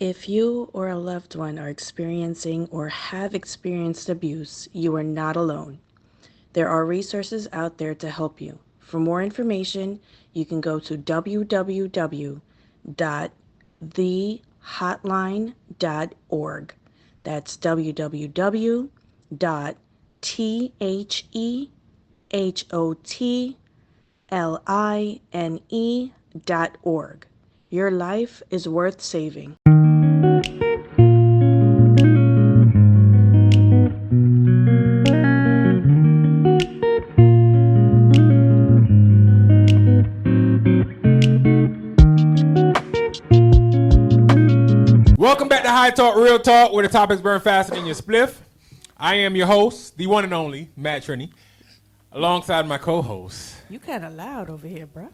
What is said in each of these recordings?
If you or a loved one are experiencing or have experienced abuse, you are not alone. There are resources out there to help you. For more information, you can go to www.thehotline.org. That's www.thehotline.org. Your life is worth saving. Welcome back to High Talk, Real Talk, where the topics burn faster than your spliff. I am your host, the one and only Matt Trini, alongside my co-host. You kind of loud over here, bro.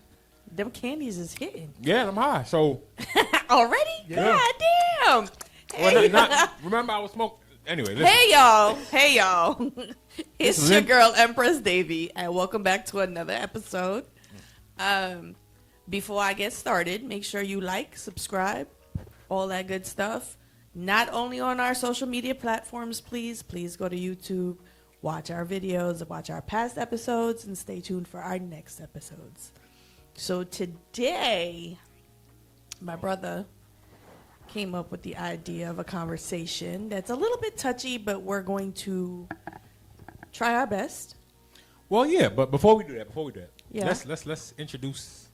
Them candies is hitting. Yeah, I'm high. So Already? Yeah. God damn. remember I was smoking. Anyway, listen. Hey, y'all. Hey, y'all. It's This is your it. girl, Empress Davy, and welcome back to another episode. Before I get started, make sure you like, subscribe, all that good stuff. Not only on our social media platforms, please go to YouTube, watch our videos, watch our past episodes, and stay tuned for our next episodes. So today, my brother came up with the idea of a conversation that's a little bit touchy, but we're going to try our best. Well, yeah, but before we do that, Yeah. let's introduce.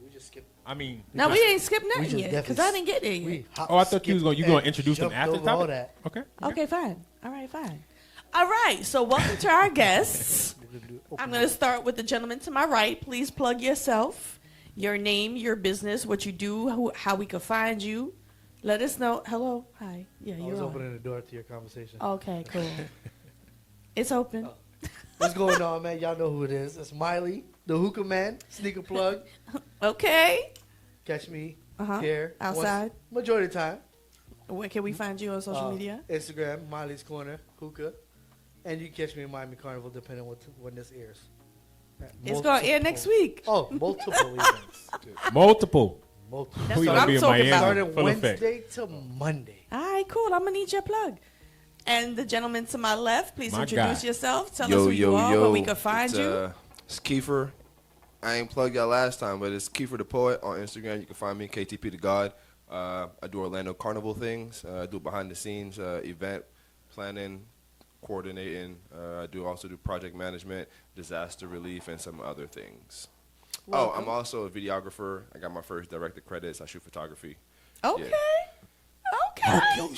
We just skipped. I mean, No, we ain't skipped nothing just yet because definitely I didn't get there yet. Oh, I thought you was gonna introduce them jumped after the over all topic. that. Okay. Okay, fine. All right, fine. All right, so welcome to our guests. I'm going to start with the gentleman to my right. Please plug yourself, your name, your business, what you do, how we could find you. Let us know. Hello. Hi. Yeah, I you're was on. opening the door to your conversation. Okay, cool. It's open. What's going on, man? Y'all know who it is. It's Miley, the hookah man, sneaker plug. Okay. Catch me Uh-huh. here. Outside. Majority of the time. Where can we find you on social media? Instagram, Miley's Corner, hookah. And you can catch me in Miami Carnival depending on when this airs. It's going to air next week. Oh, multiple events. Multiple. Multiple. That's We what gonna I'm be in talking Miami. about. Starting Full effect. Wednesday to Monday. All right, cool. I'm going to need your plug. And the gentleman to my left, please My introduce guy. yourself. Tell us who you are, where we can find you. It's Kiefer. I ain't plugged y'all last time, but it's Kiefer the Poet on Instagram. You can find me, KTP the God. I do Orlando Carnival things. I do behind the scenes event planning, coordinating. I also do project management, disaster relief, and some other things. Welcome. Oh, I'm also a videographer. I got my first director credits. I shoot photography. Okay. Yeah. Okay.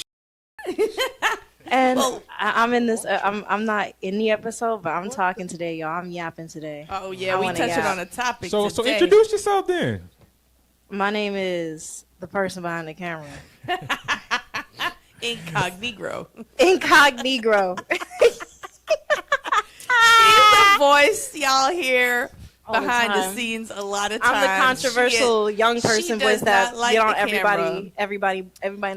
And Well- I'm in this. I'm not in the episode, but I'm talking today, y'all. I'm yapping today. Oh, yeah, I we wanna touching yap. on a topic So today. introduce yourself then. My name is the person behind the camera, Incognito. Incognito. She's the voice y'all hear All the behind the time. scenes a lot of times. I'm the controversial young she person does voice that not like get on the camera. everybody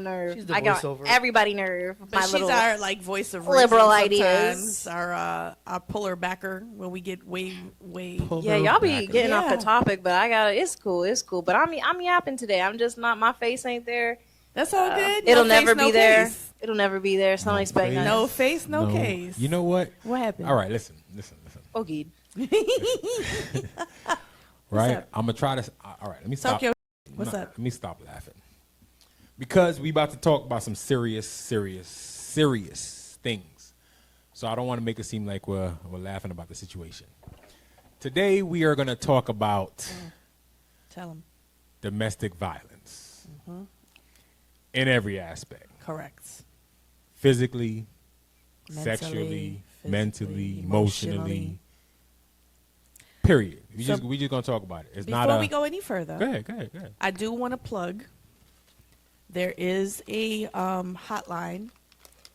nerve. She's the I got voiceover. everybody nerve. But My she's little our like voice of liberal reason ideas. sometimes, our puller backer when we get way. yeah, y'all be Backer. getting off the Yeah. topic, but I got it's cool. But I'm yapping today. I'm just not. My face ain't there. That's all good. No It'll face, never no be there. case. It'll never be there. So don't expect face. nothing. No face, no case. You know what? What happened? All right, listen. Okay. Right, up? I'm gonna try this. All right, let me stop. Talk your. What's No, up? Let me stop laughing because we about to talk about some serious things. So I don't want to make it seem like we're laughing about the situation. Today we are gonna talk about Tell him. domestic violence in every aspect: Correct. physically, Mentally, sexually, mentally, physically, emotionally. emotionally. Period. We So- just gonna talk about it. It's Before not a. we go any further, Go ahead. I do want to plug. There is a hotline.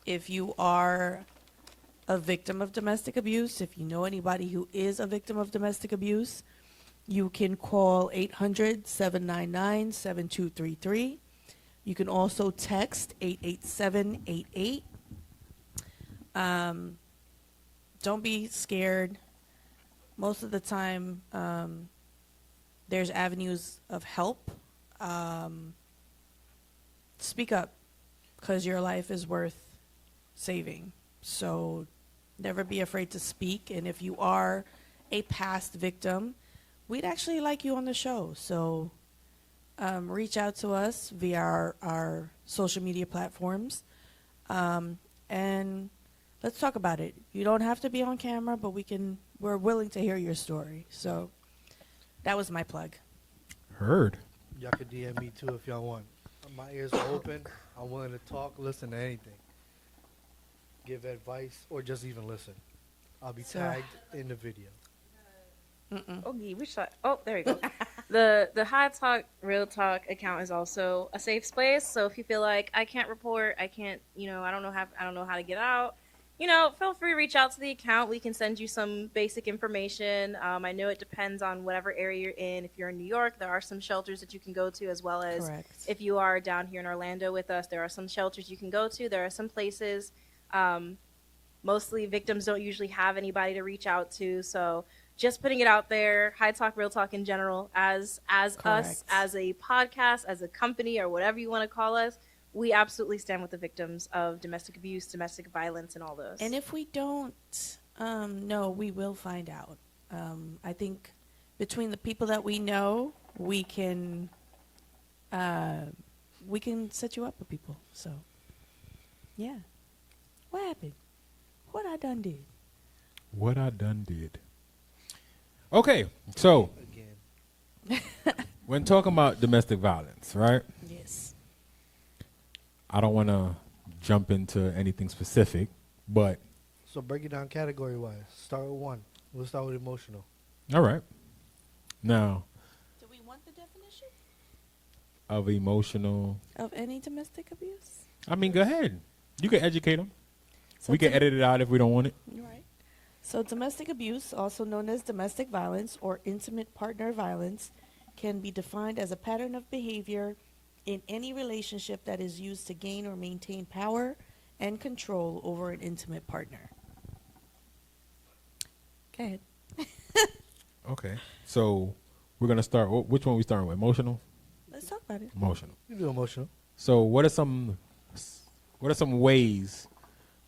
If you are a victim of domestic abuse, if you know anybody who is a victim of domestic abuse, you can call 800-799-7233. You can also text 88788. Don't be scared. Most of the time, there's avenues of help. speak up, because your life is worth saving. So never be afraid to speak. And if you are a past victim, we'd actually like you on the show. So reach out to us via our social media platforms, and let's talk about it. You don't have to be on camera, but we're willing to hear your story. So that was my plug. Heard. Y'all can DM me too if y'all want. My ears are open. I'm willing to talk, listen to anything. Give advice, or just even listen. I'll be So- tagged in the video. Okay, we shot. Oh, there we go. The High Talk Real Talk account is also a safe space. So if you feel like I can't report, I can't, I don't know how to get out, feel free to reach out to the account. We can send you some basic information. I know it depends on whatever area you're in. If you're in New York, there are some shelters that you can go to, as well as Correct. if you are down here in Orlando with us, there are some shelters you can go to. There are some places. Mostly victims don't usually have anybody to reach out to, so just putting it out there. High Talk Real Talk in general, as us, Correct. as a podcast, as a company, or whatever you want to call us, we absolutely stand with the victims of domestic abuse, domestic violence, and all those. And if we don't know, we will find out. I think between the people that we know, we can set you up with people. So, yeah. What happened? What I done did? What I done did. Okay, so Again. when talking about domestic violence, right? Yes. I don't want to jump into anything specific, but So break it down category wise. Start with one. We'll start with emotional. all right. Now, Do we want the definition of emotional, of any domestic abuse? I mean, go ahead. You can educate them. So We can dom- edit it out if we don't want it. Right. So domestic abuse, also known as domestic violence or intimate partner violence, can be defined as a pattern of behavior in any relationship that is used to gain or maintain power and control over an intimate partner. Go ahead. Okay. So we're gonna start. Which one we starting with? Emotional. Let's talk about it. Emotional. You do emotional. So what are some ways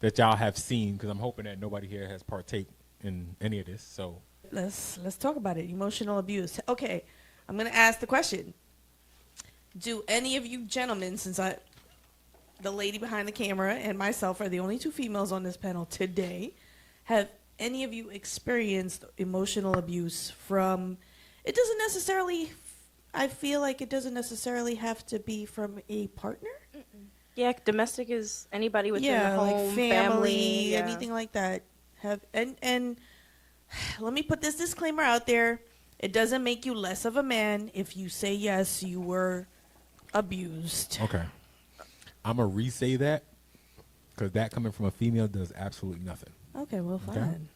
that y'all have seen? Because I'm hoping that nobody here has partake in any of this. So Let's talk about it. Emotional abuse. Okay, I'm gonna ask the question. Do any of you gentlemen, since the lady behind the camera and myself are the only two females on this panel today, have any of you experienced emotional abuse from? It doesn't necessarily. I feel like it doesn't necessarily have to be from a partner. yeah, domestic is anybody within the like home, family, yeah. anything like that. And let me put this disclaimer out there. It doesn't make you less of a man if you say yes, you were abused. okay, I'm gonna re-say that because that coming from a female does absolutely nothing. Okay, well, Okay. fine.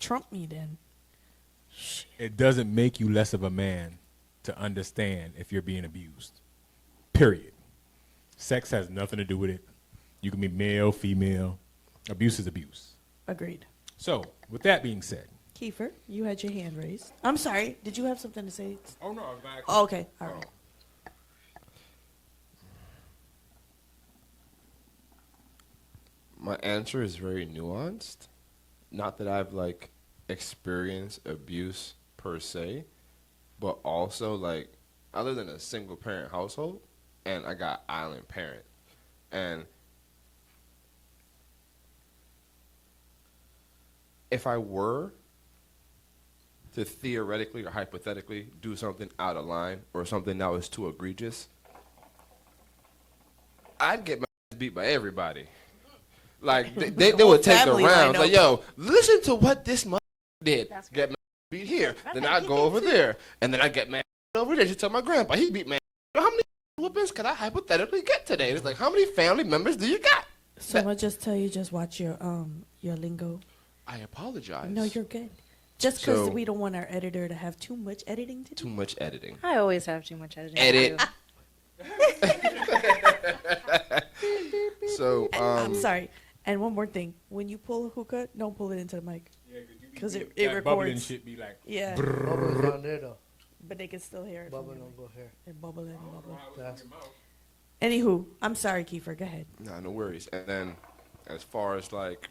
Trump me then. It doesn't make you less of a man to understand if you're being abused. Period. Sex has nothing to do with it. You can be male, female. Abuse is abuse. Agreed. So, with that being said. Kiefer, you had your hand raised. I'm sorry. Did you have something to say? Oh, no. I was gonna Oh, okay. All right. My answer is very nuanced. Not that I've like experienced abuse per se, but also like I live in a single parent household and I got island parent. And if I were to theoretically or hypothetically do something out of line or something that was too egregious, I'd get my ass beat by everybody. Like they would take the family rounds. lineup. Like, yo, listen to what this mother did. That's Get my beat here. Then I'd go over there, and then I get my over there. She tell my grandpa he beat my. How many whoopings could I hypothetically get today? It's like, how many family members do you got? So I'm gonna just tell you, just watch your lingo. I apologize. No, you're good. Just because So- we don't want our editor to have too much editing to do. too much editing. I always have too much editing. Edit. to do. So I'm sorry. And one more thing: when you pull a hookah, don't pull it into the mic. Because it that bubbling records. shit be like. Yeah, Bubble's down there though. but they can still hear it. from Bubble your don't mic. go here. They're bubbling, bubble. That's Anywho, I'm sorry, Kiefer. Go ahead. Nah, no worries. And then, as far as like,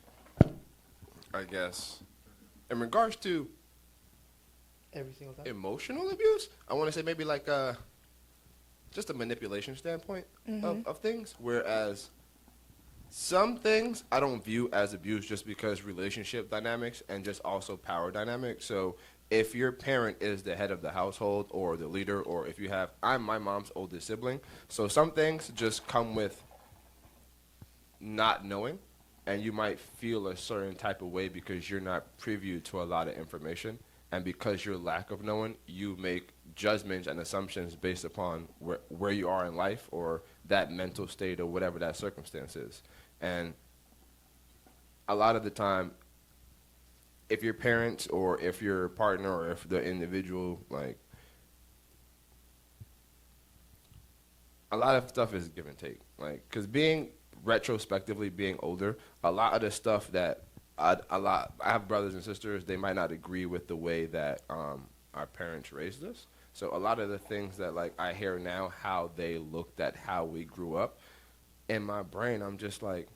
I guess, in regards to Every single time. emotional abuse, I want to say maybe like just a manipulation standpoint of things. Whereas some things I don't view as abuse just because relationship dynamics and just also power dynamics. So if your parent is the head of the household or the leader, or if you have, I'm my mom's oldest sibling, so some things just come with not knowing, and you might feel a certain type of way because you're not privy to a lot of information, and because your lack of knowing, you make judgments and assumptions based upon where you are in life or that mental state or whatever that circumstance is. And a lot of the time, if your parents or if your partner or if the individual, like, a lot of stuff is give and take. Like, because retrospectively being older, a lot of the stuff that I have brothers and sisters, they might not agree with the way that our parents raised us. So a lot of the things that like I hear now, how they looked at how we grew up, in my brain, I'm just like,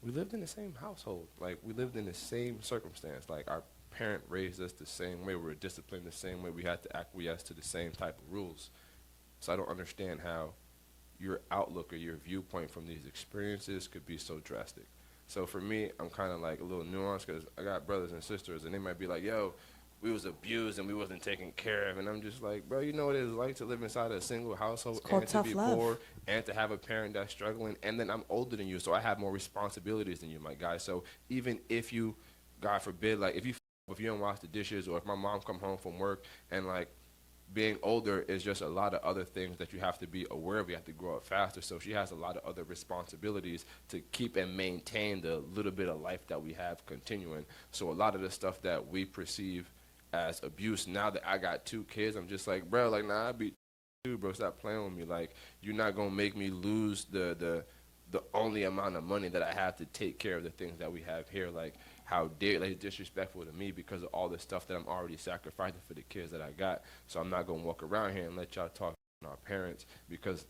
we lived in the same household. Like, we lived in the same circumstance. Like, our parent raised us the same way. We were disciplined the same way. We had to acquiesce to the same type of rules. So I don't understand how your outlook or your viewpoint from these experiences could be so drastic. So for me, I'm kind of like a little nuanced because I got brothers and sisters, and they might be like, yo, we was abused and we wasn't taken care of. And I'm just like, bro, you know what it is like to live inside a single household It's called and to tough be love. poor and to have a parent that's struggling. And then I'm older than you, so I have more responsibilities than you, my guy. So even if you, God forbid, like if you don't wash the dishes, or if my mom come home from work, and like being older is just a lot of other things that you have to be aware of. You have to grow up faster. So she has a lot of other responsibilities to keep and maintain the little bit of life that we have continuing. So a lot of the stuff that we perceive as abuse, now that I got 2 kids, I'm just like, bro, like, nah, I beat you, bro. Stop playing with me. Like, you're not going to make me lose the only amount of money that I have to take care of the things that we have here. Like, how dare, like, it's disrespectful to me because of all the stuff that I'm already sacrificing for the kids that I got. So I'm not going to walk around here and let y'all talk to our parents because,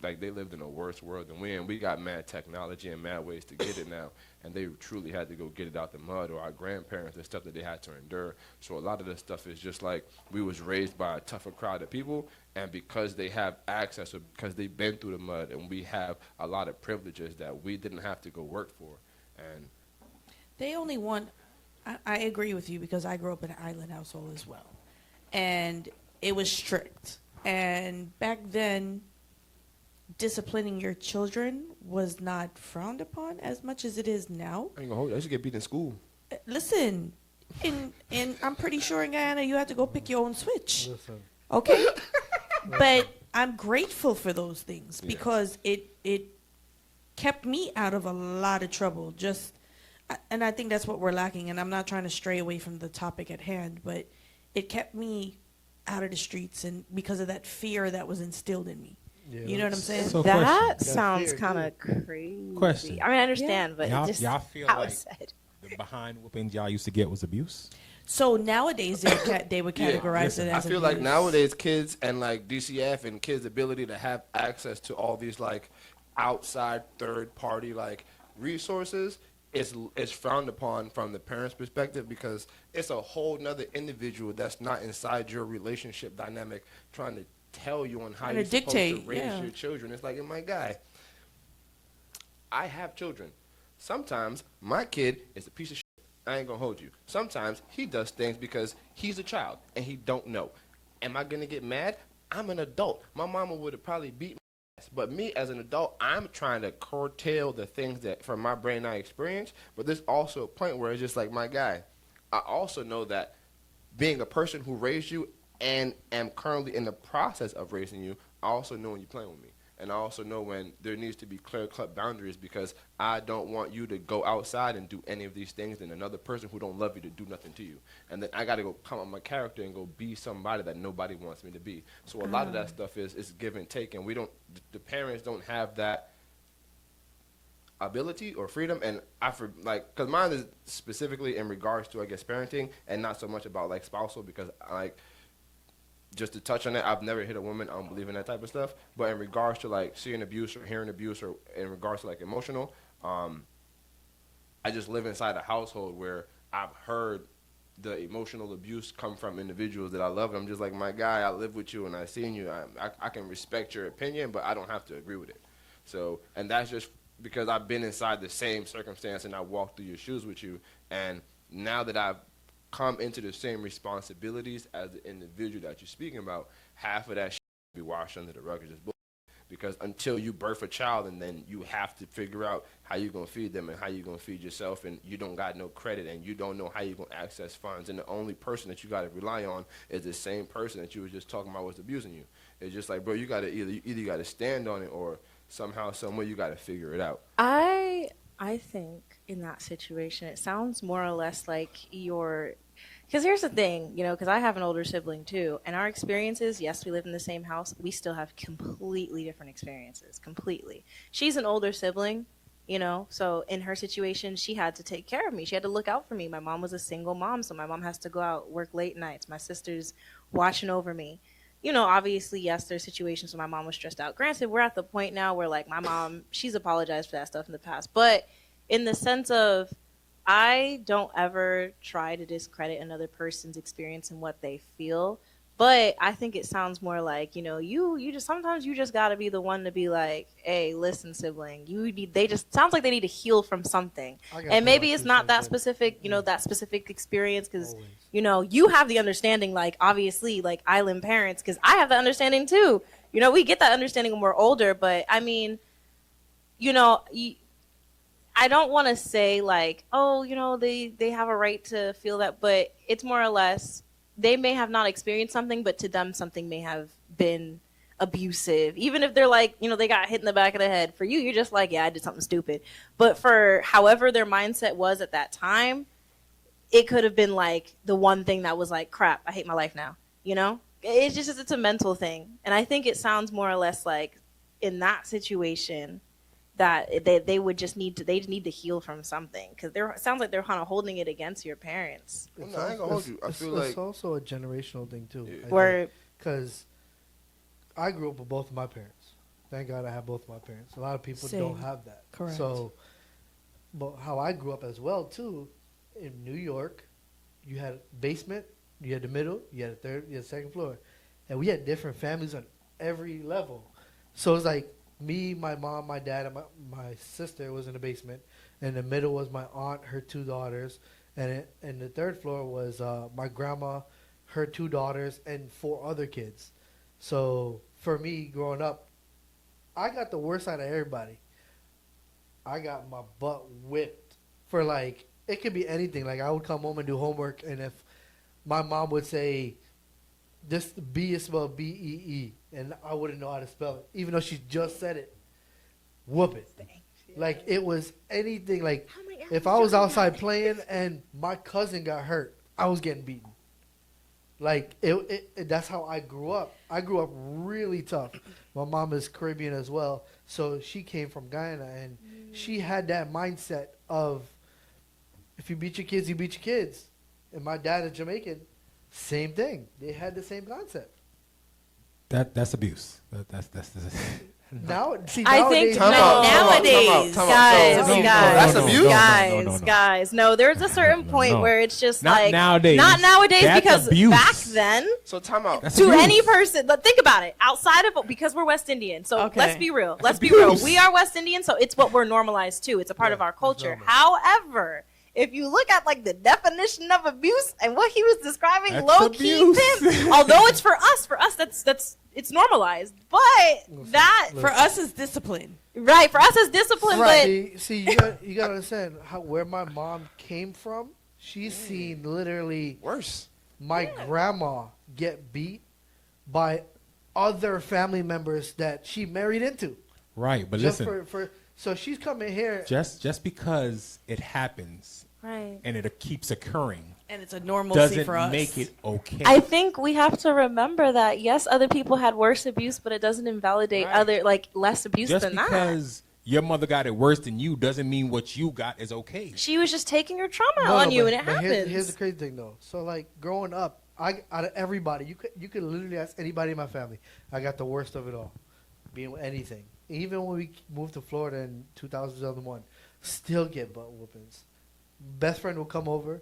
like, they lived in a worse world than we, and we got mad technology and mad ways to get it now, and they truly had to go get it out the mud, or our grandparents, the stuff that they had to endure. So a lot of this stuff is just like we was raised by a tougher crowd of people, and because they have access, or because they've been through the mud, and we have a lot of privileges that we didn't have to go work for. And They only want. I agree with you because I grew up in an island household as well, and it was strict. And back then, disciplining your children was not frowned upon as much as it is now. I ain't gonna hold you, I used to get beat in school. Listen, in I'm pretty sure in Guyana you had to go pick your own switch. Listen. Okay, but I'm grateful for those things Yeah. because it kept me out of a lot of trouble. And I think that's what we're lacking. And I'm not trying to stray away from the topic at hand, but it kept me out of the streets, and because of that fear that was instilled in me. Yeah, You know what I'm saying? So That question. sounds fear, kind of crazy. Question. I mean, I understand, but Y'all- it just y'all feel how like- it's said. The behind whoopings y'all used to get was abuse? So nowadays they would Yeah, categorize listen, it I as feel like abuse. nowadays kids and like DCF and kids' ability to have access to all these like outside third party like resources is frowned upon from the parents' perspective because it's a whole nother individual that's not inside your relationship dynamic trying to tell you on how Trying you're to supposed dictate, to raise yeah. your children. It's like, my guy, I have children. Sometimes my kid is a piece of shit. I ain't gonna hold you. Sometimes he does things because he's a child and he don't know. Am I gonna get mad? I'm an adult. My mama would have probably beat me, but me as an adult, I'm trying to curtail the things that from my brain I experience. But there's also a point where it's just like, my guy, I also know that being a person who raised you and am currently in the process of raising you, I also know when you're playing with me. And I also know when there needs to be clear-cut boundaries because I don't want you to go outside and do any of these things and another person who don't love you to do nothing to you. And then I got to go come on my character and go be somebody that nobody wants me to be. So a lot of that stuff is give and take, and we don't. The parents don't have that ability or freedom. And because mine is specifically in regards to, I guess, parenting and not so much about like spousal, because like just to touch on that, I've never hit a woman. I don't believe in that type of stuff. But in regards to like seeing abuse or hearing abuse, or in regards to like emotional, I just live inside a household where I've heard the emotional abuse come from individuals that I love. And I'm just like, my guy, I live with you and I seen you. I can respect your opinion, but I don't have to agree with it. So, and that's just because I've been inside the same circumstance and I walked through your shoes with you. And now that I've come into the same responsibilities as the individual that you're speaking about, half of that shit be washed under the rug. Is just bull. Because until you birth a child, and then you have to figure out how you're going to feed them and how you're going to feed yourself, and you don't got no credit, and you don't know how you're going to access funds, and the only person that you got to rely on is the same person that you were just talking about was abusing you. It's just like, bro, you got to either you got to stand on it, or somehow, some way, you got to figure it out. I think in that situation, it sounds more or less like you're. Because here's the thing, you know, because I have an older sibling too, and our experiences, yes, we live in the same house, we still have completely different experiences, completely. She's an older sibling, you know, so in her situation, she had to take care of me. She had to look out for me. My mom was a single mom, so my mom has to go out, work late nights. My sister's watching over me. You know, obviously, yes, there's situations where my mom was stressed out. Granted, we're at the point now where, like, my mom, she's apologized for that stuff in the past. But in the sense of, I don't ever try to discredit another person's experience and what they feel, but I think it sounds more like, you know, you just sometimes you just got to be the one to be like, hey, listen, sibling, they just sounds like they need to heal from something, and maybe it's not that specific, you know, that specific experience, because you know you have the understanding, like obviously, like island parents, because I have the understanding too. You know, we get that understanding when we're older, but I mean, you know. I don't want to say like, oh, you know, they have a right to feel that, but it's more or less they may have not experienced something, but to them something may have been abusive. Even if they're like, you know, they got hit in the back of the head. For you, you're just like, yeah, I did something stupid. But for however their mindset was at that time, it could have been like the one thing that was like, crap, I hate my life now. You know, it's a mental thing. And I think it sounds more or less like in that situation, that they would just need to heal from something, because it sounds like they're kind of holding it against your parents. Well, no, I ain't gonna hold you. I feel like it's also a generational thing too. Because I grew up with both of my parents. Thank God I have both of my parents. A lot of people don't have that. Correct. So, but how I grew up as well too, in New York, you had basement, you had the middle, you had the third, you had the second floor, and we had different families on every level. So it's like, me, my mom, my dad, and my sister was in the basement. In the middle was my aunt, her 2 daughters. And the third floor was my grandma, her 2 daughters, and 4 other kids. So for me, growing up, I got the worst out of everybody. I got my butt whipped for, like, it could be anything. Like, I would come home and do homework, and if my mom would say, this B is spelled B-E-E, and I wouldn't know how to spell it, even though she just said it. Whoop it. Like, it was anything. Like, if I was outside playing and my cousin got hurt, I was getting beaten. Like, that's how I grew up. I grew up really tough. My mom is Caribbean as well, so she came from Guyana, and she had that mindset of, if you beat your kids, you beat your kids. And my dad is Jamaican. Same thing. They had the same concept. That's abuse. That's Now, see, I think nowadays, guys, that's abuse? guys, no, there's a certain point where it's just not like nowadays. Not nowadays, That's because abuse. back then, So time out. That's to abuse. any person, but think about it, outside of, because we're West Indian, so Okay. let's be real. Let's be abuse. real. We are West Indian, so it's what we're normalized to. It's a part of our culture. normal. However, if you look at like the definition of abuse and what he was describing, That's low key abuse. pimp. Although it's for us that's it's normalized. But that For us, is discipline. right for us as discipline, but See, you gotta understand where my mom came from. She's seen literally Worse. my grandma get beat by other family members that she married into. Right, but Just listen, so she's coming here. just because it happens right. and it keeps occurring And it's a normalcy doesn't for us. make it okay. I think we have to remember that yes, other people had worse abuse, but it doesn't invalidate Right. other like less abuse just than that. because your mother got it worse than you doesn't mean what you got is okay. She was just taking her trauma out on you, and it but happens. Here's the crazy thing, though. So, like, growing up, out of everybody, you could literally ask anybody in my family. I got the worst of it all, being with anything. Even when we moved to Florida in 2001, still get butt whoopings. Best friend will come over,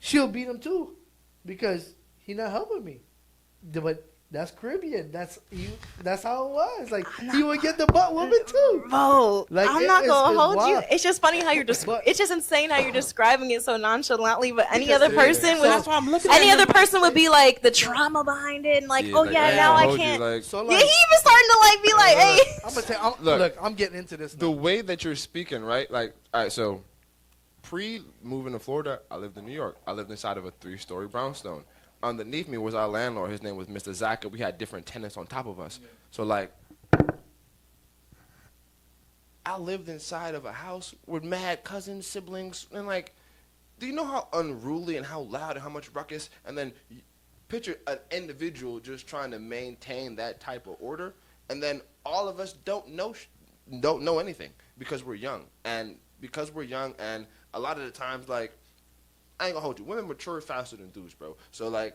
she'll beat him too, because he not helping me. But that's Caribbean. That's how it was. Like he would get the butt whooping too. Bro, Like, I'm not gonna it's hold you. wild. It's just funny how you're But- it's just insane how you're describing it so nonchalantly. But any Because other it is. person So would, That's why I'm looking any at other him. person would be like the trauma behind it, and like, oh like, yeah, ain't now gonna I hold you, can't. like, So Yeah, like, he even starting to like be like, hey. I'm gonna tell. Look. Look, I'm getting into this. The Now. way that you're speaking, right? Like, all right, so pre-moving to Florida, I lived in New York. I lived inside of a 3-story brownstone. Underneath me was our landlord. His name was Mr. Zaka. We had different tenants on top of us. So, like, I lived inside of a house with mad cousins, siblings, and, like, do you know how unruly and how loud and how much ruckus? And then picture an individual just trying to maintain that type of order, and then all of us don't know anything because we're young, and a lot of the times, like, I ain't gonna hold you, women mature faster than dudes, bro. So like,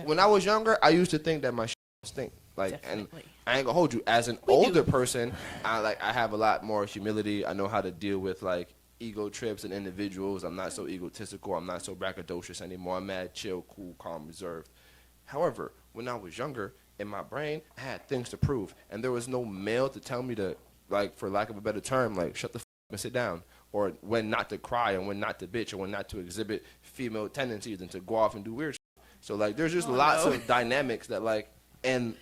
when I was younger, I used to think that my shit stink. Like, Definitely. and I ain't gonna hold you. As an older person, I have a lot more humility. I know how to deal with like ego trips and individuals. I'm not so egotistical. I'm not so braggadocious anymore. I'm mad, chill, cool, calm, reserved. However, when I was younger, in my brain, I had things to prove, and there was no male to tell me to, like, for lack of a better term, like, shut the f and sit down, or when not to cry, and when not to bitch, or when not to exhibit female tendencies and to go off and do weird shit. So like, there's just lots of dynamics that like, and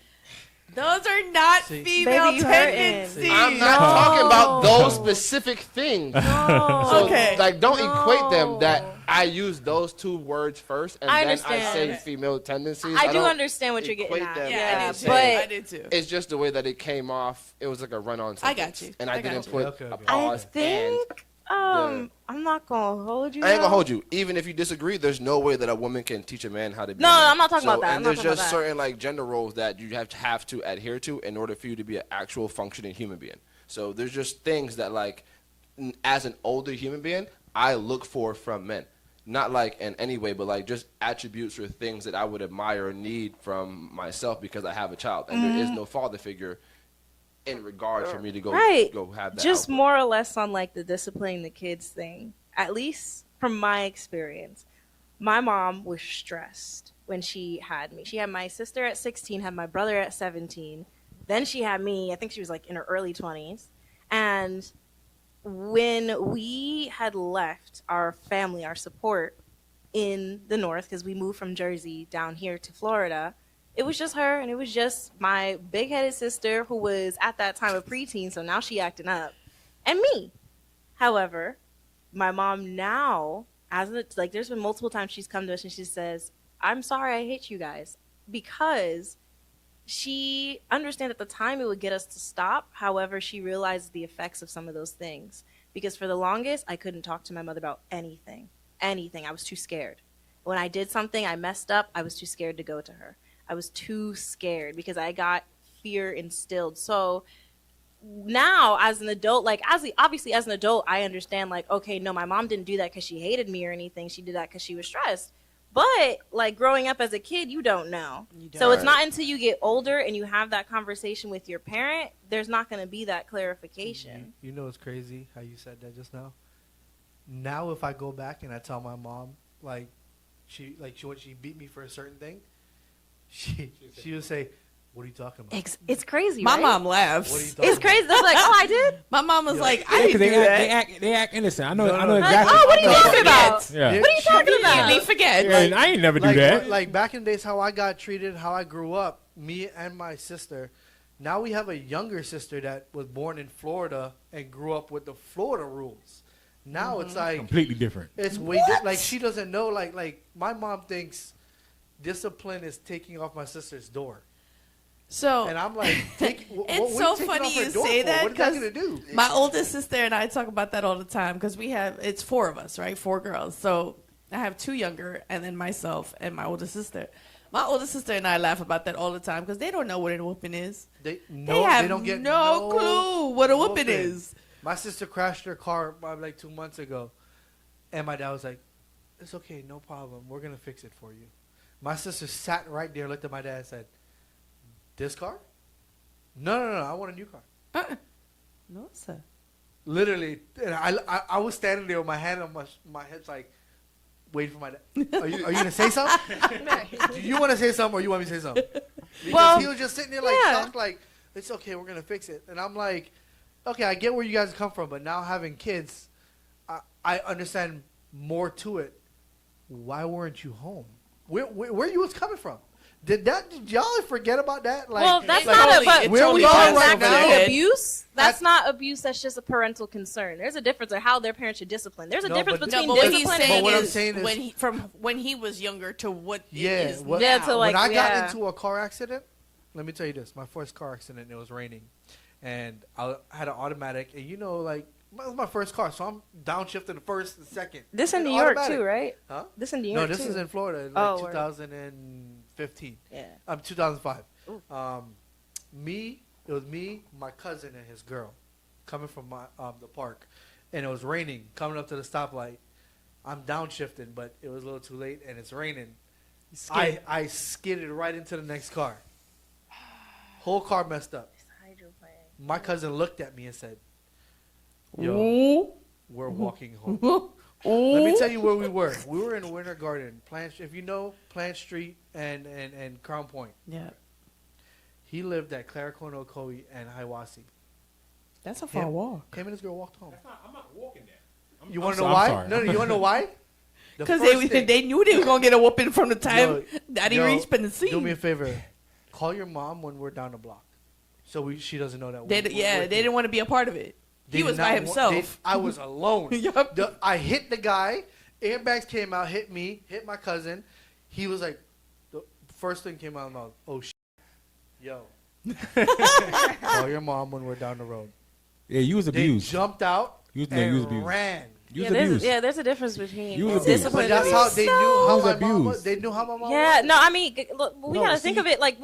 Those are not See. female Baby, you hurting. tendencies. I'm not talking about those specific things. No. So, Okay. like, don't equate them No. that I use those two words first and I then I say understand. female tendencies. I do don't understand what you're getting equate at. them. Yeah, I did too. but I did too. It's just the way that it came off. It was like a run-on I got sentence. you. And I I got didn't you. put Okay, a okay. I pause and think I'm not gonna hold you. I ain't gonna though. hold you. Even if you disagree, there's no way that a woman can teach a man how to be. No, a man. I'm not talking about that. And I'm not there's talking about just that. certain like gender roles that you have to adhere to in order for you to be an actual functioning human being. So there's just things that like, as an older human being, I look for from men. Not like in any way, but like just attributes or things that I would admire or need from myself because I have a child and there is no father figure in regard for me to go Right. go have that. Just output. more or less on like the disciplining the kids thing. At least from my experience, my mom was stressed when she had me. She had my sister at 16, had my brother at 17. Then she had me. I think she was like in her early 20s. And when we had left our family, our support in the north, because we moved from Jersey down here to Florida, it was just her and it was just my big-headed sister who was at that time a preteen, so now she acting up, and me. However, my mom now, like there's been multiple times she's come to us and she says, I'm sorry, I hate you guys, because she understands at the time it would get us to stop. However, she realized the effects of some of those things, because for the longest I couldn't talk to my mother about anything. I was too scared. When I did something, I messed up, I was too scared to go to her. I was too scared because I got fear instilled. So now as an adult, like obviously as an adult, I understand like, okay, no, my mom didn't do that because she hated me or anything. She did that because she was stressed. But like growing up as a kid, you don't know. So it's not until you get older and you have that conversation with your parent, there's not going to be that clarification. You know it's crazy how you said that just now. Now if I go back and I tell my mom when she beat me for a certain thing, she would say, "What are you talking about? It's crazy. My right? mom What are you laughs. talking It's crazy. That's like, oh, I did. My mom was Yeah. like, I Yeah, 'cause didn't do that. they act innocent. I know No, I know no. Like, exactly. oh, what are you They talking forget. about? Yeah. What are you talking about? Immediately forget. Yeah, and I ain't never do that. Like back in the days, how I got treated, how I grew up, me and my sister. Now we have a younger sister that was born in Florida and grew up with the Florida rules. Now it's like Completely different. it's way like she doesn't know. Like my mom thinks discipline is taking off my sister's door, So and I'm like, It's so funny you say that, What is that 'cause gonna do? my oldest sister and I talk about that all the time because it's 4 of us, right? 4 girls. So I have 2 younger and then myself and my oldest sister. My oldest sister and I laugh about that all the time because they don't know what a whooping is. They They have don't get no clue what a whooping is. My sister crashed her car like 2 months ago, and my dad was like, "It's okay, no problem. We're gonna fix it for you." My sister sat right there, looked at my dad, and said, "This car? No, I want a new car." No, sir. Literally, and I was standing there with my hand on my hips, like waiting for my dad. Are you gonna say something? Do you want to say something, or you want me to say something? Because Well, he was just sitting there like yeah. shocked, like it's okay, we're gonna fix it. And I'm like, okay, I get where you guys come from, but now having kids, I understand more to it. Why weren't you home? Where you was coming from? Did y'all forget about that? Like, well, that's like, not a. But where we going are back right to now. the abuse, that's At- not abuse. That's just a parental concern. There's a difference of how their parents should discipline. There's a No, difference but- between No, but what he's discipline saying and what I'm is saying is- when he from when he was younger to what Yeah, it is what- Yeah, now. to like- when I got yeah. into a car accident, let me tell you this: my first car accident, it was raining, and I had an automatic, and it was my first car, so I'm downshifting the first and second. this in It's New York automatic. too, right? Huh? This in New No, York this too. is in Florida, in Oh, like word. 2015. Yeah. 2005. Ooh. It was me, my cousin, and his girl, coming from the park, and it was raining. Coming up to the stoplight, I'm downshifting, but it was a little too late, and it's raining. I skidded right into the next car. Whole car messed up. My cousin looked at me and said, "Yo, we're walking home." Let me tell you where we were. We were in Winter Garden, if you know Plant Street and Crown Point. Yeah, He lived at Claricono, Ocoee, and Hiawassee. that's a far Him- walk. Him and his girl walked home. I'm not walking there. You want to know why? No, you want to know why? The Because first thing- they knew they were gonna get a whooping from the time Yo, Daddy yo, reached in the Do me a scene. favor. Call your mom when we're down the block, so she doesn't know that. They we're didn't want to be a part of it. They He did was not by wa- himself. I was alone. Yup. I hit the guy. Airbags came out, hit me, hit my cousin. He was like, the first thing came out of my mouth. Oh shit, yo. Call your mom when we're down the road. Yeah, you was They abused. jumped out You was- no, and you was abused. ran. You Yeah, was abused. there's a difference between You was abused. discipline But and that's how abuse. they knew how was my mom abused. was. They knew how my mom Yeah, was. no, I mean, look, we No, gotta think see- of it like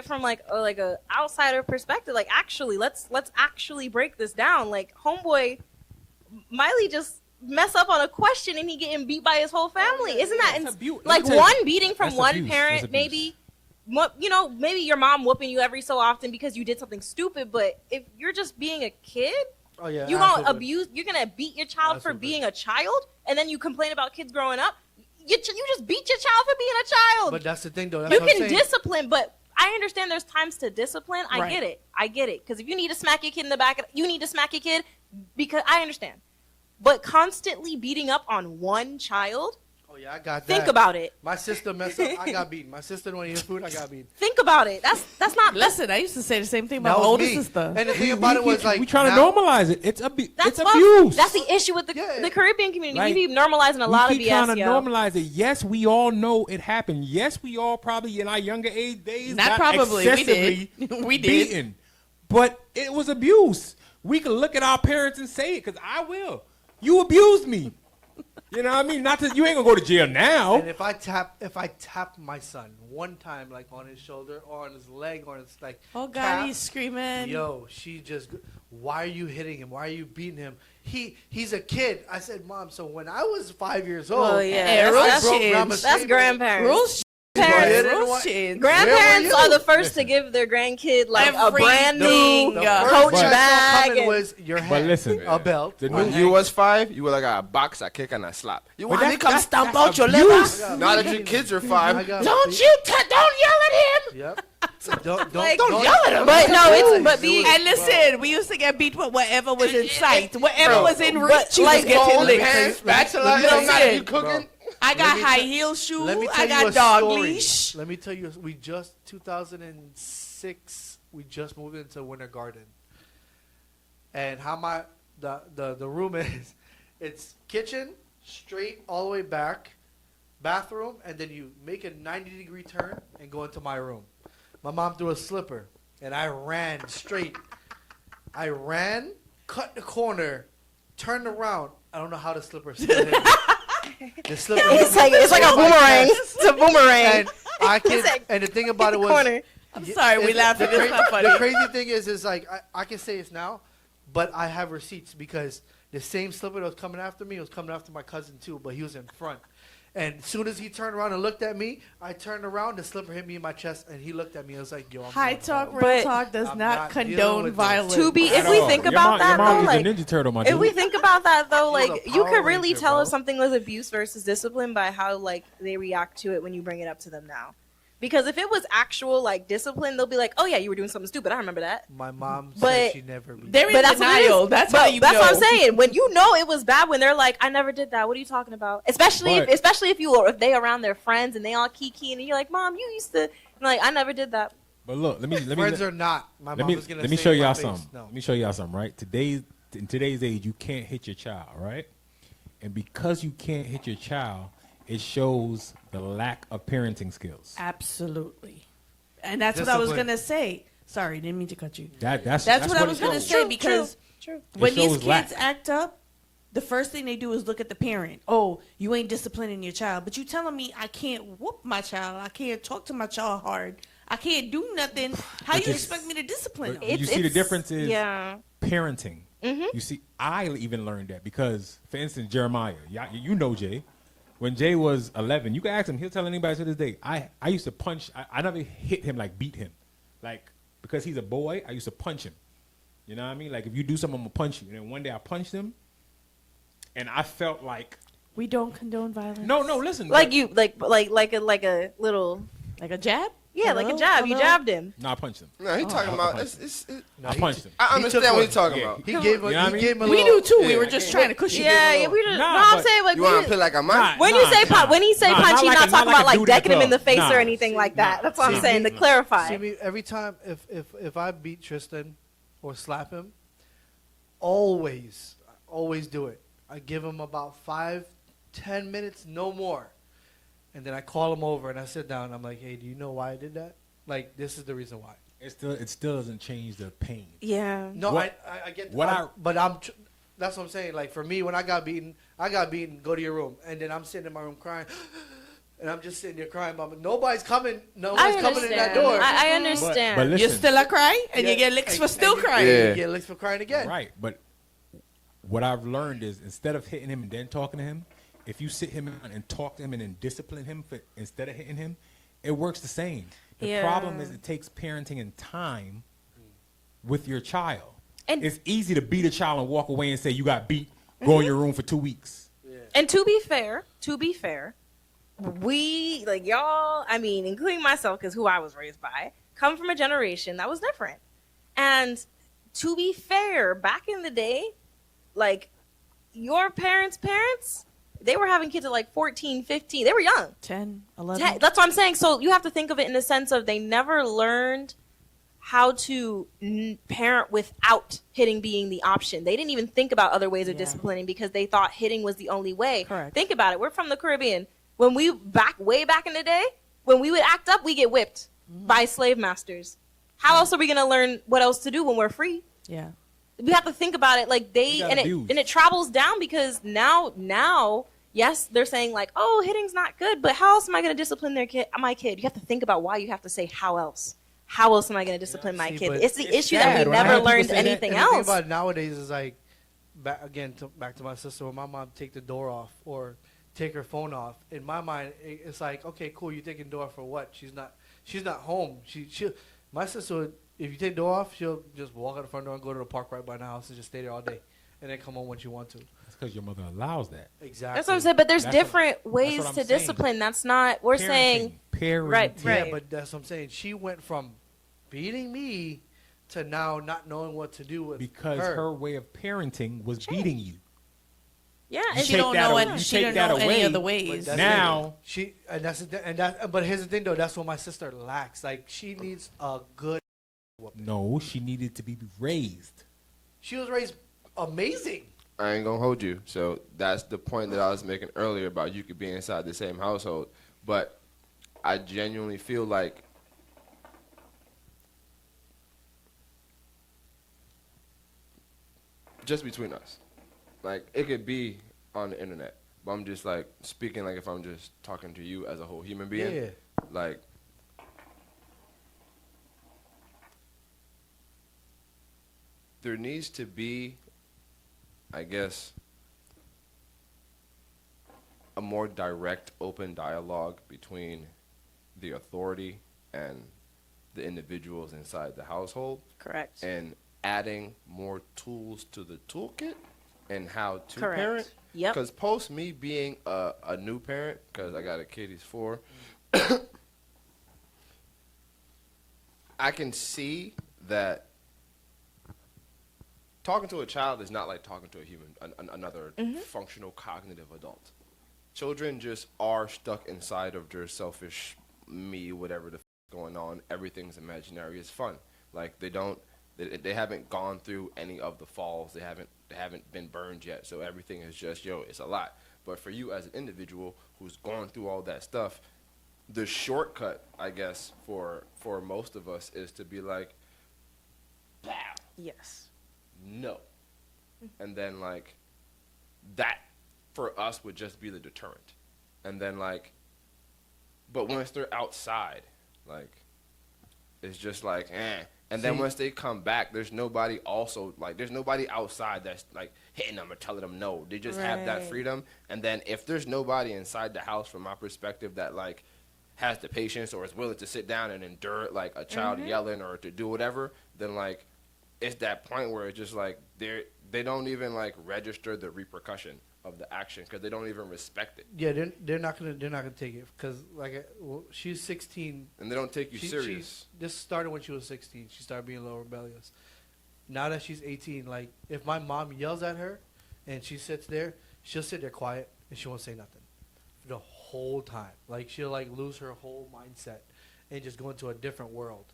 from like a outsider perspective. Like, actually, let's actually break this down. Like, homeboy, Miley just mess up on a question and he getting beat by his whole family. Isn't that That's abuse. Let like me tell you- one beating from that's one abuse. parent? That's abuse. Maybe, maybe your mom whooping you every so often because you did something stupid. But if you're just being a kid, Oh yeah, you're gonna absolutely. abuse. You're gonna beat your child for Absolutely. being a child, and then you complain about kids growing up. You just beat your child for being a child. But that's the thing, though. That's You what I'm can saying. discipline, but I understand there's times to discipline. I Right. get it. Because if you need to smack your kid in the back, you need to smack your kid because I understand. But constantly beating up on one child, Oh yeah, I got that. think about it. My sister messed up. I got beaten. My sister didn't want to eat food. I got beaten. Think about it. That's not. Listen, I used to say the same thing That about my was older me. sister. And the thing about it was like we trying to now- normalize it. It's That's it's what- abuse. That's the issue with Yeah. the Caribbean community. Like, we be normalizing a lot we of keep trying BS. to Yo. normalize it. Yes, we all know it happened. Yes, we all probably in our younger age days Not got probably. We excessively did. We did. beaten. But it was abuse. We can look at our parents and say it because I will. You abused me. You know what I mean? Not to, you ain't gonna go to jail now. And if I tap my son one time, like on his shoulder or on his leg or on his like, Oh God, calf, he's screaming. yo, she just, why are you hitting him? Why are you beating him? He's a kid. I said, Mom. So when I was 5 years old, Oh yeah, Hey, that's, rules that's, change. Grandma's that's table. grandparents. Rules Parents- change. Yeah, Rules change. Grandparents Where were are you? the first to give their grandkid like a Every brand new- new the Yeah. first Coach thing I saw bag. coming and- was your hand, But listen, a belt. the When new- you was 5, you were like a box, a kick, and a slap. You want me to come stomp that's out your abuse. liver? Now that your kids are I 5, got don't beat. don't yell at him. Yep. So don't Like- don't yell at him. But no, it's but It be was- And listen, we used to get beat with whatever was in sight, whatever Bro, was in but reach. You like was getting Phone, licked. pan, spatula, let me it don't tell matter if you, you cooking. I got me high tell- heel shoes. Let me tell I you got a dog story. leash. Let me tell you, we just 2006. We just moved into Winter Garden, and how the room is, it's kitchen straight all the way back, bathroom, and then you make a 90-degree turn and go into my room. My mom threw a slipper, and I ran straight. I ran, cut the corner, turned around. I don't know how the slipper still hit me. The slipper. it's like a boomerang. It's a boomerang. And I can, It's like and the thing about it was, corner. I'm sorry, we it's- laughing. the It's not funny. The crazy thing is like I can say this now, but I have receipts because the same slipper that was coming after me was coming after my cousin too, but he was in front. And as soon as he turned around and looked at me, I turned around, the slipper hit me in my chest, and he looked at me. I was like, yo, I'm High going talk, home. real But- talk does I'm not not dealing condone with this. violence. To be, if At we all. think Your about mom- that your mom though, is like a Ninja Turtle, my if dude. we think about that though, He was like a you Power could really Ranger, tell bro. if something was abuse versus discipline by how like they react to it when you bring it up to them now. Because if it was actual like discipline, they'll be like, "Oh yeah, you were doing something stupid. I remember that." My mom But- said she never beat They're me. in But that's what it denial. is. That's But how you that's know. what I'm saying. When you know it was bad, when they're like, "I never did that." What are you talking about? Especially But- if they around their friends and they all kiki and you're like, "Mom, you used to." I'm like, "I never did that." But look, let me Friends are not. My let mom me was gonna let me say show in my y'all face, something. No. Let me show y'all something, right? In today's age, you can't hit your child, right? And because you can't hit your child, it shows the lack of parenting skills. Absolutely. And that's what I was Discipline. going to say. Sorry, didn't mean to cut you. That's That's what I it was going to shows. say because True. when It these shows kids lack. act up, the first thing they do is look at the parent. Oh, you ain't disciplining your child. But you telling me I can't whoop my child. I can't talk to my child hard. I can't do nothing. How But you you- expect me to discipline but them? you see the difference is yeah. parenting. Mm-hmm. You see, I even learned that because, for instance, Jeremiah, you know Jay. When Jay was 11, you can ask him. He'll tell anybody to this day. I used to punch. I never hit him, like beat him. Like, because he's a boy, I used to punch him. You know what I mean? Like, if you do something, I'm going to punch you. And then one day I punched him, and I felt like, We don't condone violence. no, listen. Like you, like a little, Like a jab? yeah, like a Hello? jab. You Hello? jabbed him. No, I punched him. No, he talking I about. punched No, I punched him. I He understand took what one. he's talking Yeah, about. He You gave know a, what I he mean? gave him a We little, do too. We Yeah. were just trying to cushion Yeah, it. yeah, we just. Nah, no, I'm but- saying like You want when to play like I Nah, might? when nah, you say nah. when he say Nah, punch, not he's like not a- talking not like about a like dude in the decking him in the club. face Nah. or anything like that. That's what I'm See, saying. To nah. clarify. See me every time if I beat Tristan or slap him, always do it. I give him about 5-10 minutes, no more, and then I call him over and I sit down. And I'm like, hey, do you know why I did that? Like, this is the reason why. It still doesn't change the pain. Yeah. No, What- I get what I'm- but I'm. That's what I'm saying. Like for me, when I got beaten. Go to your room, and then I'm sitting in my room crying, and I'm just sitting there crying. But nobody's coming. No I one's coming in that understand. door. I understand. But You listen, still a cry, and Yeah, you get licks for and still you- crying. Yeah. You get licks for crying again. right? But what I've learned is instead of hitting him and then talking to him, if you sit him down and talk to him and then discipline him instead of hitting him, it works the same. The Yeah. problem is it takes parenting and time with your child. And- It's easy to beat a child and walk away and say you got beat. Go in your room for 2 weeks. And to be fair, we like y'all. I mean, including myself, because who I was raised by, come from a generation that was different. And to be fair, back in the day, like your parents' they were having kids at like 14, 15. They were young. 10, 11. That's what I'm saying. So you have to think of it in the sense of they never learned how to parent without hitting being the option. They didn't even think about other ways of Yeah. disciplining because they thought hitting was the only way. Correct. Think about it. We're from the Caribbean. When we way back in the day, when we would act up, we get whipped by slave masters. How else are we going to learn what else to do when we're free? Yeah. We have to think about it like We got and abused. it travels down because now yes, they're saying like, oh, hitting's not good, but how else am I going to discipline my kid? You have to think about why you have to say how else. How else am I going to discipline my See, kid? but It's the it's issue sad that we when I never hear people learned say that, anything And the thing else. about it nowadays is like, back to my sister. When my mom take the door off or take her phone off, in my mind it's like, okay, cool. You taking the door off for what? She's not home. My sister would, if you take the door off, she'll just walk out the front door and go to the park right by the house and just stay there all day, and then come home when she wants to. That's because your mother allows that. Exactly. That's what I'm saying. But there's That's what- different ways I'm to saying. discipline. That's not. We're saying Parenting. Right. Yeah, but that's what I'm saying. She went from beating me to now not knowing what to do with Because her way of parenting was beating you. yeah. You And She take don't that know away- any, you she take don't that know any away, other But ways. that's Now- but here's the thing though. That's what my sister lacks. Like she needs a good. No, she needed to be raised. She was raised amazing. I ain't gonna hold you. So that's the point that I was making earlier about you could be inside the same household. But I genuinely feel like just between us, like it could be on the internet, but I'm just like speaking like if I'm just talking to you as a whole human being. Yeah. Like there needs to be, I guess, a more direct, open dialogue between the authority and the individuals inside the household, Correct. and adding more tools to the toolkit and how to Correct. parent. Yep. Because post me being a new parent, because I got a kid, he's 4, I can see that talking to a child is not like talking to a human, another functional cognitive adult. Children just are stuck inside of their selfish me, whatever the going on. Everything's imaginary. It's fun. Like they haven't gone through any of the falls. They haven't been burned yet. So everything is just, yo, it's a lot. But for you as an individual who's gone through all that stuff, the shortcut, I guess, for most of us is to be like, pow, Yes. no. And then like that for us would just be the deterrent. And then like, but once they're outside, like, it's just like, eh. And then See- once they come back, there's nobody outside that's like hitting them or telling them no. They just have that Right. freedom. And then if there's nobody inside the house, from my perspective, that like has the patience or is willing to sit down and endure like a child yelling or to do whatever, then like it's that point where it's just like they don't even like register the repercussion of the action because they don't even respect it, Yeah, they're not gonna take it because she's 16. and they don't take you serious. This started when she was 16. She started being a little rebellious. Now that she's 18, like if my mom yells at her, and she sits there, she'll sit there quiet and she won't say nothing the whole time. Like she'll like lose her whole mindset and just go into a different world.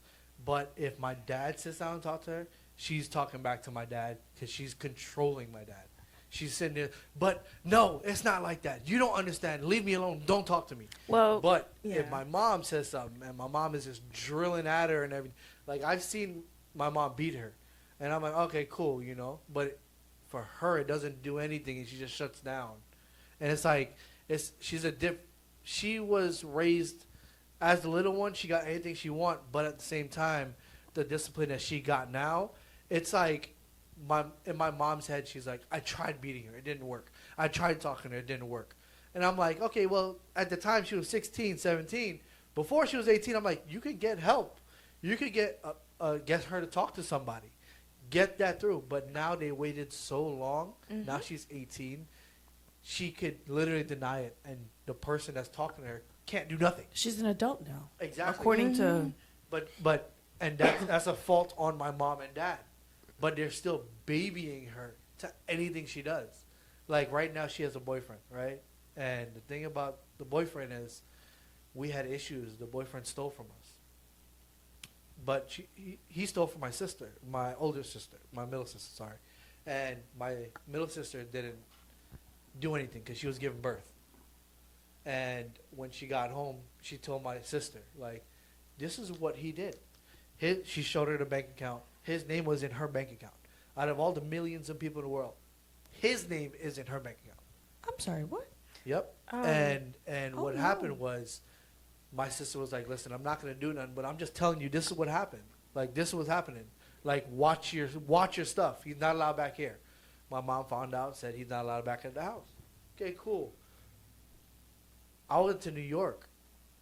But if my dad sits down and talks to her, she's talking back to my dad because she's controlling my dad. She's sitting there, but no, it's not like that. You don't understand. Leave me alone. Don't talk to me. Well, But yeah. if my mom says something and my mom is just drilling at her and everything, like I've seen my mom beat her, and I'm like, okay, cool, you know. But for her, it doesn't do anything, and she just shuts down. And it's like she was raised as the little one. She got anything she want, but at the same time, the discipline that she got now, it's like. In my mom's head, she's like, I tried beating her. It didn't work. I tried talking to her. It didn't work. And I'm like, okay, well, at the time she was 16, 17. Before she was 18, I'm like, you could get help. You could get her to talk to somebody. Get that through. But now they waited so long. Now she's 18. She could literally deny it. And the person that's talking to her can't do nothing. She's an adult now. Exactly. According to And that's a fault on my mom and dad. But they're still babying her to anything she does. Like right now she has a boyfriend, right? And the thing about the boyfriend is we had issues. The boyfriend stole from us. But he stole from my sister, my older sister, my middle sister, sorry. And my middle sister didn't do anything because she was giving birth. And when she got home, she told my sister, like, this is what he did. She showed her the bank account. His name was in her bank account. Out of all the millions of people in the world, his name is in her bank account. I'm sorry, what? Yep. And what happened was, my sister was like, "Listen, I'm not gonna do nothing, but I'm just telling you, this is what happened. Like this is what's happening. Like watch your stuff. He's not allowed back here." My mom found out, said he's not allowed back at the house. Okay, cool. I went to New York,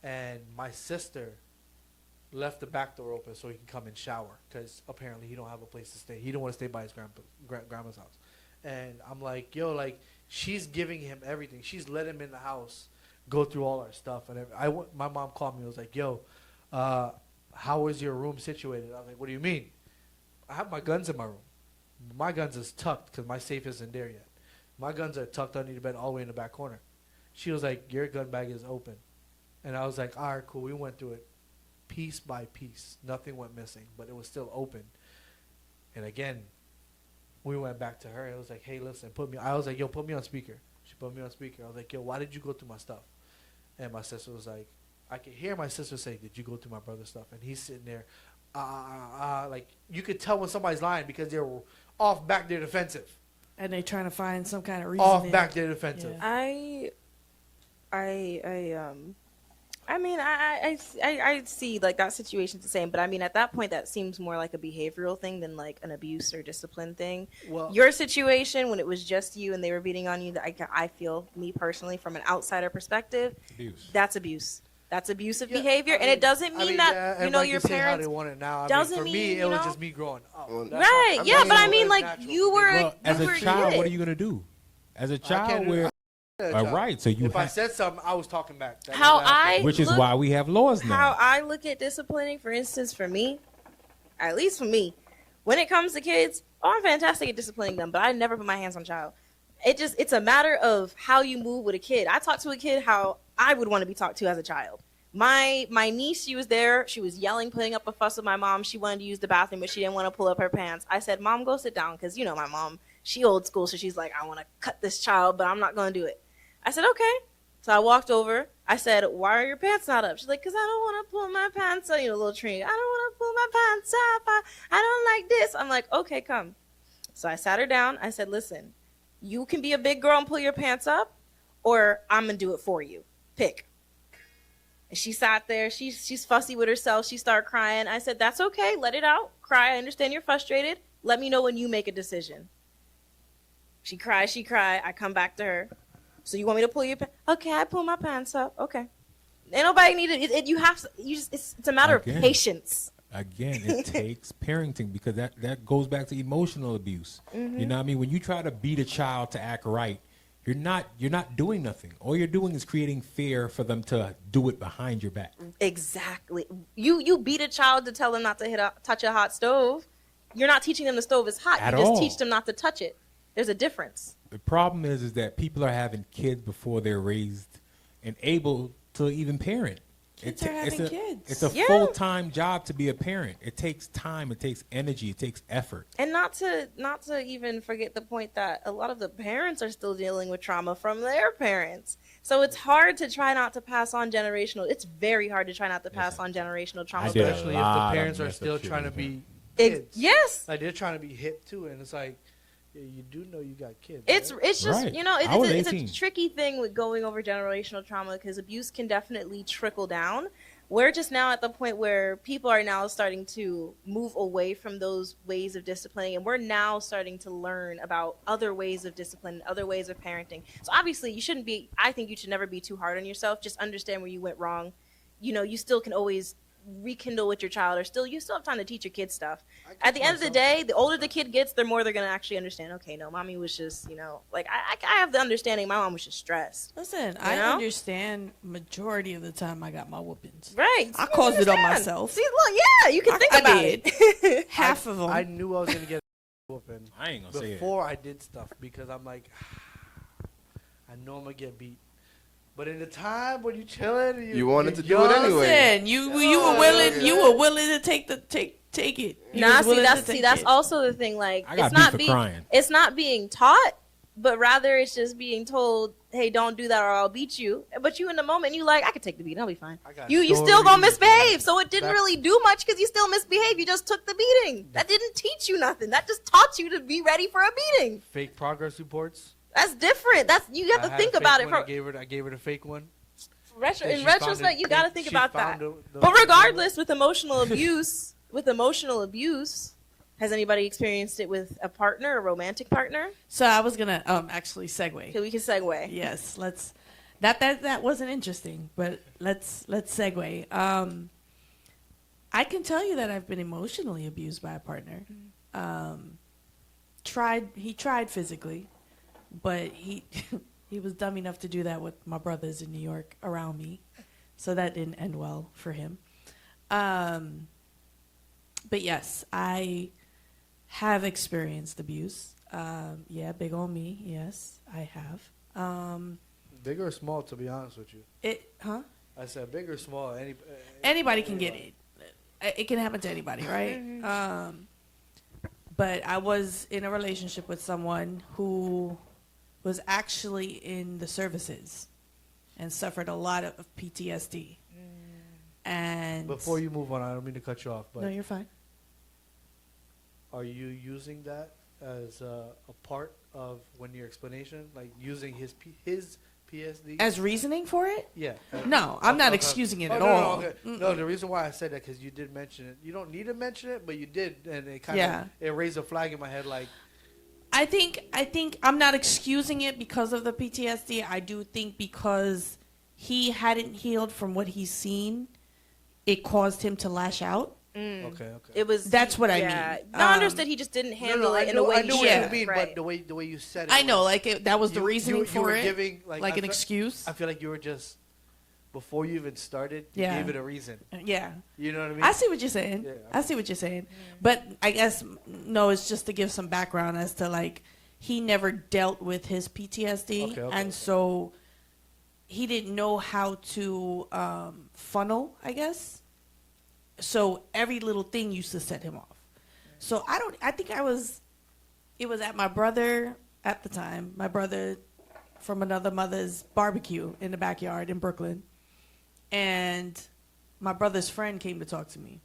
and my sister left the back door open so he can come and shower because apparently he don't have a place to stay. He don't want to stay by his grandma's house. And I'm like, yo, like she's giving him everything. She's let him in the house, go through all our stuff. And my mom called me and was like, yo, how is your room situated? I was like, what do you mean? I have my guns in my room. My guns is tucked because my safe isn't there yet. My guns are tucked under the bed all the way in the back corner. She was like, your gun bag is open. And I was like, all right, cool. We went through it. Piece by piece, nothing went missing, but it was still open. And again, we went back to her. It was like, hey, listen, I was like, yo, put me on speaker. She put me on speaker. I was like, yo, why did you go through my stuff? And my sister was like, I could hear my sister say, did you go through my brother's stuff? And he's sitting there, like you could tell when somebody's lying because they're off back there defensive. And they trying to find some kind of reason. Off back there defensive. Yeah. I I mean, I see like that situation's the same, but I mean, at that point, that seems more like a behavioral thing than like an abuse or discipline thing. Well, Your situation, when it was just you and they were beating on you, that I feel, me personally, from an outsider perspective, Abuse. that's abuse. That's abusive yeah, behavior, I and mean- it doesn't I mean mean, that yeah, you know everybody your can say how parents. they want it now. I mean, doesn't for me, mean, it you was know? just me growing up. Well, That's how- Right? I Yeah, mean, but I so mean, it's like natural you for me. were. Well, as you a were child, kid. what are you gonna do? As a I child, can't- where child. right, so you If I have, said something, I was talking back. That How never happened. I which is look- why we have laws now. How I look at disciplining, for instance, for me, at least for me, when it comes to kids, I'm fantastic at disciplining them, but I never put my hands on a child. It's a matter of how you move with a kid. I talk to a kid how I would want to be talked to as a child. My niece, she was there. She was yelling, putting up a fuss with my mom. She wanted to use the bathroom, but she didn't want to pull up her pants. I said, "Mom, go sit down," because you know my mom, she old school, so she's like, "I want to cut this child, but I'm not going to do it." I said, "Okay." So I walked over. I said, "Why are your pants not up?" She's like, "Cause I don't want to pull my pants up." You know, little tree. I don't want to pull my pants up. I don't like this. I'm like, "Okay, come." So I sat her down. I said, "Listen, you can be a big girl and pull your pants up, or I'm gonna do it for you. Pick." And she sat there. She's fussy with herself. She started crying. I said, "That's okay. Let it out. Cry. I understand you're frustrated. Let me know when you make a decision." She cried. She cried. I come back to her. "So you want me to pull your pants?" "Okay, I pull my pants up." "Okay." Ain't nobody need it. You have to. You just. It's a matter Again. of patience. Again, it takes parenting, because that goes back to emotional abuse. You know what I mean? When you try to beat a child to act right, you're not doing nothing. All you're doing is creating fear for them to do it behind your back. Exactly. You beat a child to tell them not to touch a hot stove. You're not teaching them the stove is hot. At You just all. teach them not to touch it. There's a difference. The problem is that people are having kids before they're raised and able to even parent. Kids are having kids. It's a Yeah. full-time job to be a parent. It takes time, it takes energy, it takes effort. And not to even forget the point that a lot of the parents are still dealing with trauma from their parents. So it's hard to try not to pass on generational. It's very hard to try not to pass on generational trauma. I did a Especially if the lot of parents are messed up still shit trying to as be Ex- kids. yes. Like they're trying to be hip too, and it's like, yeah, you do know you got kids. It's right? it's just Right. you know I was it's 18. a tricky thing with going over generational trauma because abuse can definitely trickle down. We're just now at the point where people are now starting to move away from those ways of disciplining, and we're now starting to learn about other ways of discipline, other ways of parenting. So obviously, you shouldn't be. I think you should never be too hard on yourself. Just understand where you went wrong. You know, you still can always rekindle with your child, or you still have time to teach your kids stuff. At the end of the day, the older the kid gets, the more they're gonna actually understand. Okay, no, mommy was just, like I have the understanding. My mom was just stressed. Listen, You I know? understand majority of the time I got my whoopings. Right. I You caused it on understand. myself. See, look, yeah, you can think I about did. it. Half of them. I knew I was gonna get a whooping I ain't gonna say it. before I did stuff because I'm like, I know I'm gonna get beat. But in the time when you chilling, You wanted to do young, it anyway. Listen, you were willing. You were willing to take it. You Nah, was willing to take that's it. also the thing. Like, I got it's beat not for being crying. it's not being taught, but rather it's just being told, hey, don't do that or I'll beat you. But you in the moment, you like, I could take the beat, I'll be fine. I got You still gonna stories, misbehave, so it didn't That- really do much because you still misbehaved. You just took the beating. That didn't teach you nothing. That just taught you to be ready for a beating. Fake progress reports. That's different. You have I to had think a fake about it. one, I gave her the fake one. In And she found retrospect, it- you got to and think she about that. found the But regardless, with emotional abuse, has anybody experienced it with a partner, a romantic partner? So I was gonna actually segue. So we can segue. Yes, let's. That wasn't interesting, but let's segue. I can tell you that I've been emotionally abused by a partner. He tried physically, but he he was dumb enough to do that with my brothers in New York around me, so that didn't end well for him. But yes, I have experienced abuse. Yeah, big on me. Yes, I have. Big or small, to be honest with you. I said big or small. Anybody can get it. It can happen to anybody, right? But I was in a relationship with someone who was actually in the services and suffered a lot of PTSD. And Before you move on, I don't mean to cut you off, but no, you're fine. are you using that as a part of when your explanation, like using his PSD? As reasoning for it? Yeah. No, I'm not Okay. excusing it Oh, at no, no, all. okay. No, the reason why I said that because you did mention it. You don't need to mention it, but you did, and it kind of Yeah. it raised a flag in my head. Like, I think I'm not excusing it because of the PTSD. I do think because he hadn't healed from what he's seen, it caused him to lash out. okay, okay. It was. That's what I mean. I understood he just didn't handle it in a way I he knew should. what you mean, Right. but the way you said it, I know, was- like that was the reasoning you for were it, giving like like I an fe- excuse. I feel like you were just before you even started. You Yeah. gave it a reason. Yeah, You know what I mean? I see what you're saying. Yeah. I see what you're saying. But I guess no, it's just to give some background as to like he never dealt with his PTSD, Okay, okay, and okay. so he didn't know how to funnel, I guess. So every little thing used to set him off. So I think it was at my brother at the time, my brother from another mother's barbecue in the backyard in Brooklyn. And my brother's friend came to talk to me.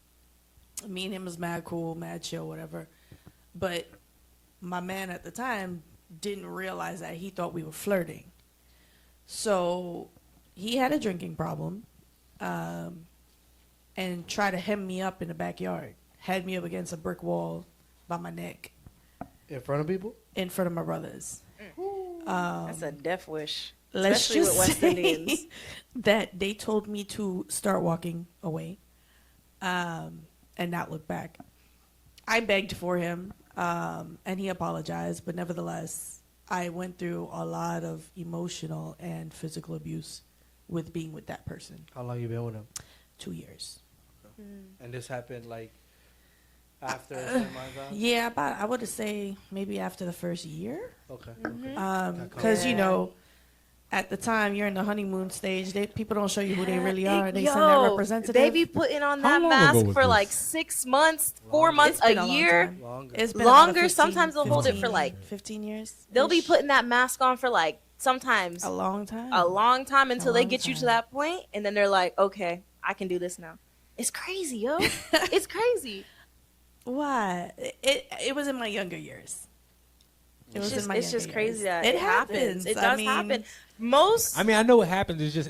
Me and him was mad cool, mad chill, whatever. But my man at the time didn't realize that he thought we were flirting. So he had a drinking problem and tried to hem me up in the backyard. Had me up against a brick wall by my neck In front of people? in front of my brothers. That's a death wish. Let's Especially just with West say Indians. that they told me to start walking away and not look back. I begged for him, and he apologized, but nevertheless, I went through a lot of emotional and physical abuse with being with that person. How long you been with him? 2 years. And this happened like after a certain amount of time? Yeah, about I would say maybe after the first year. Okay. Because you Yeah. know, at the time you're in the honeymoon stage. People don't show you who they really are. They Yo, send that representative. They be putting on How that long mask ago was for this? like 6 months, 4 Longer. months, It's been a long year. time. Longer. It's been Longer. about 15, Sometimes they'll hold it for 15 like 15 years. they'll be putting that mask on for like sometimes a long time. a long time until they long get you to time. that point, and then they're like, okay, I can do this now. It's crazy, yo. It's crazy. Why? It was in my younger years. It was in my It's just younger crazy years. that it it happens. It I does mean, happen. Most I mean, I know what happens. It's just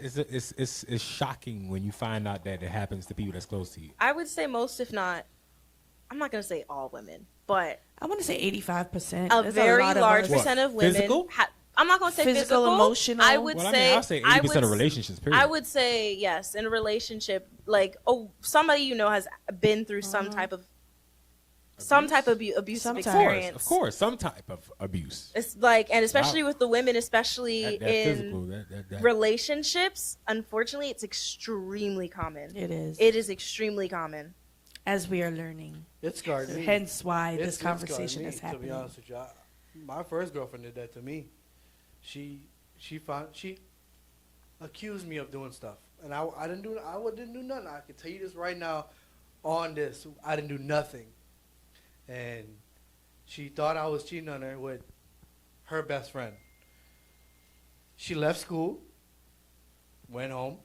it's shocking when you find out that it happens to people that's close to you. I would say most, if not, I'm not gonna say all women, but I want to say 85%. a There's very lot of large us- What, percent of women. physical? I'm not gonna say Physical, physical, emotional? I would Well, I say mean, I'll say 80% of relationships. Period. I would say yes in a relationship, like somebody you know has been through some type of abusive Sometimes. experience. Of course, some type of abuse. It's like, and especially with the women, especially That in physical, that relationships, unfortunately, it's extremely common. It is. It is extremely common. As we are learning. It scarred me. Hence why It this scarred conversation me, is To happening. be honest with you, my first girlfriend did that to me. She accused me of doing stuff, and I didn't do nothing. I can tell you this right now, on this, I didn't do nothing, and she thought I was cheating on her with her best friend. She left school, went home.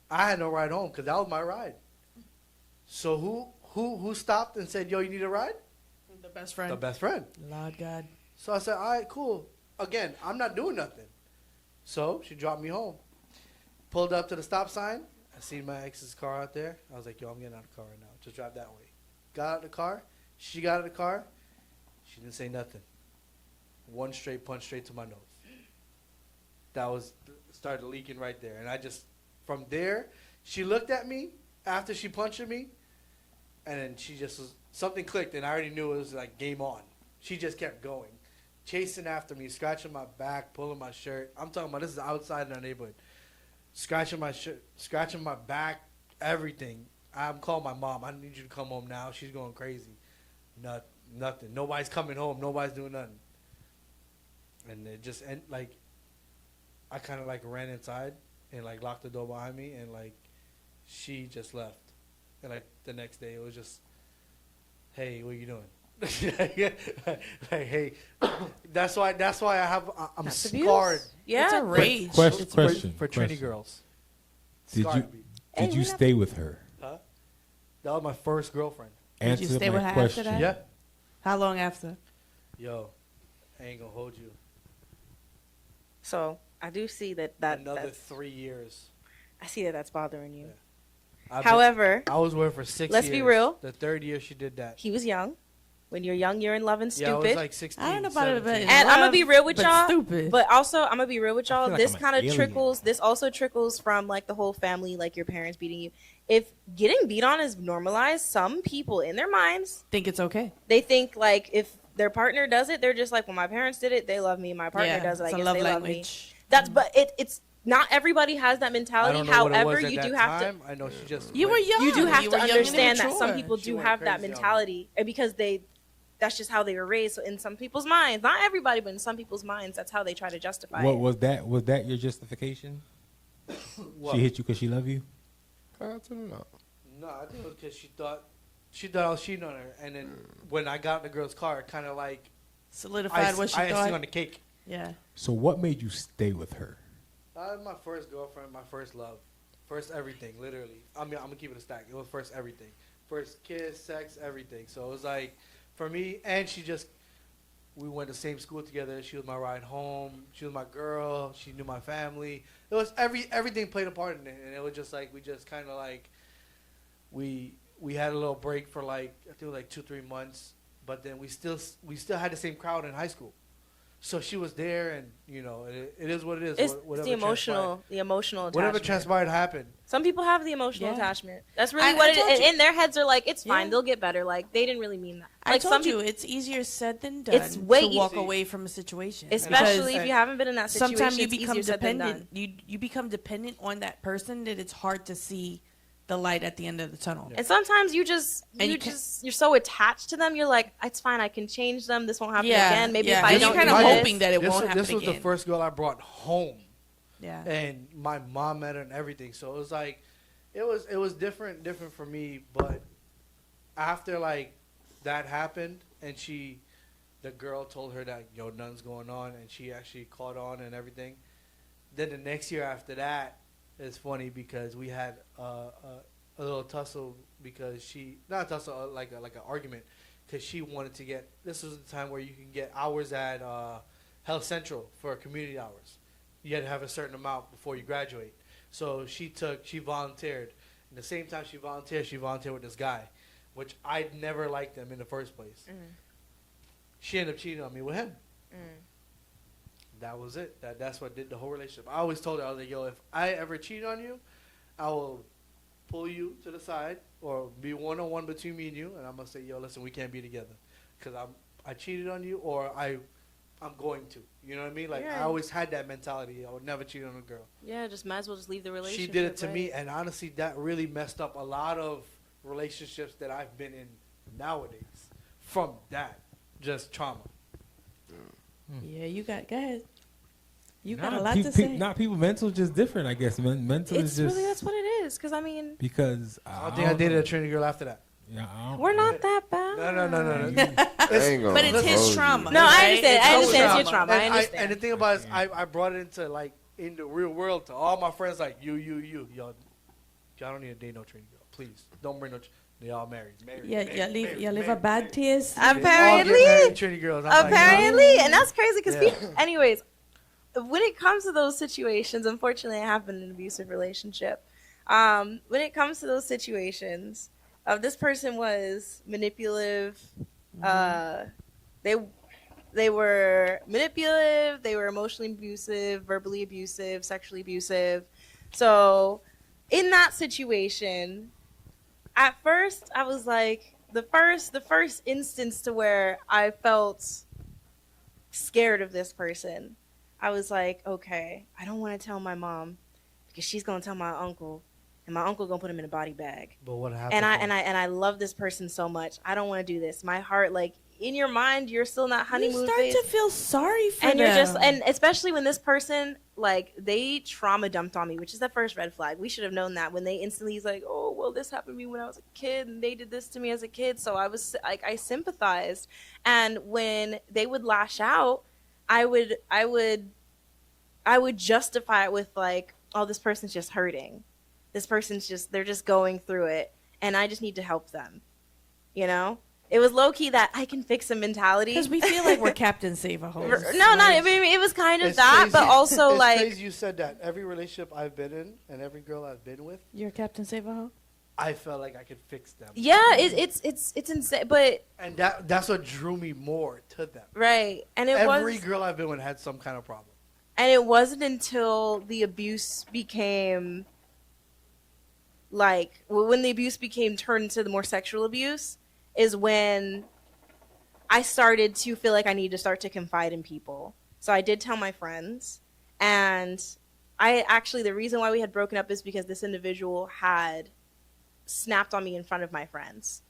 I had no ride home because that was my ride. So who stopped and said, "Yo, you need a ride"? The best friend. The best friend. Lord God. So I said, all right, cool. Again, I'm not doing nothing. So she dropped me home. Pulled up to the stop sign. I seen my ex's car out there. I was like, yo, I'm getting out of the car right now. Just drive that way. Got out of the car. She got out of the car. She didn't say nothing. One straight punch straight to my nose. That was, started leaking right there. And I just, from there, she looked at me after she punched me. And then she just was, something clicked and I already knew it was like game on. She just kept going. Chasing after me, scratching my back, pulling my shirt. I'm talking about this is outside in our neighborhood. Scratching my shirt, scratching my back, everything. I'm calling my mom. I need you to come home now. She's going crazy. Nothing. Nobody's coming home. Nobody's doing nothing. And it just, like, I kind of like ran inside and like locked the door behind me and like she just left. And like the next day it was just, hey, what are you doing? like, hey, that's why I'm That's scarred abuse. Yeah. It's a rage. Question, It's a question. for Trini girls. Did Scarred you me. Hey, did you what stay with her? Huh? That was my first girlfriend. Did you Answer stay my with her after question. that? Yeah. How long after? Yo, I ain't gonna hold you. So I do see that Another that's 3 years. I see that that's bothering you. I However, I was with her for 6 let's years. be real. The third year she did that. he was young. When you're young, you're in love and Yeah, I stupid. was like 16. I don't know about it, but 17. And I'm gonna be real with but y'all. stupid. But also, I'm gonna be real with y'all. feel like This I'm an kind of alien. trickles. This also trickles from like the whole family, like your parents beating you. If getting beat on is normalized, some people in their minds think it's okay. they think like if their partner does it, they're just like, well, my parents did it, they love me. My partner does it, I it's a guess love they love me. language. That's but it's not everybody has that I mentality. don't know what it However, was at you that do have to. time. I know she just. You were went- young. You do have You to were young and understand that some immature. people She do went have that crazy on me. mentality, and because that's just how they were raised. So in some people's minds, not everybody, but in some people's minds, that's how they try to justify What it. was that? Was that your justification? What? She hit you because she love you. No. No, I think it was because she thought I was cheating on her, and then when I got in the girl's car, kind of like Solidified what she icing thought. on the cake. Yeah. So what made you stay with her? That was my first girlfriend, my first love, first everything, literally. I mean, I'm gonna keep it a stack. It was first everything, first kiss, sex, everything. So it was like, for me, and we went to the same school together. She was my ride home. She was my girl. She knew my family. It was everything played a part in it, and it was just like we just kind of like we had a little break for like I think it was like 2-3 months, but then we still had the same crowd in high school. So she was there, and you know, it is what it is. It's Whatever the emotional attachment. whatever transpired happened. Some people have the emotional Yeah. attachment. That's really I what it told is. you. In their heads, are like, it's fine. Yeah. They'll get better. Like they didn't really mean that. I Like told some you, people, it's easier said than done It's way to walk easy. away from a situation. especially Because if you haven't been in that situation. sometimes you it's become easier said than dependent. done. You become dependent on that person that it's hard to see the light at the end of the tunnel. And sometimes you're so attached to them. You're like, it's fine. I can change them. This won't happen again. Maybe if I You're don't kind do of this. hoping that it This won't was, happen this was again. the first girl I brought home, Yeah. and my mom met her and everything. So it was like, it was different for me. But after like that happened, and the girl told her that nothing's going on, and she actually caught on and everything. Then the next year after that, it's funny because we had a little tussle because not a tussle, like an argument, because she wanted to get. This was the time where you can get hours at Health Central for community hours. You had to have a certain amount before you graduate. So she volunteered. And the same time she volunteered with this guy, which I'd never liked him in the first place. She ended up cheating on me with him. That was it. That's what did the whole relationship. I always told her, I was like, yo, if I ever cheat on you, I will pull you to the side or be one-on-one between me and you, and I'm going to say, yo, listen, we can't be together because I cheated on you, or I'm going to. You know what I mean? Like, Yeah. I always had that mentality. I would never cheat on a girl. Yeah, just might as well just leave the relationship. She did it to right? me, and honestly, that really messed up a lot of relationships that I've been in nowadays from that. Just trauma. Yeah, go ahead. You Nah, got a lot pe- to pe- say. Not people. Mental just different, I guess. Mental It's is just really that's what it is. Because I mean, because I don't think I dated a Trinity girl after that. Yeah, I don't- we're not that bad. No. I ain't gonna But it's his hold you. trauma. No, I right? understand. It's I his understand it's your trauma. I And understand. and the thing about it is, I brought it into like in the real world to all my friends. Like y'all don't need to date no Trinity girl. Please don't bring no. They all married. Yeah, you leave a bad taste. Apparently, Trinity girls. I'm like, apparently, and that's crazy because Yeah. people. Anyways, when it comes to those situations, unfortunately, I have been in an abusive relationship. When it comes to those situations, this person was manipulative. They were manipulative. They were emotionally abusive, verbally abusive, sexually abusive. So, in that situation, at first I was like, the first instance to where I felt scared of this person, I was like, okay, I don't want to tell my mom because she's gonna tell my uncle, and my uncle gonna put him in a body bag. But what happened? And I love this person so much. I don't want to do this. My heart, like in your mind, you're still not You honeymoon start phase. to feel sorry for And them. you're just, and especially when this person, like, they trauma dumped on me, which is the first red flag. We should have known that when they instantly, he's like, oh, well, this happened to me when I was a kid, and they did this to me as a kid. So I was, like, I sympathized. And when they would lash out, I would justify it with, like, oh, this person's just hurting. This person's just, they're just going through it, and I just need to help them, you know? It was low key that I can fix a mentality. Because we feel like we're Captain Save-A-Ho. No, not. I mean, it was kind of It's that, crazy- but also it's like, crazy you said that. Every relationship I've been in and every girl I've been with, You're Captain Save-A-Ho? I felt like I could fix them. yeah, it's insane. But And that's what drew me more to them. right, and it Every was, girl I've been with had some kind of problem. and it wasn't until the abuse became like when the abuse became turned into the more sexual abuse is when I started to feel like I needed to start to confide in people. So I did tell my friends, and I actually, the reason why we had broken up is because this individual had snapped on me in front of my friends.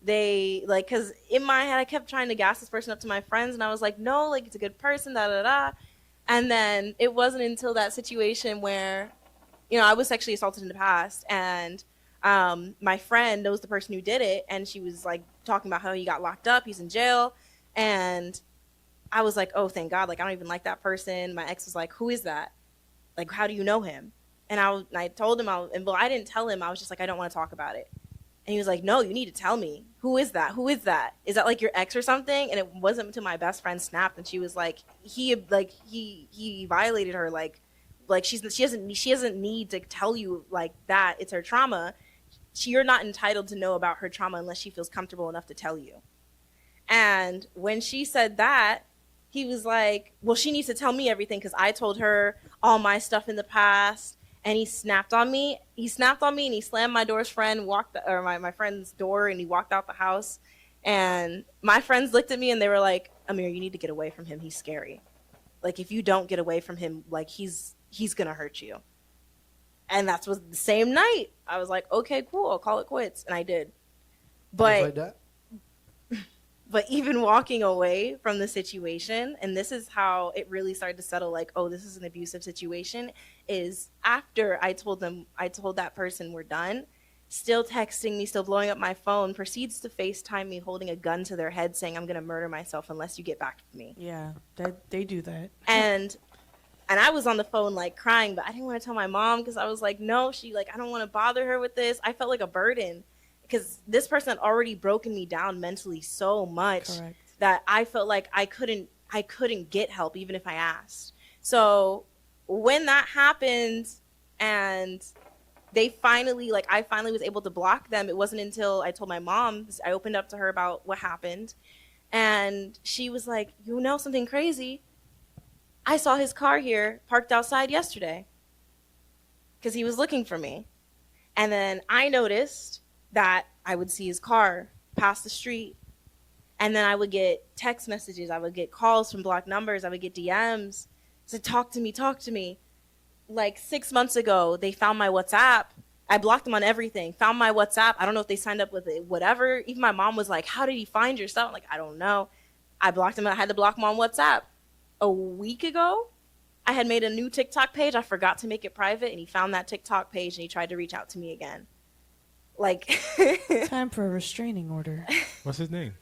They like, because in my head I kept trying to gas this person up to my friends, and I was like, no, like it's a good person, da da da. And then it wasn't until that situation where, you know, I was sexually assaulted in the past, and my friend knows the person who did it, and she was like talking about how he got locked up, he's in jail, and I was like, oh, thank God, like I don't even like that person. My ex was like, who is that? Like, how do you know him? And I told him, well, I didn't tell him. I was just like, I don't want to talk about it. And he was like, no, you need to tell me. Who is that? Who is that? Is that like your ex or something? And it wasn't until my best friend snapped, and she was like, he violated her. Like she doesn't need to tell you like that. It's her trauma. You're not entitled to know about her trauma unless she feels comfortable enough to tell you. And when she said that, he was like, well, she needs to tell me everything because I told her all my stuff in the past. And he snapped on me. He snapped on me, and he slammed my my friend's door, and he walked out the house. And my friends looked at me, and they were like, Amir, you need to get away from him. He's scary. Like, if you don't get away from him, like, he's going to hurt you. And that was the same night. I was like, okay, cool. I'll call it quits. And I did. Just But like that? But even walking away from the situation, and this is how it really started to settle, like, oh, this is an abusive situation, is after I told that person we're done, still texting me, still blowing up my phone, proceeds to FaceTime me holding a gun to their head saying, I'm going to murder myself unless you get back with me. Yeah, they do that. And I was on the phone like crying, but I didn't want to tell my mom because I was like, no, I don't want to bother her with this. I felt like a burden because this person had already broken me down mentally so much Correct. that I felt like I couldn't get help even if I asked. So when that happened and I finally was able to block them, it wasn't until I told my mom, I opened up to her about what happened, and she was like, you know something crazy? I saw his car here parked outside yesterday because he was looking for me. And then I noticed that I would see his car pass the street. And then I would get text messages. I would get calls from blocked numbers. I would get DMs. Said, talk to me. Like 6 months ago, they found my WhatsApp. I blocked them on everything. Found my WhatsApp. I don't know if they signed up with it, whatever. Even my mom was like, how did he find your stuff? I'm like, I don't know. I blocked him. I had to block him on WhatsApp. A week ago, I had made a new TikTok page. I forgot to make it private, and he found that TikTok page, and he tried to reach out to me again. Like, Time for a restraining order. What's his name?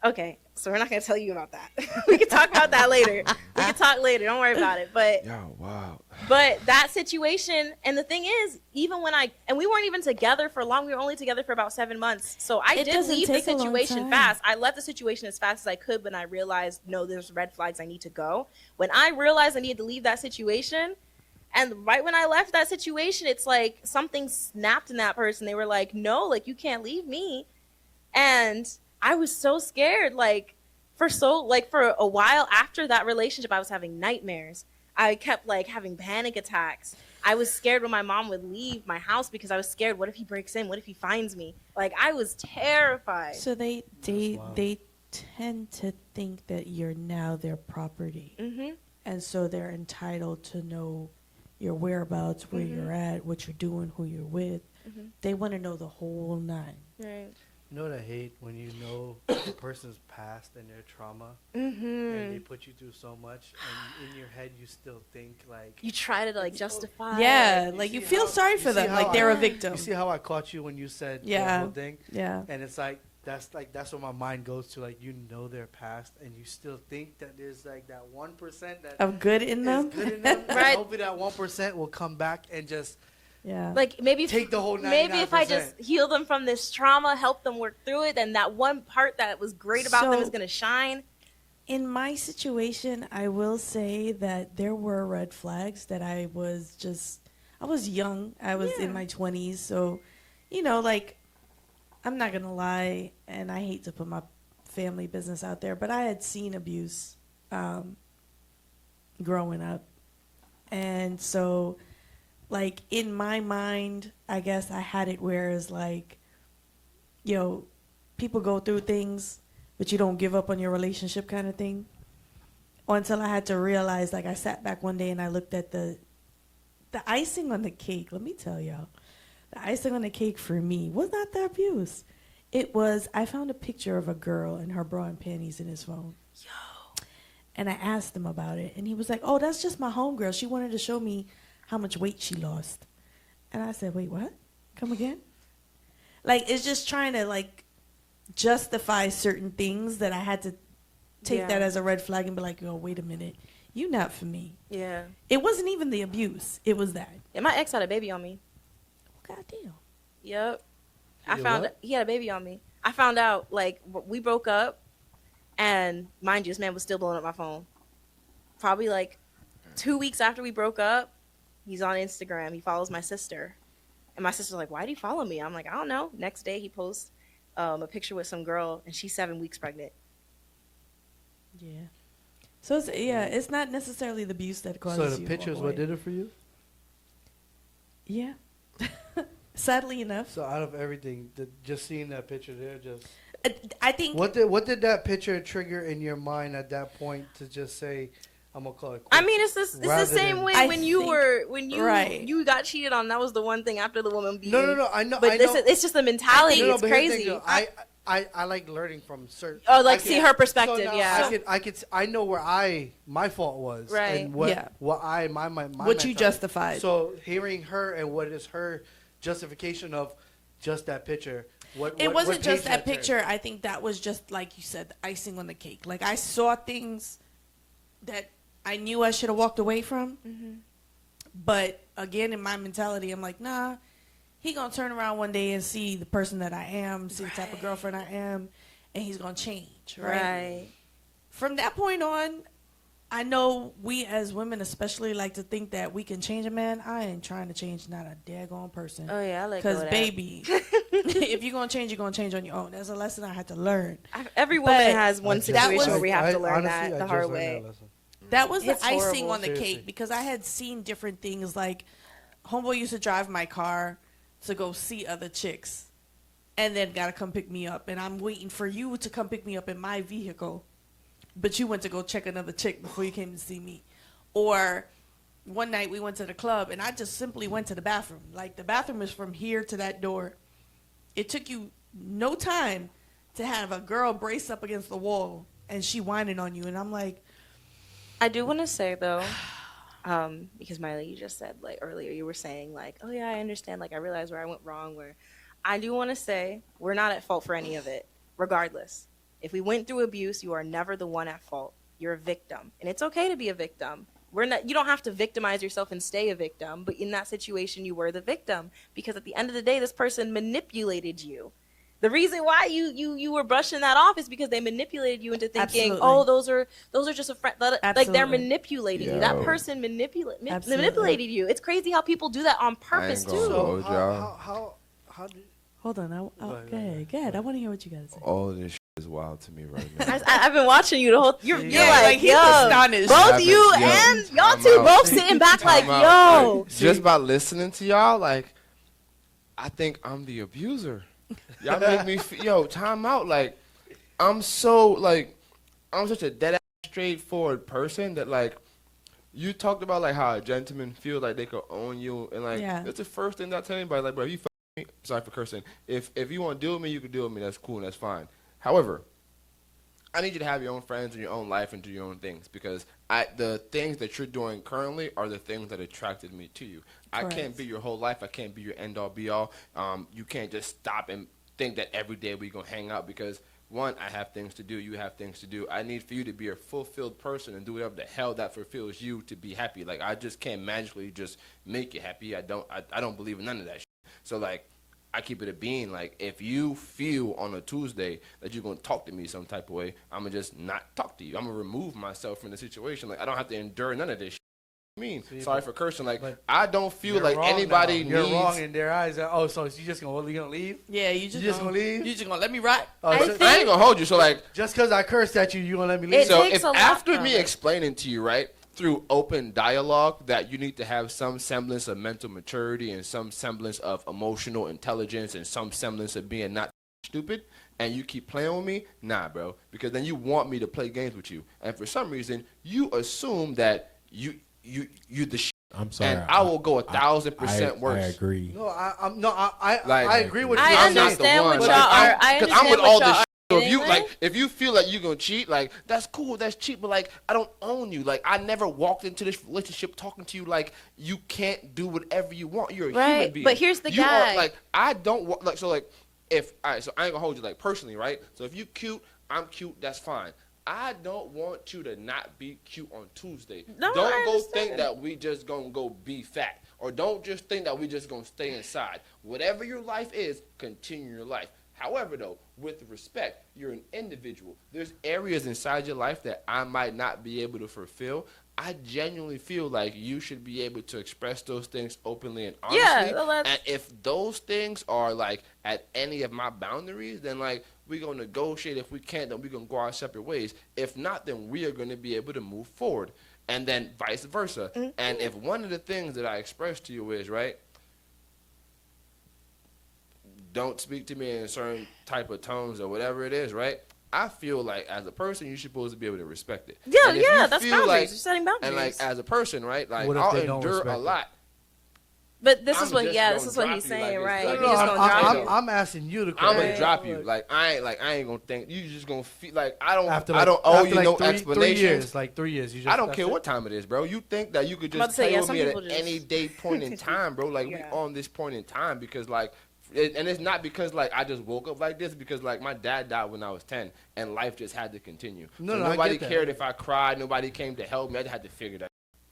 okay, so we're not going to tell you about that. We can talk about that later. We can talk later. Don't worry about it. But Yo, wow. But that situation, and the thing is, even when we weren't even together for long, we were only together for about 7 months. So I It did doesn't leave the take a long situation time. fast. I left the situation as fast as I could, but I realized, no, there's red flags, I need to go. When I realized I needed to leave that situation, and right when I left that situation, it's like something snapped in that person. They were like, no, like, you can't leave me. And I was so scared, for a while after that relationship, I was having nightmares. I kept having panic attacks. I was scared when my mom would leave my house because I was scared. What if he breaks in? What if he finds me? I was terrified. So they tend to think that you're now their property, Mm-hmm. and so they're entitled to know your whereabouts, where you're at, what you're doing, who you're with. Mm-hmm. They want to know the whole nine. Right. You know what I hate? When you know the person's past and their trauma, and Mm-hmm. they put you through so much, and in your head you still think You try to justify. Yeah, you you see feel how- sorry you for see them, how like they're a I- victim. You see how I caught you when you said Yeah. the whole thing, Yeah. and it's that's what my mind goes to. You know their past, and you still think that there's that 1% that Of good in is them. good in them. And Right. hopefully that 1% will come back and just Yeah. Like maybe Take the whole maybe if I 99%. just heal them from this trauma, help them work through it, then that one part that was great about them So- is gonna shine. In my situation, I will say that there were red flags that I was young. I was in Yeah. my 20s. So, you know, like, I'm not going to lie, and I hate to put my family business out there, but I had seen abuse growing up. And so, like, in my mind, I guess I had it where it's like, people go through things, but you don't give up on your relationship kind of thing. Until I had to realize, like, I sat back one day and I looked at the icing on the cake. Let me tell y'all, the icing on the cake for me was not the abuse. It was, I found a picture of a girl in her bra and panties in his phone. And I asked him about it, and he was like, "Oh, that's just my homegirl. She wanted to show me how much weight she lost." And I said, "Wait, what? Come again?" Like, it's just trying to, like, justify certain things that I had to take Yeah. that as a red flag and be like, "Yo, wait a minute. You not for me." Yeah. It wasn't even the abuse. It was that. And my ex had a baby on me. Goddamn. Yep. He I did found what? he had a baby on me. I found out like we broke up, and mind you, this man was still blowing up my phone. Probably like 2 weeks after we broke up, he's on Instagram. He follows my sister, and my sister's like, "Why do you follow me?" I'm like, "I don't know." Next day, he posts a picture with some girl, and she's 7 weeks pregnant. Yeah. So it's not necessarily the abuse that causes So you the to pictures, what avoid. did it for you? Yeah. Sadly enough, So out of everything, just seeing that picture there, just I think what did that picture trigger in your mind at that point to just say, "I'm gonna call it I quits"? mean, it's the Rather same than- way I when you think- were right. you got cheated on. That was the one thing after the woman beat No, you. no, no. I know. But I this know. is it's just the mentality. No, It's but here's the thing, crazy. though. I like learning from certain. Oh, like I see can- her perspective, now yeah. I know where my fault was, Right. And what Yeah. what I my what you mentality. justified. So hearing her and what is her justification of just that picture. It wasn't just page that turned? picture. I think that was just, like you said, the icing on the cake. Like, I saw things that I knew I should have walked away from. But again, in my mentality, I'm like, nah, he gonna turn around one day and see the person that I am, see the type of girlfriend I am, and he's gonna change, right? Right. From that point on, I know we as women especially like to think that we can change a man. I ain't trying to change not a daggone person. Oh yeah, I let go Because, of that. baby, if you're going to change, you're going to change on your own. That's a lesson I had to learn. Every woman But has one I just- situation where we have I- to learn honestly, that I the just hard learned way. that lesson. That was the It's icing horrible. on the Seriously. cake because I had seen different things. Like, homeboy used to drive my car to go see other chicks and then got to come pick me up. And I'm waiting for you to come pick me up in my vehicle. But you went to go check another chick before you came to see me. Or one night we went to the club and I just simply went to the bathroom. Like, the bathroom is from here to that door. It took you no time to have a girl brace up against the wall and she whining on you. And I'm like, I do want to say though, because Miley, you just said like earlier, you were saying like, oh yeah, I understand. Like I realized where I went wrong. Where I do want to say we're not at fault for any of it, regardless. If we went through abuse, you are never the one at fault. You're a victim, and it's okay to be a victim. We're not. You don't have to victimize yourself and stay a victim. But in that situation, you were the victim because at the end of the day, this person manipulated you. The reason why you were brushing that off is because they manipulated you into thinking, Absolutely. oh, those are just a friend. Like they're Absolutely. manipulating you. That Yo. person Absolutely. manipulated you. It's crazy how people do that on purpose gonna too. lie. So Oh, y'all. how did hold on. ahead, Go ahead. I want to hear what you got to say. All this shit is wild to me right now. I've been watching you the whole. You're Yeah, like, he's yo, astonished. both Haven't- you yo, and y'all time two out. both sitting back like, Time out. yo. Like, just by listening to y'all, like, I think I'm the abuser. Y'all make me feel, time out. Like, I'm such a dead ass straightforward person that like, you talked about like how a gentleman feel like they could own you, and like, Yeah. that's the first thing that I tell anybody. Like, bro, if you fuck me, sorry for cursing. If you want to deal with me, you can deal with me. That's cool and that's fine. However, I need you to have your own friends and your own life and do your own things because the things that you're doing currently are the things that attracted me to you. I Correct. can't be your whole life. I can't be your end all be all. You can't just stop and think that every day we're going to hang out because one, I have things to do, you have things to do. I need for you to be a fulfilled person and do whatever the hell that fulfills you to be happy. Like, I just can't magically just make you happy. I don't believe in none of that shit. So, like, I keep it a being. Like, if you feel on a Tuesday that you're going to talk to me some type of way, I'm going to just not talk to you. I'm going to remove myself from the situation. Like, I don't have to endure none of this shit. Sorry for cursing. Like, I don't feel like anybody needs. You're wrong in their eyes. Oh, so you just gonna leave? Yeah, you just gonna leave? You just gonna let me ride? Oh, I so think- I ain't gonna hold you. So like, just because I cursed at you, you gonna let me leave? It so takes if a lot after from me it. explaining to you, right, through open dialogue, that you need to have some semblance of mental maturity and some semblance of emotional intelligence and some semblance of being not stupid, and you keep playing with me, nah, bro, because then you want me to play games with you, and for some reason you assume that you the shit. I'm sorry. And I will go 1,000% worse. I agree. No, I Like, agree with I you. I'm not the understand one. what Like, y'all are. I'm- I 'cause understand I'm with what all y'all this are shit. So if you getting like, if you feel like you're gonna cheat, like that's cool, that's cheap. But like, I don't own you. Like, I never walked into this relationship talking to you like you can't do whatever you want. You're a human Right, being. but here's the you gag. Are, like, I don't like. So like, if all right, so I ain't gonna hold you like personally, right? So if you cute, I'm cute. That's fine. I don't want you to not be cute on Tuesday. No, Don't I go understand. think that we just gonna go be fat, or don't just think that we just gonna stay inside. Whatever your life is, continue your life. However, though, with respect, you're an individual. There's areas inside your life that I might not be able to fulfill. I genuinely feel like you should be able to express those things openly and honestly. Yeah, well, that's- And if those things are like at any of my boundaries, then like we're gonna negotiate. If we can't, then we're gonna go our separate ways. If not, then we are gonna be able to move forward. And then vice versa. Mm-hmm. And if one of the things that I express to you is, right, don't speak to me in certain type of tones or whatever it is, right? I feel like as a person, you're supposed to be able to respect it. Yeah, And if yeah, you that's feel boundaries. like- You're setting boundaries. And like as a person, right? Like What if I'll they don't endure respect a it? lot. But this I'm is what, just yeah, gonna this is what drop he's you saying, like right? this. You're Like, just no, gonna drop you. I'm asking you to I'm correct. gonna Right. drop you. Like I ain't gonna think you just gonna feel like I don't After I don't owe after you like no 3 explanations. years, like 3 years. You just, I don't that's care it? what time it is, bro. You think that you could I'm about just to say, play yeah, with some me at people just- any day point in time, bro? Like Yeah. we on this point in time because like, and it's not because like I just woke up like this because like my dad died when I was 10 and life just had to continue. No, So no, I nobody get that. cared if I cried. Nobody came to help me. I just had to figure that.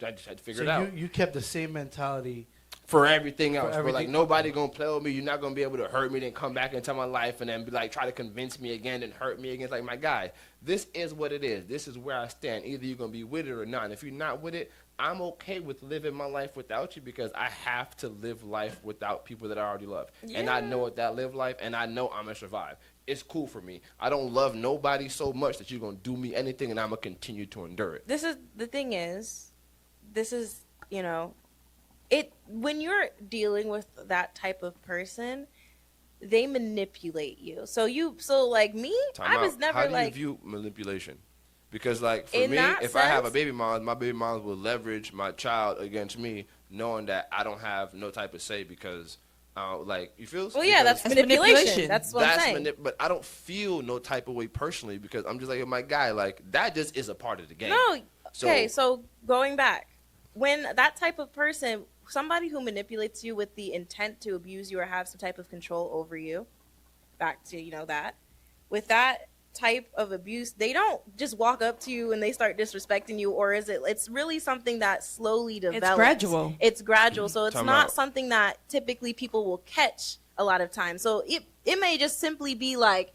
I just had to figure So it out. you kept the same mentality. For everything else, bro. Like everything. nobody gonna play with me. You're not gonna be able to hurt me, then come back into my life and then be like try to convince me again and hurt me again. It's like my guy, this is what it is. This is where I stand. Either you're gonna be with it or not. And if you're not with it, I'm okay with living my life without you because I have to live life without people that I already love. And I know what that live life, and I know I'm gonna survive. It's cool for me. I don't love nobody so much that you're gonna do me anything, and I'm gonna continue to endure it. This is the thing is, this is, you know, it when you're dealing with that type of person, they manipulate you. So like me, Time I was out. never How do like you view manipulation? Because like for In me, that if I have a sense- baby mom, my baby mom will leverage my child against me, knowing that I don't have no type of say because, like you feel? well, yeah, that's That's manipulation. manipulation. That's what I'm saying. But I don't feel no type of way personally because I'm just like my guy. Like that just is a part of the game. No, okay, So- so going back, when that type of person, somebody who manipulates you with the intent to abuse you or have some type of control over you, back to, you know, that, with that type of abuse, they don't just walk up to you and they start disrespecting you, or is it, it's really something that slowly develops. gradual. It's gradual, so it's Time not out. something that typically people will catch a lot of times. So it may just simply be like,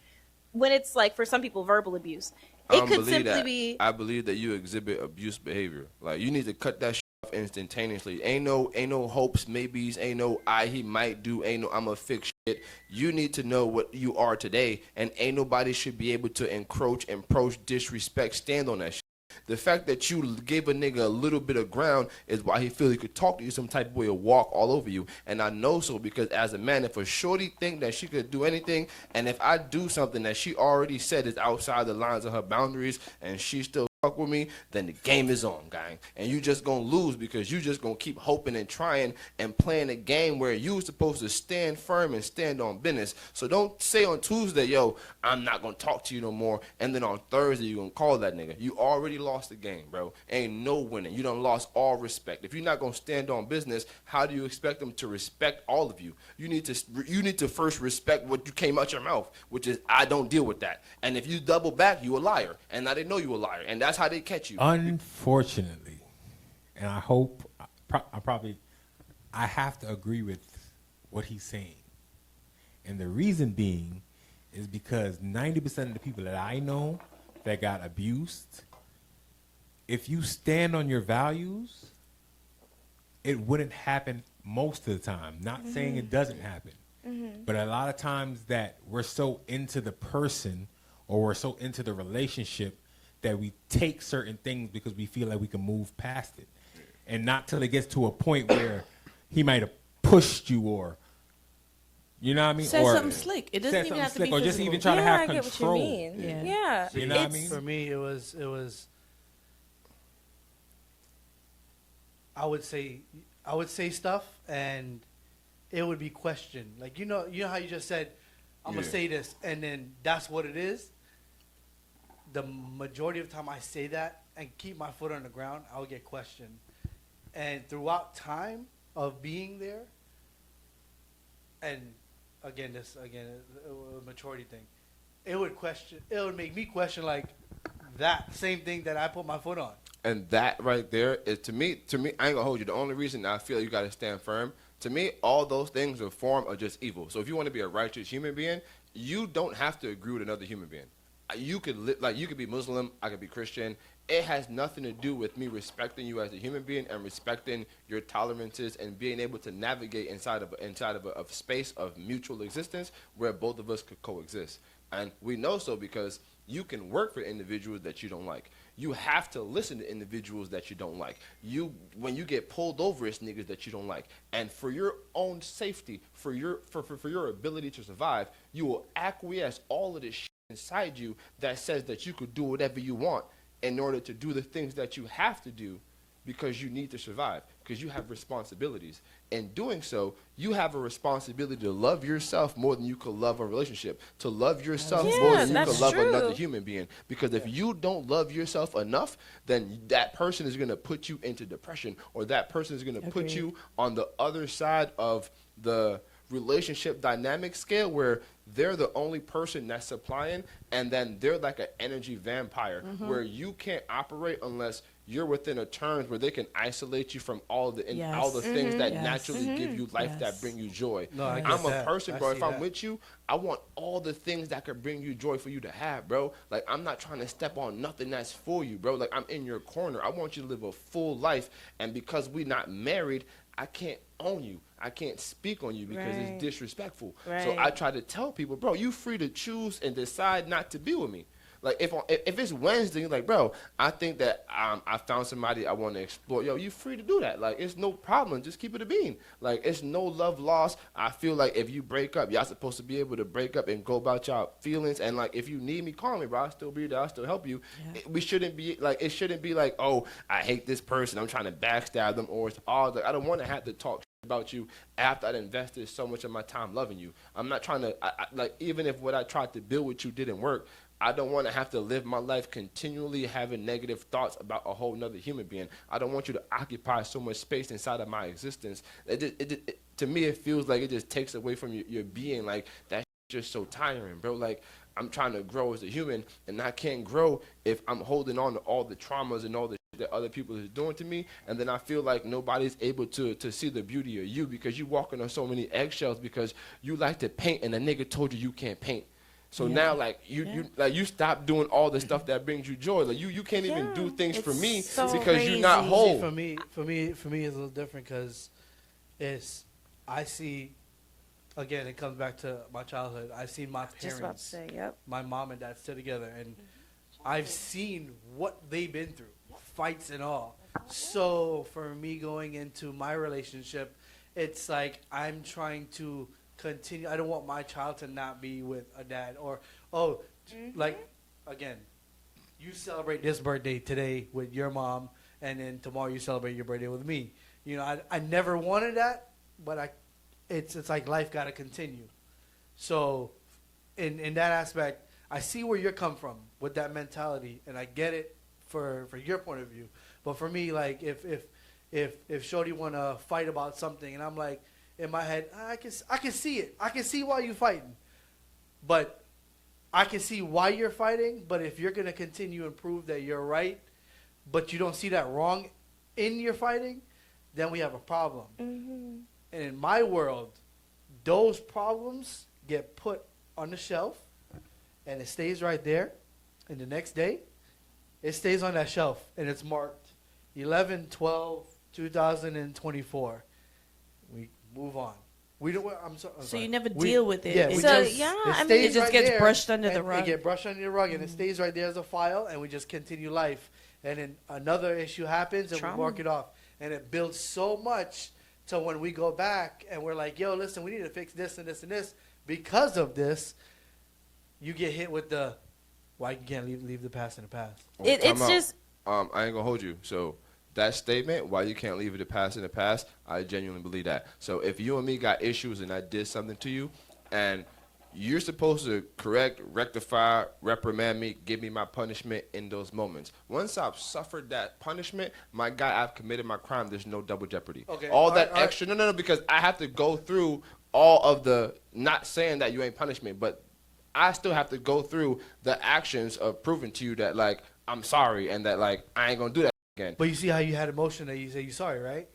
when it's like for some people verbal abuse, I it don't could believe simply that. be I believe that you exhibit abuse behavior. Like you need to cut that shit off instantaneously. Ain't no hopes, maybes. Ain't no he might do. Ain't no I'ma fix shit. You need to know what you are today, and ain't nobody should be able to encroach, approach, disrespect, stand on that shit. The fact that you gave a nigga a little bit of ground is why he feel he could talk to you some type of way or walk all over you. And I know so because as a man, if a shorty think that she could do anything, and if I do something that she already said is outside the lines of her boundaries, and she still fuck with me, then the game is on, gang. And you just gonna lose because you just gonna keep hoping and trying and playing a game where you supposed to stand firm and stand on business. So don't say on Tuesday, yo, I'm not gonna talk to you no more, and then on Thursday you gonna call that nigga. You already lost the game, bro. Ain't no winning. You done lost all respect. If you're not gonna stand on business, how do you expect them to respect all of you? You need to first respect what you came out your mouth, which is I don't deal with that. And if you double back, you a liar. And now they know you a liar, and that's how they catch you. Unfortunately, and I hope I have to agree with what he's saying. And the reason being is because 90% of the people that I know that got abused, if you stand on your values, it wouldn't happen most of the time. Not saying it doesn't happen. But a lot of times that we're so into the person or we're so into the relationship that we take certain things because we feel like we can move past it. And not till it gets to a point where he might have pushed you or, you know what I mean? Say or something slick. It doesn't even have to be or just physical. even try to have I get control. what you mean. Yeah. Yeah. You know what I It's- mean? For me, it was. I would say stuff, and it would be questioned. Like you know how you just said, "I'm gonna Yeah. say this," and then that's what it is. The majority of the time, I say that and keep my foot on the ground. I'll get questioned, and throughout time of being there, and again, a maturity thing. It would make me question like that same thing that I put my foot on. And that right there is to me, I ain't gonna hold you. The only reason I feel you gotta stand firm, to me, all those things are form of just evil. So if you want to be a righteous human being, you don't have to agree with another human being. You could you could be Muslim, I could be Christian. It has nothing to do with me respecting you as a human being and respecting your tolerances and being able to navigate inside of a space of mutual existence where both of us could coexist. And we know so because you can work for individuals that you don't like. You have to listen to individuals that you don't like. When you get pulled over, it's niggas that you don't like. And for your own safety, for your ability to survive, you will acquiesce all of this shit inside you that says that you could do whatever you want in order to do the things that you have to do because you need to survive, because you have responsibilities. In doing so, you have a responsibility to love yourself more than you could love a relationship, to love yourself Yeah, more than you that's could love true. another human being. Because if you don't love yourself enough, then that person is going to put you into depression, or that person is going to put Agreed. you on the other side of the relationship dynamic scale where they're the only person that's supplying, and then they're like an energy vampire where you can't operate unless you're within a terms where they can isolate you from all the Yes. all the things that Yes. naturally give you life that Yes. bring you joy. No, I get I'm a that. person, I bro. see If I'm that. with you, I want all the things that could bring you joy for you to have, bro. Like, I'm not trying to step on nothing that's for you, bro. Like, I'm in your corner. I want you to live a full life. And because we're not married, I can't own you. I can't speak on you because Right. it's disrespectful. So Right. I try to tell people, bro, you free to choose and decide not to be with me. Like, if it's Wednesday, you're like, bro, I think that I found somebody I want to explore. Yo, you free to do that. Like, it's no problem. Just keep it a bean. Like, it's no love lost. I feel like if you break up, y'all supposed to be able to break up and go about y'all feelings. And, like, if you need me, call me, bro. I'll still be there. I'll still help you. Yeah. It shouldn't be like, oh, I hate this person. I'm trying to backstab them. Or it's all like, I don't want to have to talk about you after I'd invested so much of my time loving you. I'm not trying to, like, even if what I tried to build with you didn't work, I don't want to have to live my life continually having negative thoughts about a whole nother human being. I don't want you to occupy so much space inside of my existence. To me, it feels like it just takes away from your being. Like, that's just so tiring, bro. Like, I'm trying to grow as a human, and I can't grow if I'm holding on to all the traumas and all the shit that other people is doing to me, and then I feel like nobody's able to see the beauty of you because you walking on so many eggshells because you like to paint, and a nigga told you can't paint. So Yeah. now, like, you stop doing all the stuff that brings you joy. Like, you can't even Yeah, do things for it's me so because you're not crazy. whole. For me, it's a little different because I see, again, it comes back to my childhood. I've seen my Just about to parents, say, yep. my mom and dad still together, and I've seen what they've been through, fights and all. So for me going into my relationship, it's like I'm trying to continue. I don't want my child to not be with a dad or, like, again, you celebrate this birthday today with your mom, and then tomorrow you celebrate your birthday with me. You know, I never wanted that, but it's like life got to continue. So, in that aspect, I see where you're come from with that mentality, and I get it for your point of view. But for me, like if Shorty wanna fight about something, and I'm like in my head, I can see it. I can see why you fighting, but I can see why you're fighting. But if you're gonna continue and prove that you're right, but you don't see that wrong in your fighting, then we have a problem. Mm-hmm. And in my world, those problems get put on the shelf, and it stays right there. And the next day, it stays on that shelf, and it's marked 11/12/2024. We move on. We don't. I'm So you sorry. never We- deal with it. Yeah, It we So, just, yeah, it I mean, stays it just right gets there, brushed under the and rug. It gets brushed under the rug, and it stays right there as a file, and we just continue life. And then another issue happens, and Trauma. we mark it off, and it builds so much to when we go back and we're like, "Yo, listen, we need to fix this and this and this because of this." You get hit with the, "Why you can't leave the past in the past?" It's Time out. just I ain't gonna hold you. So that statement, why you can't leave it in the past, I genuinely believe that. So if you and me got issues and I did something to you, and you're supposed to correct, rectify, reprimand me, give me my punishment in those moments. Once I've suffered that punishment, my guy, I've committed my crime. There's no double jeopardy. Okay, All that all right. extra, no, because I have to go through all of the, not saying that you ain't punished me, but I still have to go through the actions of proving to you that, like, I'm sorry and that, like, I ain't gonna do that again. But you see how you had emotion that you say you're sorry, right?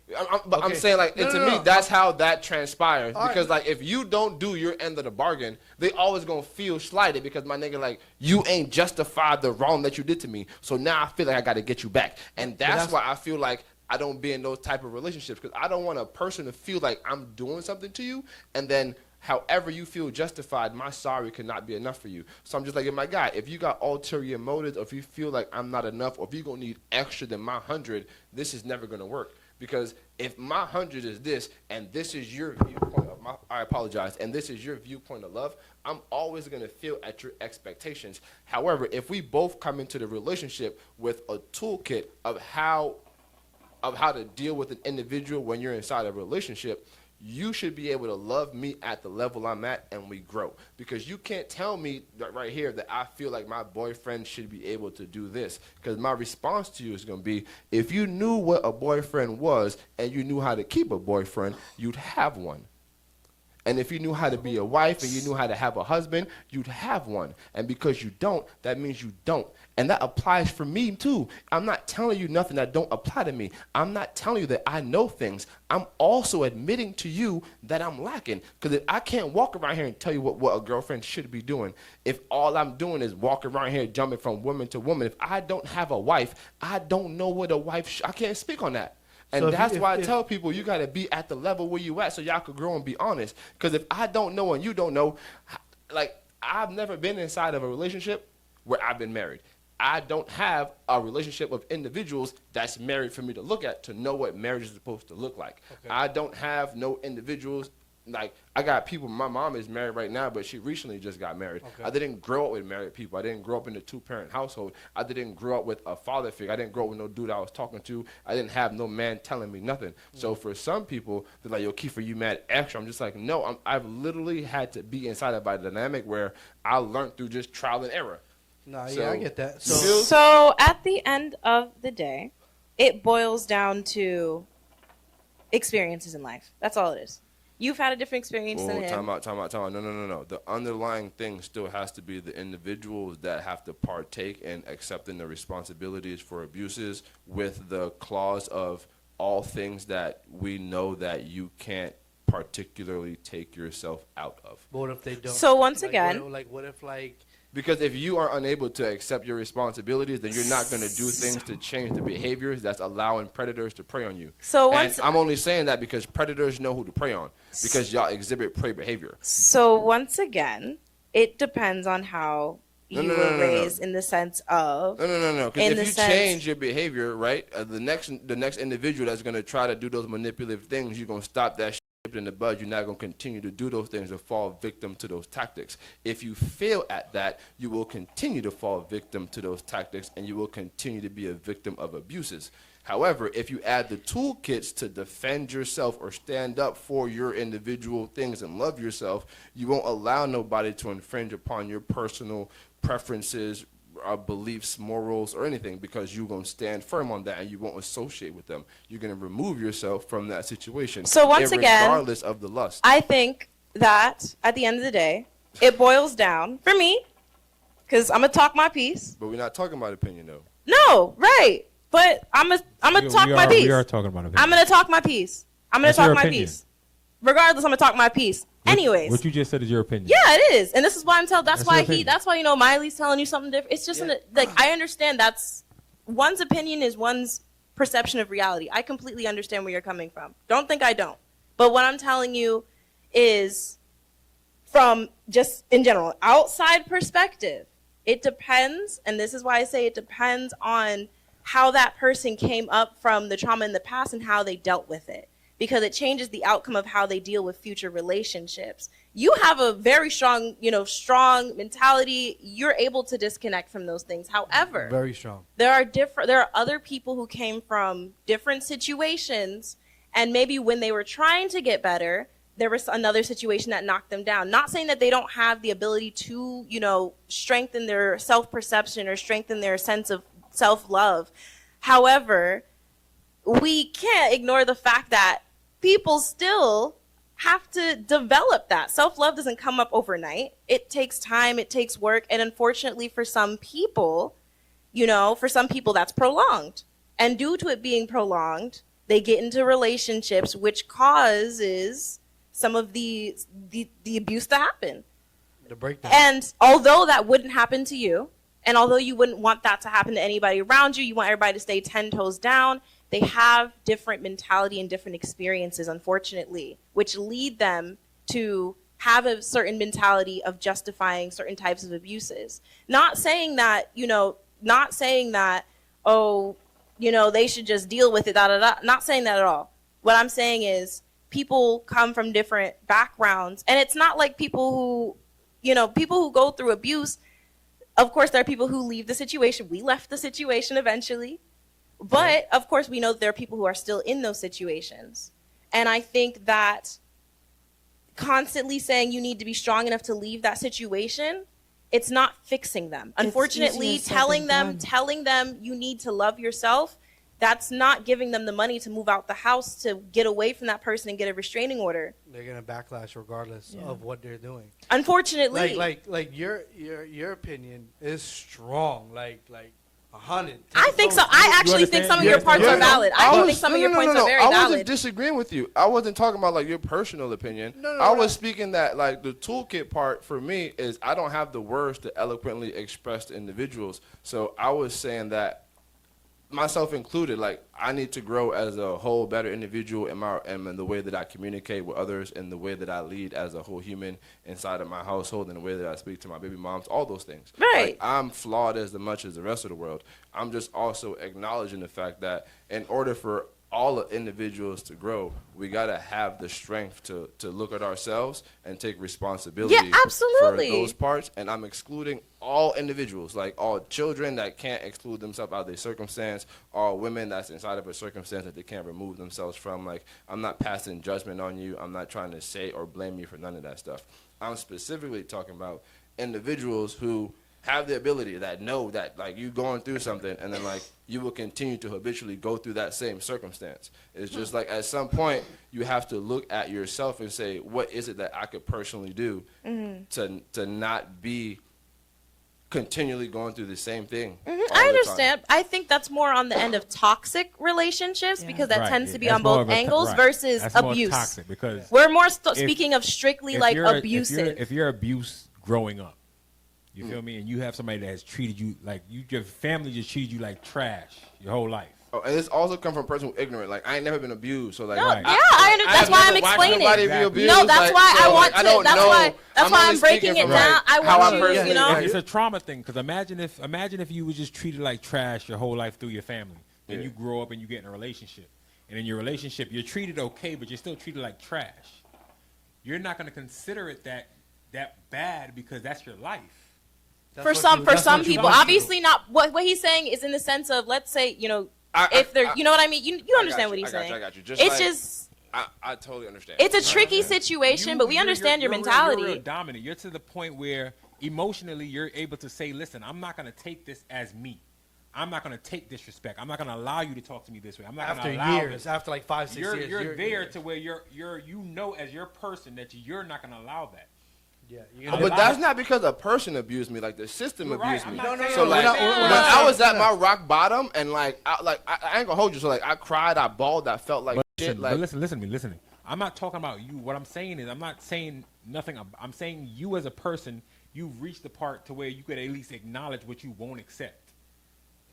But I'm Okay. saying, like, No, to no, me, no. that's how that transpires. All Because, right. like, if you don't do your end of the bargain, they always gonna feel slighted because, my nigga, like, you ain't justified the wrong that you did to me. So now I feel like I gotta get you back. And that's why I feel like I don't be in those type of relationships, because I don't want a person to feel like I'm doing something to you, and then however you feel justified, my sorry cannot be enough for you. So I'm just like, my guy, if you got ulterior motives, or if you feel like I'm not enough, or if you're going to need extra than my 100, this is never going to work. Because if my 100 is this, and this is your viewpoint of I apologize, and this is your viewpoint of love, I'm always going to feel at your expectations. However, if we both come into the relationship with a toolkit of how to deal with an individual when you're inside a relationship, you should be able to love me at the level I'm at, and we grow. Because you can't tell me that right here that I feel like my boyfriend should be able to do this. Because my response to you is going to be, if you knew what a boyfriend was and you knew how to keep a boyfriend, you'd have one. And if you knew how to be a wife and you knew how to have a husband, you'd have one. And because you don't, that means you don't. And that applies for me too. I'm not telling you nothing that don't apply to me. I'm not telling you that I know things. I'm also admitting to you that I'm lacking. Because I can't walk around here and tell you what a girlfriend should be doing. If all I'm doing is walking around here jumping from woman to woman, if I don't have a wife, I don't know what a wife I can't speak on that. And So that's why I if- tell people you got to be at the level where you at so y'all could grow and be honest. Because if I don't know and you don't know, like, I've never been inside of a relationship where I've been married. I don't have a relationship with individuals that's married for me to look at to know what marriage is supposed to look like. Okay. I don't have no individuals. Like, I got people, my mom is married right now, but she recently just got married. Okay. I didn't grow up with married people. I didn't grow up in a two-parent household. I didn't grow up with a father figure. I didn't grow up with no dude I was talking to. I didn't have no man telling me nothing. So for some people, they're like, yo, Kiefer, you mad extra. I'm just like, no, I've literally had to be inside of a dynamic where I learned through just trial and error. Nah, So- yeah, I get that. So- So, so at the end of the day, it boils down to experiences in life. That's all it is. You've had a different experience Oh, than him. time out. No. The underlying thing still has to be the individuals that have to partake in accepting the responsibilities for abuses, with the clause of all things that we know that you can't particularly take yourself out of. but what if they don't? So once Like, again- what if Because if you are unable to accept your responsibilities, then you're not going to do things to change the behaviors that's allowing predators to prey on you. So And once I'm only saying that because predators know who to prey on, because y'all exhibit prey behavior. So once again, it depends on how No, you no, were no, no, no. raised in the sense of No. Because In if the you sense- change your behavior, right, the next individual that's going to try to do those manipulative things, you're going to stop that shit in the bud, you're not going to continue to do those things or fall victim to those tactics. If you fail at that, you will continue to fall victim to those tactics, and you will continue to be a victim of abuses. However, if you add the toolkits to defend yourself or stand up for your individual things and love yourself, you won't allow nobody to infringe upon your personal preferences, beliefs, morals, or anything, because you're going to stand firm on that and you won't associate with them. You're going to remove yourself from that situation. So once again, regardless of the lust. I think that at the end of the day, it boils down for me, because I'm gonna talk my piece. But we're not talking about opinion, though. No, right? But I'm gonna talk my piece. We are talking about opinion. I'm gonna talk my piece. I'm gonna That's talk your my opinion. piece. Regardless, I'm gonna talk my piece. Anyways, what you just said is your opinion. yeah, it is, and this is why I'm telling. That's That's why your opinion. That's why Miley's telling you something different. It's just like I understand that's one's opinion is one's perception of reality. I completely understand where you're coming from. Don't think I don't. But what I'm telling you is from just in general outside perspective. It depends, and this is why I say it depends on how that person came up from the trauma in the past and how they dealt with it, because it changes the outcome of how they deal with future relationships. You have a very strong, strong mentality. You're able to disconnect from those things. However, Very strong. there are other people who came from different situations, and maybe when they were trying to get better, there was another situation that knocked them down. Not saying that they don't have the ability to, strengthen their self-perception or strengthen their sense of self-love. However, we can't ignore the fact that people still have to develop that. Self-love doesn't come up overnight. It takes time, it takes work, and unfortunately for some people, that's prolonged. And due to it being prolonged, they get into relationships which causes some of the abuse to happen. The breakdown. And although that wouldn't happen to you, and although you wouldn't want that to happen to anybody around you, you want everybody to stay 10 toes down, they have different mentality and different experiences, unfortunately, which lead them to have a certain mentality of justifying certain types of abuses. Not saying that, they should just deal with it, Not saying that at all. What I'm saying is people come from different backgrounds, and it's not like people who go through abuse. Of course, there are people who leave the situation. We left the situation eventually. But, of course, we know that there are people who are still in those situations. And I think that constantly saying you need to be strong enough to leave that situation, it's not fixing them. Unfortunately, easier said telling than them you need to love yourself, that's not giving them the money to move out the house to get away from that person and get a restraining order. They're gonna backlash regardless of what they're doing. Unfortunately. Like your opinion is strong. Like 100. I think so. I actually think some of your parts are valid. I think some of your points are very I valid. wasn't disagreeing with you. I wasn't talking about like your personal opinion. I was speaking that like the toolkit part for me is I don't have the words to eloquently express to individuals. So I was saying that myself included, like I need to grow as a whole better individual in the way that I communicate with others, and the way that I lead as a whole human inside of my household, and the way that I speak to my baby moms, all those things. Right. Like, I'm flawed as much as the rest of the world. I'm just also acknowledging the fact that in order for all individuals to grow, we gotta have the strength to look at ourselves and take responsibility absolutely. for those parts. And I'm excluding all individuals, like all children that can't exclude themselves out of their circumstance, all women that's inside of a circumstance that they can't remove themselves from. Like, I'm not passing judgment on you. I'm not trying to say or blame you for none of that stuff. I'm specifically talking about individuals who have the ability that know that like you going through something, and then like you will continue to habitually go through that same circumstance. It's just like at some point you have to look at yourself and say, what is it that I could personally do to not be continually going through the same thing. all I the time. understand. I think that's more on the end of toxic relationships because that Right, tends to be that's on more both of a angles right. versus That's more abuse. toxic because We're more if- speaking of strictly if like you're- abusive. If you're abused growing up, you feel me, and you have somebody that has treated you like your family just treated you like trash your whole life. Oh, and this also come from a person who's ignorant. Like, I ain't never been abused, so like, No, Right. yeah, that's have why I'm never watched explaining. nobody be Exactly. abused, No, that's like, why so, I want like, to. don't That's know. why only I'm breaking speaking it from, down. like, I how want I you, personally- you know. It's a trauma thing because imagine if you were just treated like trash your whole life through your family, then Yeah. you grow up and you get in a relationship, and in your relationship you're treated okay, but you're still treated like trash, you're not going to consider it that bad because that's your life. For some people, obviously not. What he's saying is in the sense of, let's say, you know, if they're, you know what I mean. You understand what he's saying. I got you. It's just. I totally understand. It's a tricky situation, but we understand your mentality. You're real dominant. You're to the point where emotionally you're able to say, listen, I'm not going to take this as me. I'm not going to take disrespect. I'm not going to allow you to talk to me this way. I'm not going to allow years, after like 5, 6 years. You're there to where you know as your person that you're not going to allow that. Yeah, but that's not because a person abused me. Like the system abused me. No. So like when I was at my rock bottom and I ain't gonna hold you. So like I cried, I bawled, I felt like shit. Like listen to me. I'm not talking about you. What I'm saying is I'm not saying nothing. I'm saying you as a person, you've reached the part to where you could at least acknowledge what you won't accept.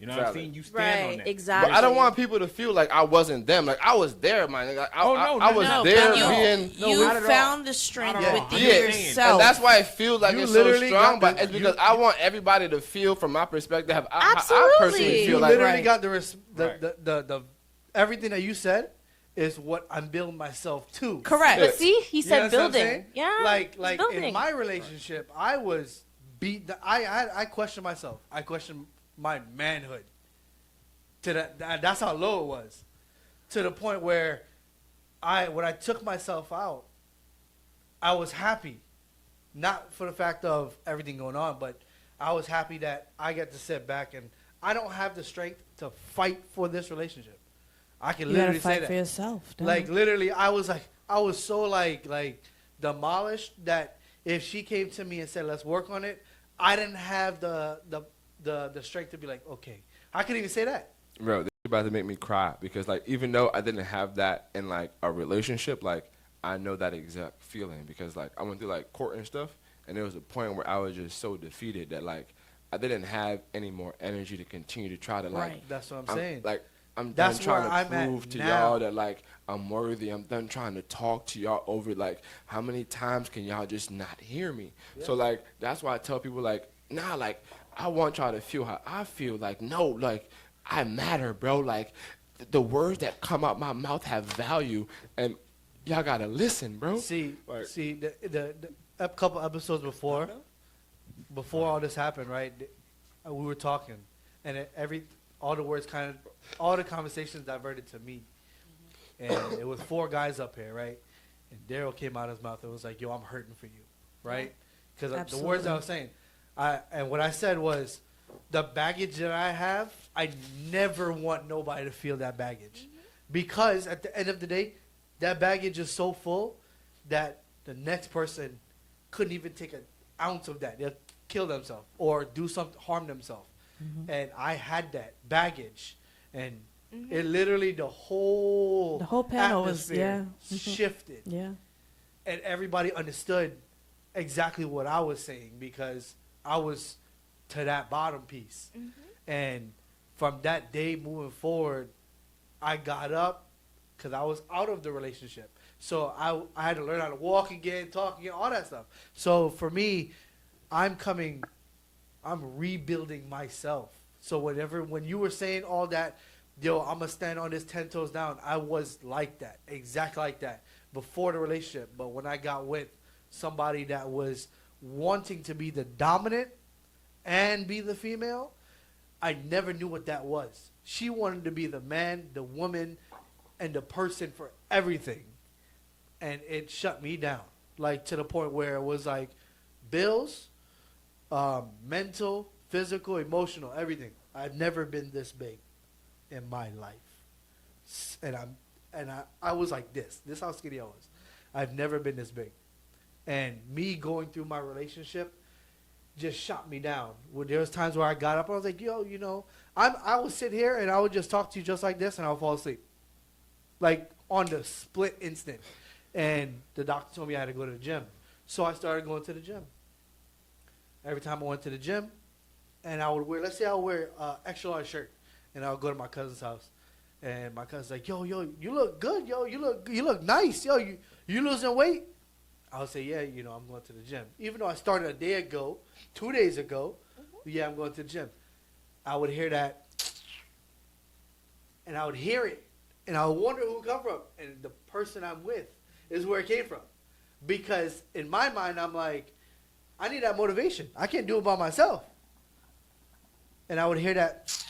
You know what I'm saying? You stand on that. Exactly. But I don't want people to feel like I wasn't them. Like I was there, man. Like, I was No, there but being. you found the strength within yourself. And that's why it feels like it's so strong. But it's because I want everybody to feel, from my perspective, how I personally feel. You like literally got the everything that you said is what I'm building myself to. Correct. But see, he You know said what I'm building. saying? Yeah. Like building. in my relationship, I was beat. I questioned myself. I questioned my manhood. That's how low it was, to the point where when I took myself out, I was happy, not for the fact of everything going on, but I was happy that I get to sit back and I don't have the strength to fight for this relationship. I can literally say that. For yourself. Like literally, I was so like demolished that if she came to me and said, "Let's work on it," I didn't have the strength to be like, "Okay." I couldn't even say that. Bro, this is about to make me cry because like even though I didn't have that in like a relationship, like I know that exact feeling because like I went through like court and stuff, and there was a point where I was just so defeated that like I didn't have any more energy to continue to try to like. Right. That's what I'm saying. Like I'm That's done trying where to I'm prove at to now. y'all that like I'm worthy. I'm done trying to talk to y'all over like how many times can y'all just not hear me? Yeah. So like that's why I tell people like nah, like I want y'all to feel how I feel. Like no, like I matter, bro. Like the words that come out my mouth have value, and y'all gotta listen, bro. See, like, the a couple episodes before all this happened, right? We were talking, and all the conversations diverted to me, and it was 4 guys up here, right? And Daryl came out of his mouth and was like, "Yo, I'm hurting for you," right? Because the words I was saying, and what I said was, the baggage that I have, I never want nobody to feel that baggage, because at the end of the day, that baggage is so full that the next person couldn't even take an ounce of that. They'll kill themselves or do something, harm themselves. And I had that baggage, and it literally the whole panel was shifted. Yeah. And everybody understood exactly what I was saying because I was to that bottom piece. And from that day moving forward, I got up because I was out of the relationship. So I had to learn how to walk again, talk again, all that stuff. So for me, I'm rebuilding myself. So when you were saying all that, yo, I'm going to stand on this 10 toes down, I was like that, exactly like that, before the relationship. But when I got with somebody that was wanting to be the dominant and be the female, I never knew what that was. She wanted to be the man, the woman, and the person for everything. And it shut me down, like to the point where it was like bills, mental, physical, emotional, everything. I've never been this big in my life. And I was like this. This is how skinny I was. I've never been this big. And me going through my relationship just shot me down. When there was times where I got up, I was like, yo, you know, I would sit here and I would just talk to you just like this and I would fall asleep. Like on the split instant. And the doctor told me I had to go to the gym. So I started going to the gym. Every time I went to the gym, and I would wear, let's say I would wear an extra large shirt, and I would go to my cousin's house. And my cousin's like, yo, you look good, yo, you look nice, yo, you losing weight? I would say, yeah, you know, I'm going to the gym. Even though I started a day ago, 2 days ago, yeah, I'm going to the gym. I would hear that, and I would hear it and I wonder who it come from, and the person I'm with is where it came from, because in my mind I'm like, I need that motivation. I can't do it by myself. And I would hear that,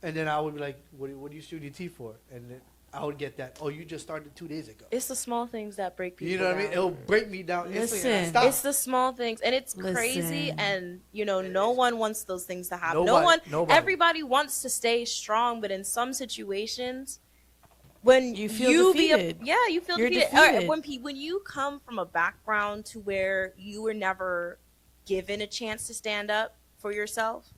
and then I would be like, what do you shoot your teeth for? And then I would get that, oh, you just started 2 days ago. It's the small things that break people. You know what I mean? down. It'll break me down instantly. and I Listen. stop. It's the small things, and it's crazy. Listen. And no one wants those things to happen. Nobody. Everybody wants to stay strong, but in some situations, when You feel defeated. you feel You're defeated. defeated. When you come from a background to where you were never given a chance to stand up for yourself,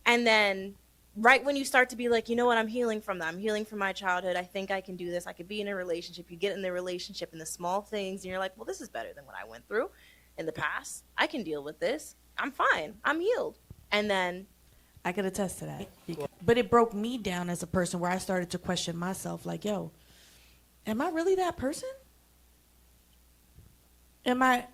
and then right when you start to be like, you know what, I'm healing from that. I'm healing from my childhood. I think I can do this. I could be in a relationship. You get in the relationship and the small things, and you're like, well, this is better than what I went through in the past. I can deal with this. I'm fine. I'm healed. And then I could attest to that. But it broke me down as a person where I started to question myself like, yo, am I really that person? Am I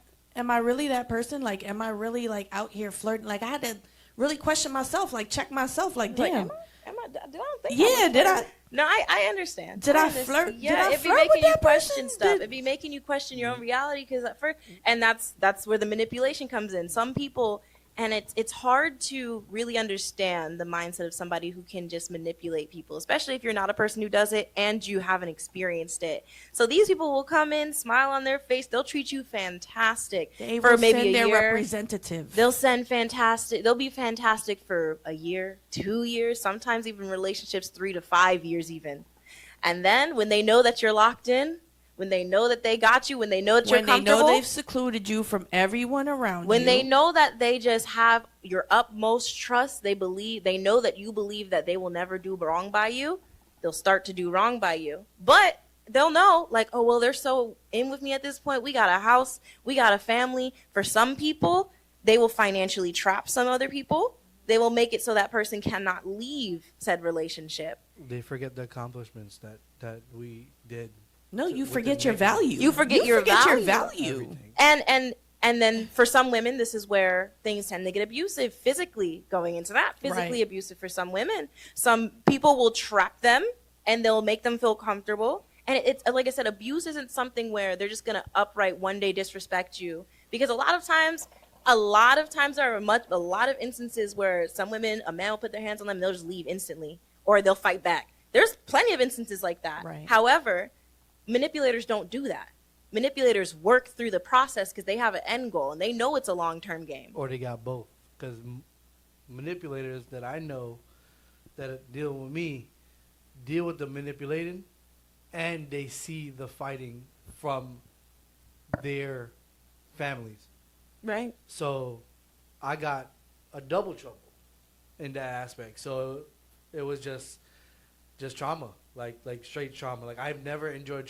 really that person? Like, am I really like out here flirting? Like, I had to really question myself, like check myself, like, like, damn. I don't think Yeah, did I? No, I understand. Did I understand. flirt- Yeah, did I it'd be flirt with making you that question person? stuff. Did- It'd be making you question your own reality because at first, and that's where the manipulation comes in. Some people, and it's hard to really understand the mindset of somebody who can just manipulate people, especially if you're not a person who does it and you haven't experienced it. So these people will come in, smile on their face, they'll treat you fantastic They for will maybe send a their year. representative. They'll send fantastic. They'll be fantastic for a year, 2 years, sometimes even relationships 3 to 5 years even. And then when they know that you're locked in, when they know that they got you, when they know that you're when they comfortable, know they've secluded you from everyone around when you. they know that they just have your utmost trust, they know that you believe that they will never do wrong by you, they'll start to do wrong by you. But they'll know, like, oh, well, they're so in with me at this point. We got a house, we got a family. For some people, they will financially trap some other people. They will make it so that person cannot leave said relationship. They forget the accomplishments that we did. No, you with forget the your making. value. You forget your value. Everything. And then for some women, this is where things tend to get abusive physically, going into that. Physically Right. abusive for some women. Some people will trap them and they'll make them feel comfortable. And it's like I said, abuse isn't something where they're just gonna upright one day disrespect you. Because a lot of times there are a lot of instances where some women, a man will put their hands on them, and they'll just leave instantly, or they'll fight back. There's plenty of instances like that. Right. However, manipulators don't do that. Manipulators work through the process because they have an end goal and they know it's a long-term game. Or they got both. Because manipulators that I know that deal with me deal with the manipulating, and they see the fighting from their families. Right. So I got a double trouble in that aspect. So it was just trauma, like straight trauma. Like I've never endured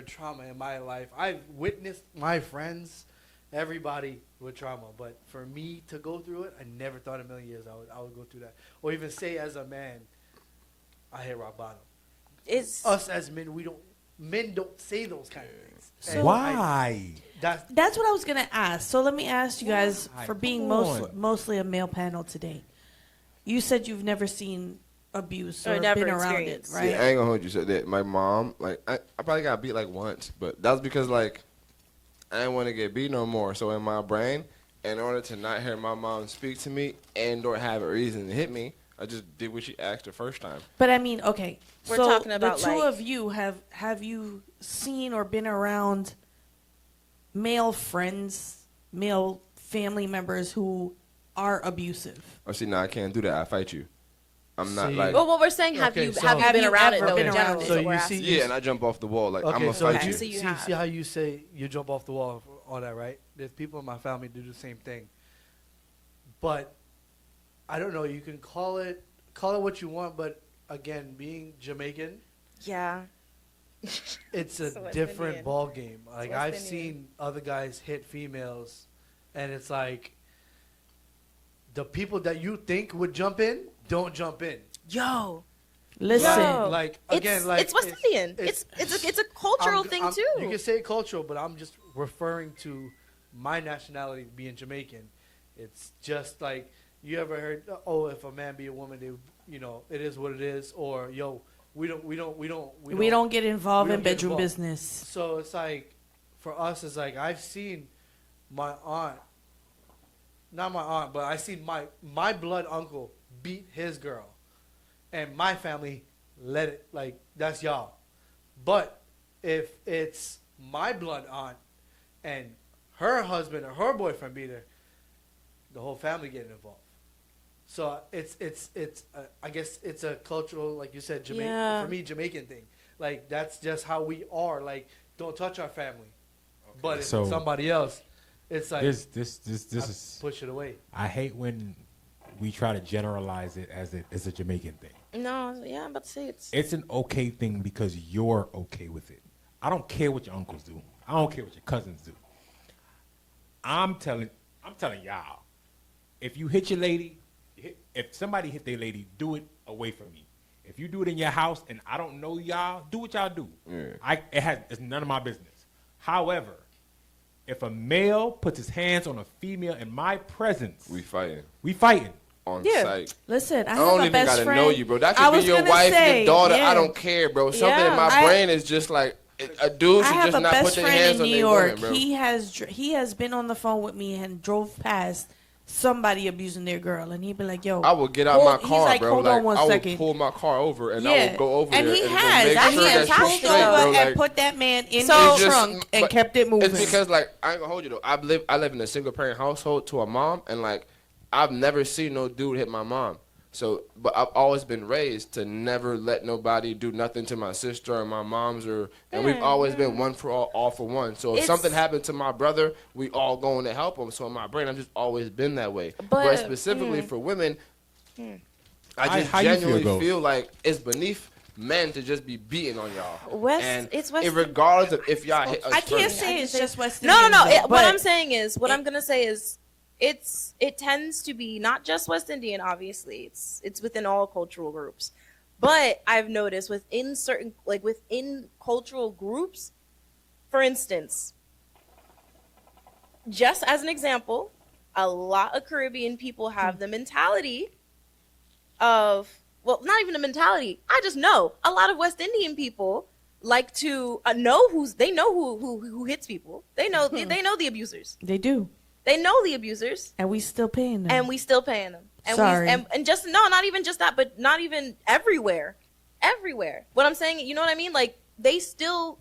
trauma in my life. I've witnessed my friends, everybody with trauma, but for me to go through it, I never thought in a million years I would go through that, or even say as a man, I hit rock bottom. It's Us as men, men don't say those kind of things. So- And Why? That's what I was gonna ask. So let me ask you guys, Why? for being Come on. mostly a male panel today. You said you've never seen abuse or never been around it, experienced. right? Yeah, I ain't gonna hold you. Said that my mom, like, I probably got beat like once, but that was because like I didn't want to get beat no more. So in my brain, in order to not hear my mom speak to me and or have a reason to hit me, I just did what she asked the first time. But I mean, okay. We're so talking about, the two like- of you have you seen or been around male friends, male family members who are abusive? Oh, see, now I can't do that. I fight you. I'm not See- like. well, what we're saying, have Okay, you so- have you Have been you around it ever though been in around general? it? is So what we're you asking. see- Yeah, and I jump off the wall. Like I'm Okay, gonna so fight Okay, you. so you see, have. see how you say you jump off the wall, all that, right? There's people in my family do the same thing. But I don't know. You can call it what you want, but again, being Jamaican, Yeah. it's a It's West different Indian. ball game. Like West I've Indian. seen other guys hit females, and it's like the people that you think would jump in don't jump in. Yo. Listen, Yo. Like again, it's, like it's West Indian. It's a cultural thing too. You can say cultural, but I'm just referring to my nationality being Jamaican. It's just like you ever heard, oh, if a man be a woman, they, it is what it is, or yo, We don't get involved we in don't get bedroom involved. business. So it's like, for us, it's like I've seen my aunt, not my aunt, but I seen my blood uncle beat his girl, and my family let it, like, that's y'all. But if it's my blood aunt and her husband or her boyfriend beat her, the whole family getting involved. So I guess it's a cultural, like you said, Jamaican, Yeah. for me, Jamaican thing. Like, that's just how we are. Like, don't touch our family. But if So- it's somebody else, it's like, This I is. push it away. I hate when we try to generalize it as it's a Jamaican thing. No, yeah, I'm about to say It's an okay thing because you're okay with it. I don't care what your uncles do. I don't care what your cousins do. I'm telling y'all, if you hit your lady, if somebody hit their lady, do it away from me. If you do it in your house and I don't know y'all, do what y'all do. Yeah. It's none of my business. However, if a male puts his hands on a female in my presence, We fighting we fighting. on Yeah. site. Listen, I I have don't a even best gotta friend. know you, bro. That I could be was your gonna wife, say, your daughter. yeah. I don't care, bro. Something in Yeah. my I- brain is just like a dude I should have just a not best put their friend hands in on New their York. women, bro. He has been on the phone with me and drove past somebody abusing their girl, and he'd be like, "Yo, I would get out my he's car, like, bro. hold like on one I would second. pull my car over and I Yeah. would go over and there he and has. make That's sure that fantastic, she's pulled straight, over bro. and Like, put that man in So- his trunk and but kept it moving. It's because like I ain't gonna hold you though. I live in a single parent household to a mom, and like I've never seen no dude hit my mom. So, but I've always been raised to never let nobody do nothing to my sister or my mom's, and we've always been one for all for one. So if It's- something happened to my brother, we all going to help him. So in my brain, I've just always been that way. But, But, specifically for women, I just How you feel, genuinely Ghost? feel like it's beneath men to just be beating on y'all. It's West. Regardless of if y'all hit us I can't first. say it's just West No, no, Indians, no. though, What but I'm saying is, what I'm gonna say is, it tends to be not just West Indian. Obviously, it's within all cultural groups, but I've noticed within within cultural groups, for instance, just as an example, a lot of Caribbean people have the mentality of, well, not even a mentality. I just know a lot of West Indian people like to know who hits people. They know they know the abusers. they do, They know the abusers, and we still paying them. and we still paying them. And Sorry. and just not even just that, but not even everywhere. Everywhere. What I'm saying, you know what I mean? Like, they still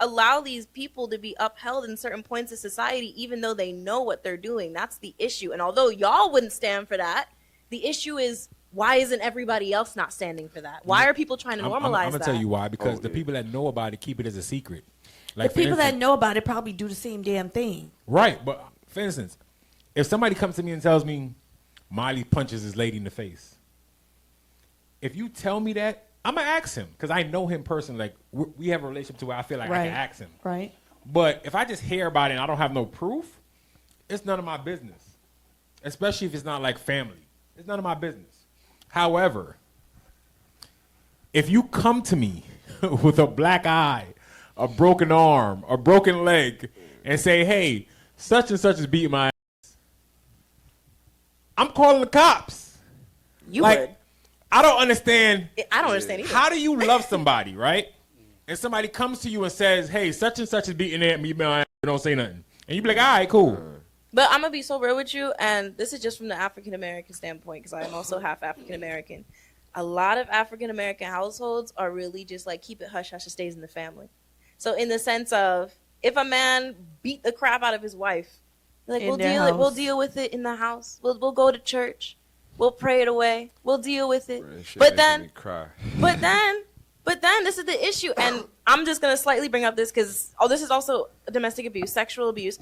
allow these people to be upheld in certain points of society, even though they know what they're doing. That's the issue. And although y'all wouldn't stand for that, the issue is, why isn't everybody else not standing for that? Why are people trying to normalize I'm that? gonna tell you why. Because Oh, the yeah. people that know about it keep it as a secret. the Like for people that instance- know about it probably do the same damn thing. Right, but for instance, if somebody comes to me and tells me Miley punches his lady in the face, if you tell me that, I'm gonna ask him because I know him personally. Like we have a relationship to where I feel like I Right. can ask him. Right. But if I just hear about it and I don't have no proof, it's none of my business. Especially if it's not like family, it's none of my business. However, if you come to me with a black eye, a broken arm, a broken leg, and say, "Hey, such and such is beating my ass," I'm calling the cops. You like, would. I don't understand. I don't understand either. How do you love somebody, right? And somebody comes to you and says, "Hey, such and such is beating my ass," you don't say nothing, and you be like, "All right, cool." But I'm gonna be so real with you, and this is just from the African American standpoint, because I am also half African American. A lot of African American households are really just like, keep it hush hush, it stays in the family. So in the sense of, if a man beat the crap out of his wife, like, In we'll their we'll house. deal with it in the house. We'll go to church. We'll pray it away. We'll deal with it. Bro, that shit But making then me cry. But then this is the issue, and I'm just gonna slightly bring up this because this is also domestic abuse, sexual abuse.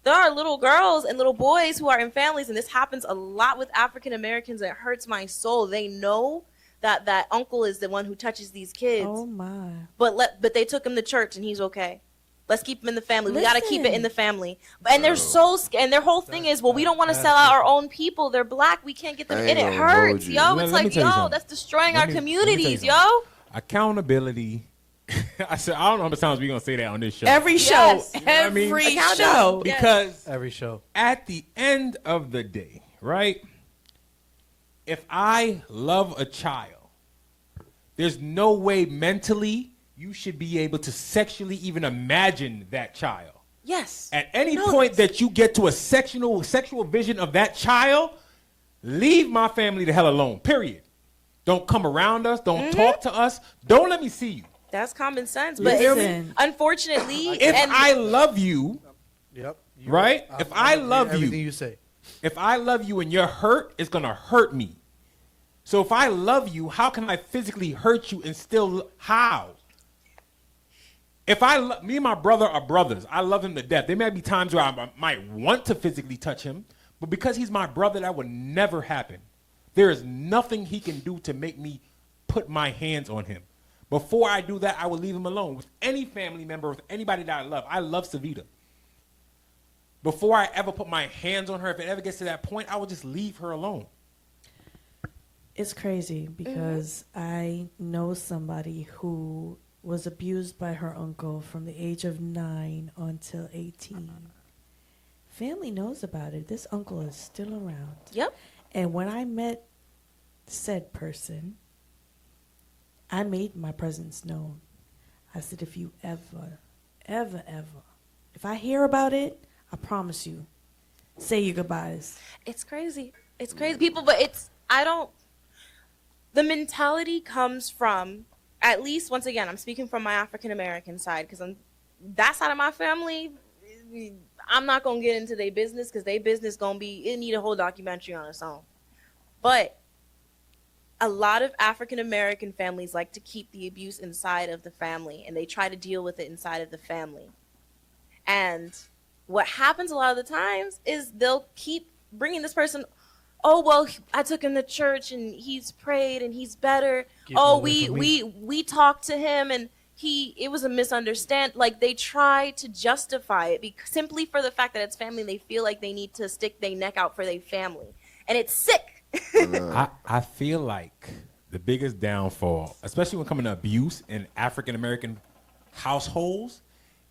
There are little girls and little boys who are in families, and this happens a lot with African Americans. It hurts my soul. They know that uncle is the one who touches these kids, Oh my. but they took him to church and he's okay. Let's keep him in the family. We gotta keep it in Listen. the family. And they're so scared. And their whole thing is, well, we don't want to sell out our own people. They're black. We can't get them. I And ain't it gonna hold hurts, you. yo. Let- It's let me like, tell you yo, something. that's destroying Let our me tell you communities, something. yo. Accountability. I said I don't know how many times we're gonna say that on this show. Every show. Yes. You know what I mean? Every Accountability. show. Yes. because Every show. at the end of the day, right? If I love a child, There's no way mentally you should be able to sexually even imagine that child. Yes. At any point that you get to a sexual vision of that child, leave my family the hell alone. Period. Don't come around us. Don't talk to us. Don't let me see you. That's common sense. But Listen. unfortunately, If I love you, Yep. right? If I love you, everything you say. if I love you and you're hurt, it's gonna hurt me. So if I love you, how can I physically hurt you and still how? If me and my brother are brothers, I love him to death. There may be times where I might want to physically touch him, but because he's my brother, that would never happen. There is nothing he can do to make me put my hands on him. Before I do that, I will leave him alone. With any family member, with anybody that I love Savita. Before I ever put my hands on her, if it ever gets to that point, I will just leave her alone. It's crazy because I know somebody who was abused by her uncle from the age of 9 until 18. Family knows about it. This uncle is still around. Yep. And when I met said person, I made my presence known. I said, if you ever, if I hear about it, I promise you, say your goodbyes. It's crazy. It's crazy, people. But the mentality comes from, at least once again, I'm speaking from my African American side because that side of my family. I'm not gonna get into their business because their business it need a whole documentary on its own. But a lot of African American families like to keep the abuse inside of the family, and they try to deal with it inside of the family. And what happens a lot of the times is they'll keep bringing this person. Oh, well, I took him to church and he's prayed and he's better. We talked to him and it was a misunderstanding. Like, they try to justify it simply for the fact that it's family. They feel like they need to stick their neck out for their family. And it's sick. I feel like the biggest downfall, especially when coming to abuse in African American households,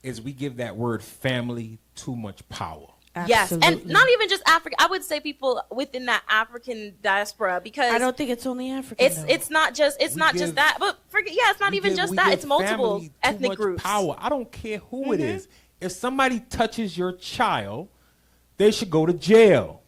is we give that word family too much power. Yes, and Absolutely. not even just Africa. I would say people within that African diaspora, because I don't think it's only African. it's not just that. But it's not even just that. It's multiple family too ethnic much groups. Power. I don't care who it is. If somebody touches your child, they should go to jail.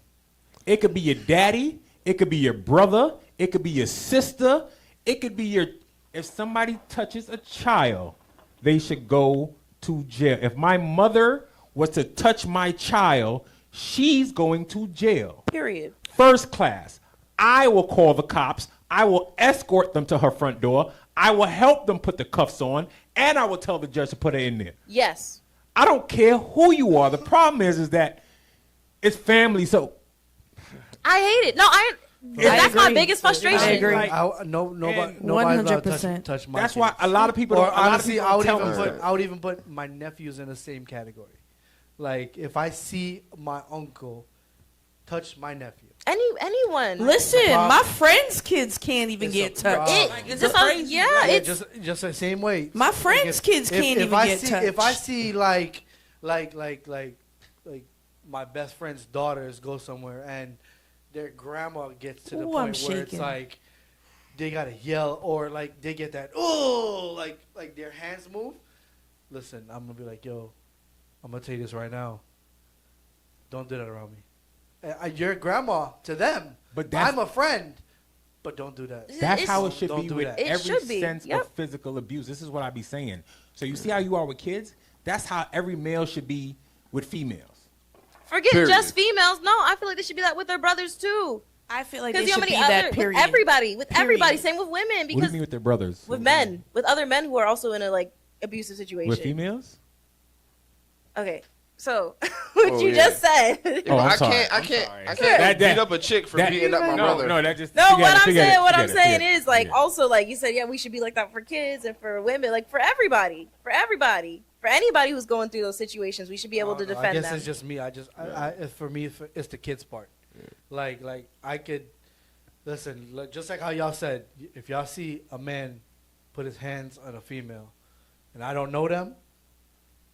It could be your daddy. It could be your brother. It could be your sister. It could be if somebody touches a child, they should go to jail. If my mother was to touch my child, she's going to jail. Period. First class. I will call the cops. I will escort them to her front door. I will help them put the cuffs on, and I will tell the judge to put her in there. Yes. I don't care who you are. The problem is that it's family. So I hate it. No, that's my agree. biggest frustration. I agree. Nobody's 100%. touch my that's kids. why a lot of people. Or don't, a lot of honestly, people I would don't even tell us that. I would even put my nephews in the same category. Like, if I see my uncle touch my nephew, Anyone. Listen, problem- my friends' kids can't even It's get a touched. problem. It's just it's just the same way. My friends' kids can't even get touched. If I see like my best friend's daughters go somewhere and their grandma gets to the Ooh, I'm point where it's shaking. like they gotta yell, or like they get that like their hands move. Listen, I'm gonna be like, yo, I'm gonna tell you this right now. Don't do that around me. Your grandma to them, But I'm a friend, but don't do that. That's It's- how it should Don't be do with that. It every should be. sense Yep. of physical abuse. This is what I be saying. So you see how you are with kids? That's how every male should be with females. Forget Period. just females. No, I feel like they should be that with their brothers too. I feel like Because it you know how should many be other that period. with everybody. Period. Same with women, What do you because mean with their brothers? with men, with other men who are also in a like abusive situation. With females? Okay, so what Oh, you yeah. just said. Oh, I'm I sorry. can't. I I'm can't. sorry. I can't That- beat up a chick for beating up my brother. No, that just. No, forget what it, I'm forget saying, it, what I'm forget it, saying forget it. is like Yeah. also like you said, yeah, we should be like that for kids and for women, like for everybody, for anybody who's going through those situations, we should be able to I defend guess them. it's just me. For me, it's the kids part. Like I could listen. Just like how y'all said, if y'all see a man put his hands on a female, and I don't know them,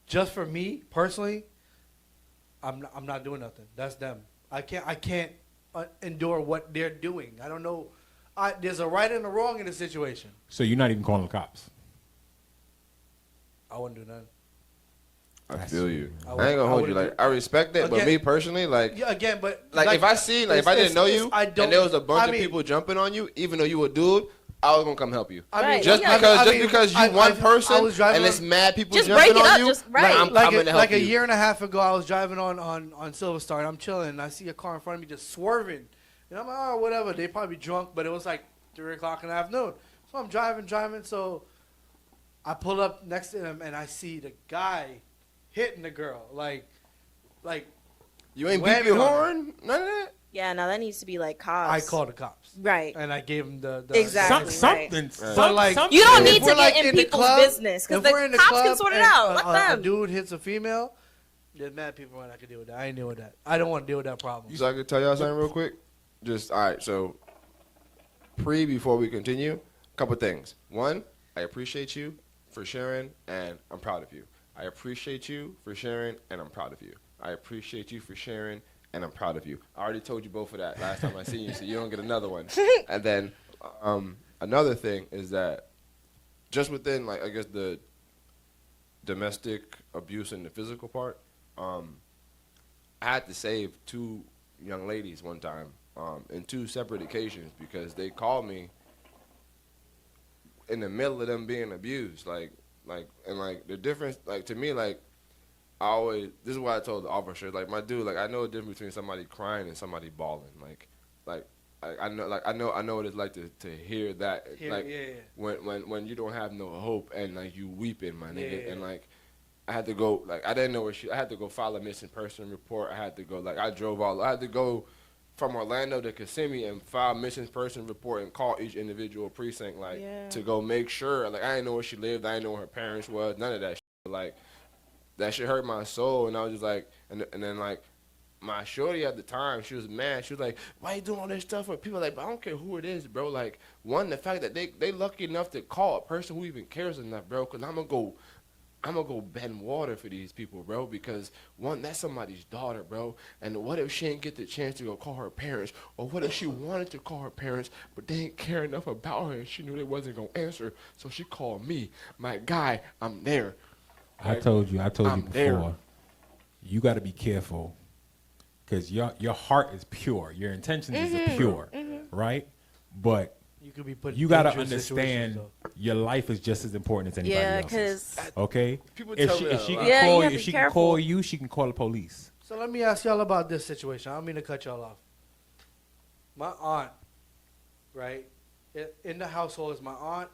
just for me personally, I'm not doing nothing. That's them. I can't endure what they're doing. I don't know there's a right and a wrong in the situation. So you're not even calling the cops. I wouldn't do nothing. I feel you. I I would- ain't gonna I hold you. would've Like I respect it, but Again- me personally, like Yeah, again, but if I see, like if I didn't know you, I and don't- there was a bunch I of mean- people jumping on you, even though you a dude, I was gonna come help you. I mean, Right. Just Yeah, because, I just mean, because you I- one I person was driving and it's on- mad people Just jumping break it on up, you, just- right. I'm like coming to help like a you. year and a half ago, I was driving on Silver Star, and I'm chilling, and I see a car in front of me just swerving. And I'm like, oh, whatever. They probably drunk, but it was like 3 o'clock in the afternoon. So I'm driving. So I pull up next to him, and I see the guy hitting the girl. Like You ain't whamming beat your on her. horn, none of that. Yeah, now that needs to be like cops. I called the cops, Right. and I gave him the Exactly. Something. But like, something. You don't if need to we're, get in in the people's club- business, 'cause if the we're in cops can club sort it and out. Let A them. dude hits a female. There's mad people around I can deal with that. I ain't deal with that. I don't want to deal with that problem. So I can tell y'all something real quick. Just all right. So before we continue, a couple things. One, I appreciate you for sharing, and I'm proud of you. I appreciate you for sharing, and I'm proud of you. I appreciate you for sharing, and I'm proud of you. I already told you both of that last time I seen you, so you don't get another one. And then another thing is that just within, like, I guess the domestic abuse and the physical part, I had to save 2 young ladies one time in 2 separate occasions because they called me in the middle of them being abused. Like the difference, like to me, like I always, this is why I told the officer, like my dude, like I know the difference between somebody crying and somebody bawling. I know what it's like to hear that, when you don't have no hope and like you weeping, my nigga, and like I had to go, like I didn't know where I had to go file a missing person report. I had to go, like I had to go from Orlando to Kissimmee and file a missing person report and call each individual precinct, like to go make sure, like I didn't know where she lived, I didn't know where her parents was, none of that shit. Like that shit hurt my soul, and I was just like, and then like my shorty at the time, she was mad. She was like, why you doing all this stuff? And people are like, but I don't care who it is, bro. Like, one, the fact that they lucky enough to call a person who even cares enough, bro, because I'm going to go bend water for these people, bro, because, one, that's somebody's daughter, bro. And what if she didn't get the chance to go call her parents? Or what if she wanted to call her parents, but they didn't care enough about her and she knew they wasn't going to answer, so she called me. My guy, I'm there. I told you I'm before. there. You got to be careful because your heart is pure. Your intentions is pure, right? But You could be put. you in got to dangerous situations, understand though. your life is just as important as anybody Yeah, else's. because Okay? People If tell she, me if that she a can lot. Yeah, you call have you, to if be she can careful. call you, she can call the police. So let me ask y'all about this situation. I don't mean to cut y'all off. My aunt, right? In the household is my aunt,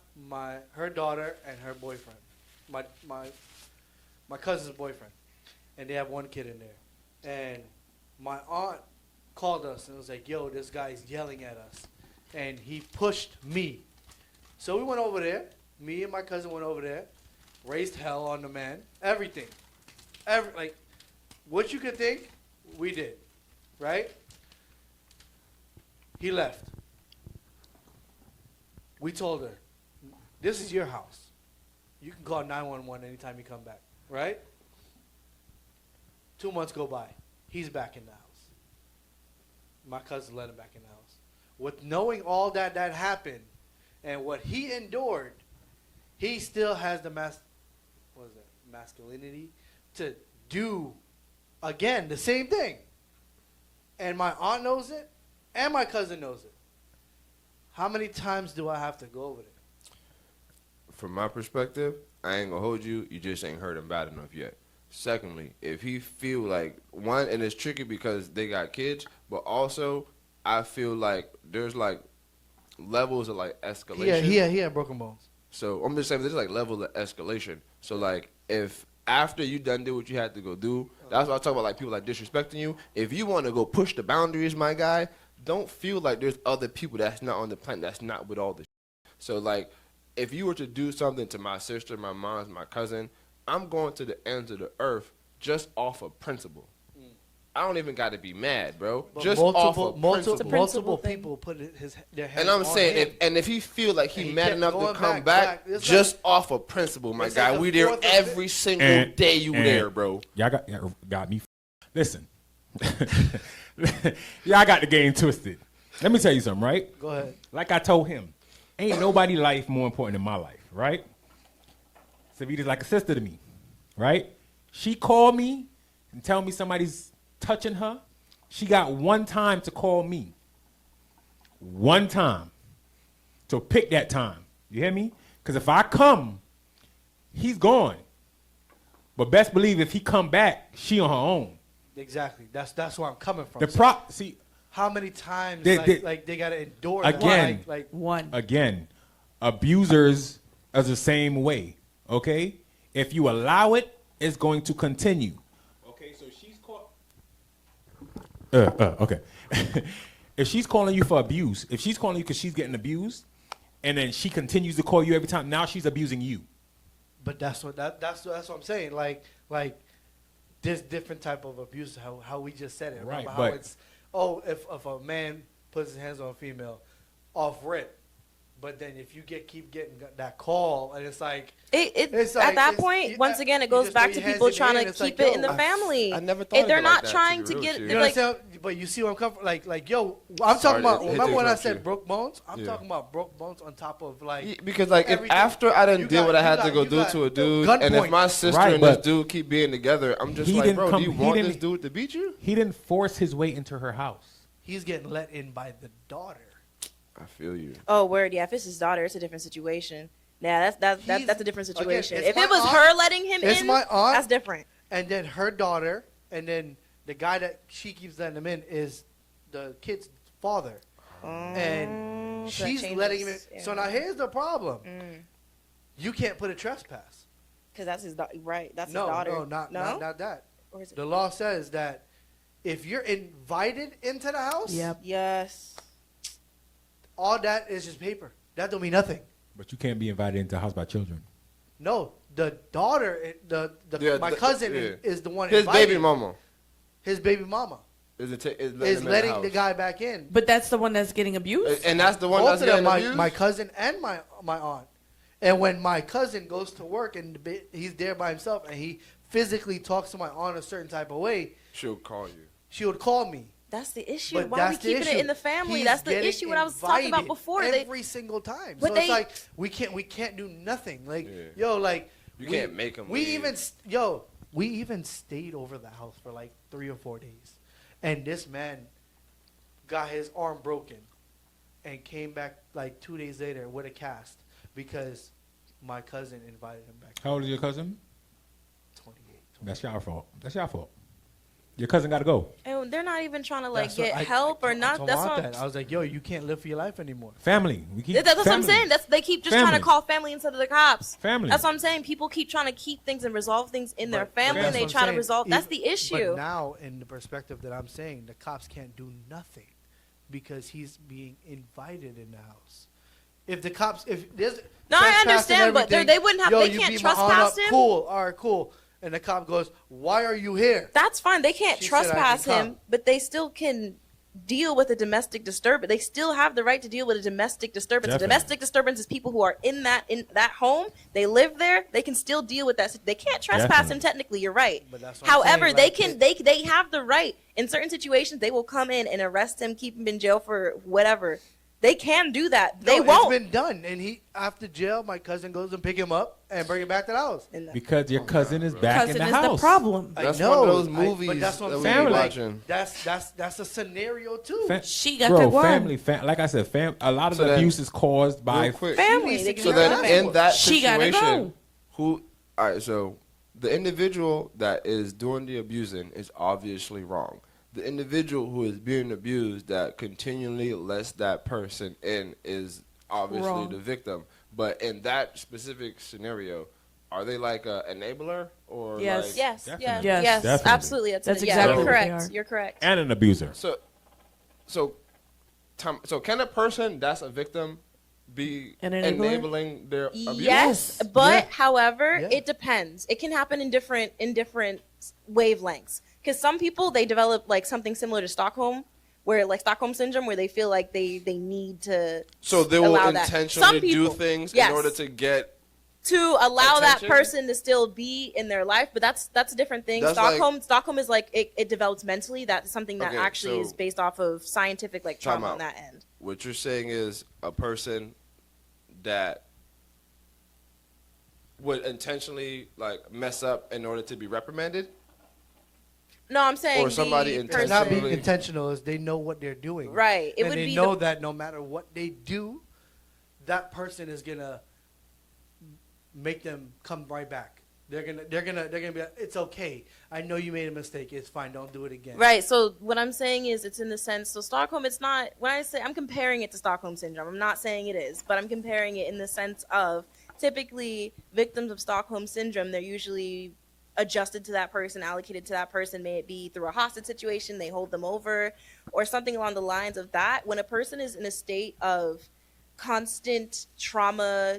her daughter, and her boyfriend. My cousin's boyfriend. And they have 1 kid in there. And my aunt called us and was like, yo, this guy's yelling at us. And he pushed me. So we went over there. Me and my cousin went over there. Raised hell on the man. Everything. Like, what you could think, we did. Right? He left. We told her, this is your house. You can call 911 anytime you come back. Right? 2 months go by. He's back in the house. My cousin let him back in the house. With knowing all that happened and what he endured, he still has the masculinity to do, again, the same thing. And my aunt knows it, and my cousin knows it. How many times do I have to go over there? From my perspective, I ain't gonna hold you. You just ain't hurt him bad enough yet. Secondly, if he feel like, one, and it's tricky because they got kids, but also I feel like there's like levels of like escalation. He had broken bones. So I'm just saying there's like level of escalation. So like if after you done did what you had to go do, that's what I talk about, like people like disrespecting you. If you want to go push the boundaries, my guy, don't feel like there's other people that's not on the planet that's not with all this. So like if you were to do something to my sister, my mom, my cousin, I'm going to the ends of the earth just off of principle. I don't even got to be mad, bro. But Just off of principle. multiple thing. people put their hands And I'm on saying, him. if he feel like And he he mad kept enough to going come back. back, It's just like- off of principle, my it's guy. like the We there fourth or every single And- day you and- there, bro. Y'all got me. Listen, y'all got the game twisted. Let me tell you something, right? Go ahead. Like I told him, ain't nobody life more important than my life, right? Savita's like a sister to me, right? She called me and tell me somebody's touching her. She got one time to call me. One time. So pick that time. You hear me? Because if I come, he's gone. But best believe if he come back, she on her own. Exactly. That's where I'm coming from. See, how many times they gotta endure again, that? Like One. again, abusers are the same way. Okay, if you allow it, it's going to continue. Okay, so she's caught. Okay. If she's calling you for abuse, if she's calling you because she's getting abused, and then she continues to call you every time, now she's abusing you. But that's what I'm saying. Like there's different type of abuse. How we just said it. Right, Remember how but- it's if a man puts his hands on a female, off rip. But then if you keep getting that call and it's like It's like, at that it's- point, you- once again, it you goes just back throw to your hands people in the trying air to and it's keep like, it in the yo, family. I never thought of They're it not like that, trying to to be get real you with like. understand? But you see what I'm coming from? Like yo, I'm Sorry talking about. to hit Remember you when I interrupt said you. broke bones? I'm Yeah. talking about broke bones on top of like Because like if everything. after I done You did got- what I you had got- to go you do got to a dude, gunpoint. and if my sister Right, and this but dude keep being together, I'm just he like, didn't bro, come- do you he want didn't- this dude to beat you? He didn't force his way into her house. he's getting let in by the daughter. I feel you. Oh, word. Yeah, if it's his daughter, it's a different situation. Yeah, that's He's- a different again, situation. it's If my it was aunt- her letting him it's in, my aunt. that's different. And then her daughter, and then the guy that she keeps letting him in is the kid's father. And so that she's changes, letting him in. yeah. So now here's the problem. You can't put a trespass. Because that's his daughter. Right, that's No, his daughter. no, not that. Or is it? The law says that if you're invited into the house, Yep. Yes. all that is just paper. That don't mean nothing. But you can't be invited into a house by children. No, the daughter, my cousin is the one His invited. baby mama His baby mama is is letting the guy back in. But that's the one that's getting abused. and that's the one Both that's of them, getting abused. my cousin and my aunt. And when my cousin goes to work and he's there by himself and he physically talks to my aunt a certain type of way, She'll call you. she would call me. That's the issue. But Why are we that's the keeping it issue. in the family? He's That's the getting issue. What I was talking about invited before. every single time. But So it's like we can't do nothing. Like Yeah. like You can't make 'em We leave. even we even stayed over the house for like 3 or 4 days, and this man got his arm broken, and came back like 2 days later with a cast because my cousin invited him back. How old is your cousin? 28. That's your fault. That's your fault. Your cousin got to go. And they're not even trying to like That's what get help or I not. told That's my what aunt that. I was like, yo, you can't live for your life anymore. Family. We keep that's what I'm family. saying. They keep just trying Family. to call family instead of the cops. Family. That's what I'm saying. People keep trying to keep things and resolve things in their But family, that's and they what I'm try to saying. resolve. That's the But issue. now, in the perspective that I'm saying, the cops can't do nothing because he's being invited in the house. If the cops, if there's No, I trespass and understand, but everything, they wouldn't have- yo, they you can't beat my aunt trespass up, him. Cool, all right, cool. And the cop goes, "Why are you here?" That's fine. They can't She said, "I can trespass him, come." but they still can deal with a domestic disturbance. They still have the right to deal with a domestic disturbance. A Definitely. domestic disturbance is people who are in that home. They live there. They can still deal with that. They can't trespass Definitely. him technically. You're right. But that's what I'm However, saying, they like, can they have the right in certain situations. They will come in and arrest him, keep him in jail for whatever. They can do that. They No, won't. It's been done, and he after jail, my cousin goes and pick him up and bring him back to the house. And Because your cousin is back Cousin in the is house. the problem. That's I know, one of those but movies that's what that I'm we saying. be Like, watching. that's a scenario too. Fa- She got Bro, good one. family, like I said, a lot of So the then- abuse is caused by Real quick. family. She They needs can So to do then, that. in that She gotta situation, go. who? All right. So the individual that is doing the abusing is obviously wrong. The individual who is being abused that continually lets that person in is obviously Wrong. the victim. But in that specific scenario, are they like a enabler or Yes. like, Yes, Definitely. yes, Yes. yes, Definitely. absolutely. That's yeah, exactly you're what they correct. are. You're correct. and an abuser. So can a person that's a victim be An enabler? enabling their abuse? Yes, Yes. but Yeah. however, Yeah. it depends. It can happen in different wavelengths. Because some people they develop like something similar to Stockholm, where like Stockholm syndrome, where they feel like they need to. So they will allow that. intentionally Some people- do things yes. in order to get to allow that attention. person to still be in their life, but that's a different thing. That's like- Stockholm is like it develops mentally. That's something that Okay, actually is so- based off of scientific like Time trauma out. on that end. What you're saying is a person that would intentionally like mess up in order to be reprimanded. No, I'm saying Or somebody the intentionally- Not person, being intentional is they know what they're doing. right? It and would they be know the, that no matter what they do, that person is gonna make them come right back. They're gonna be like, it's okay. I know you made a mistake. It's fine. Don't do it again. right. So what I'm saying is, it's in the sense. So Stockholm, it's not. When I say I'm comparing it to Stockholm syndrome, I'm not saying it is, but I'm comparing it in the sense of typically victims of Stockholm syndrome. They're usually adjusted to that person, allocated to that person. May it be through a hostage situation, they hold them over, or something along the lines of that. When a person is in a state of constant trauma,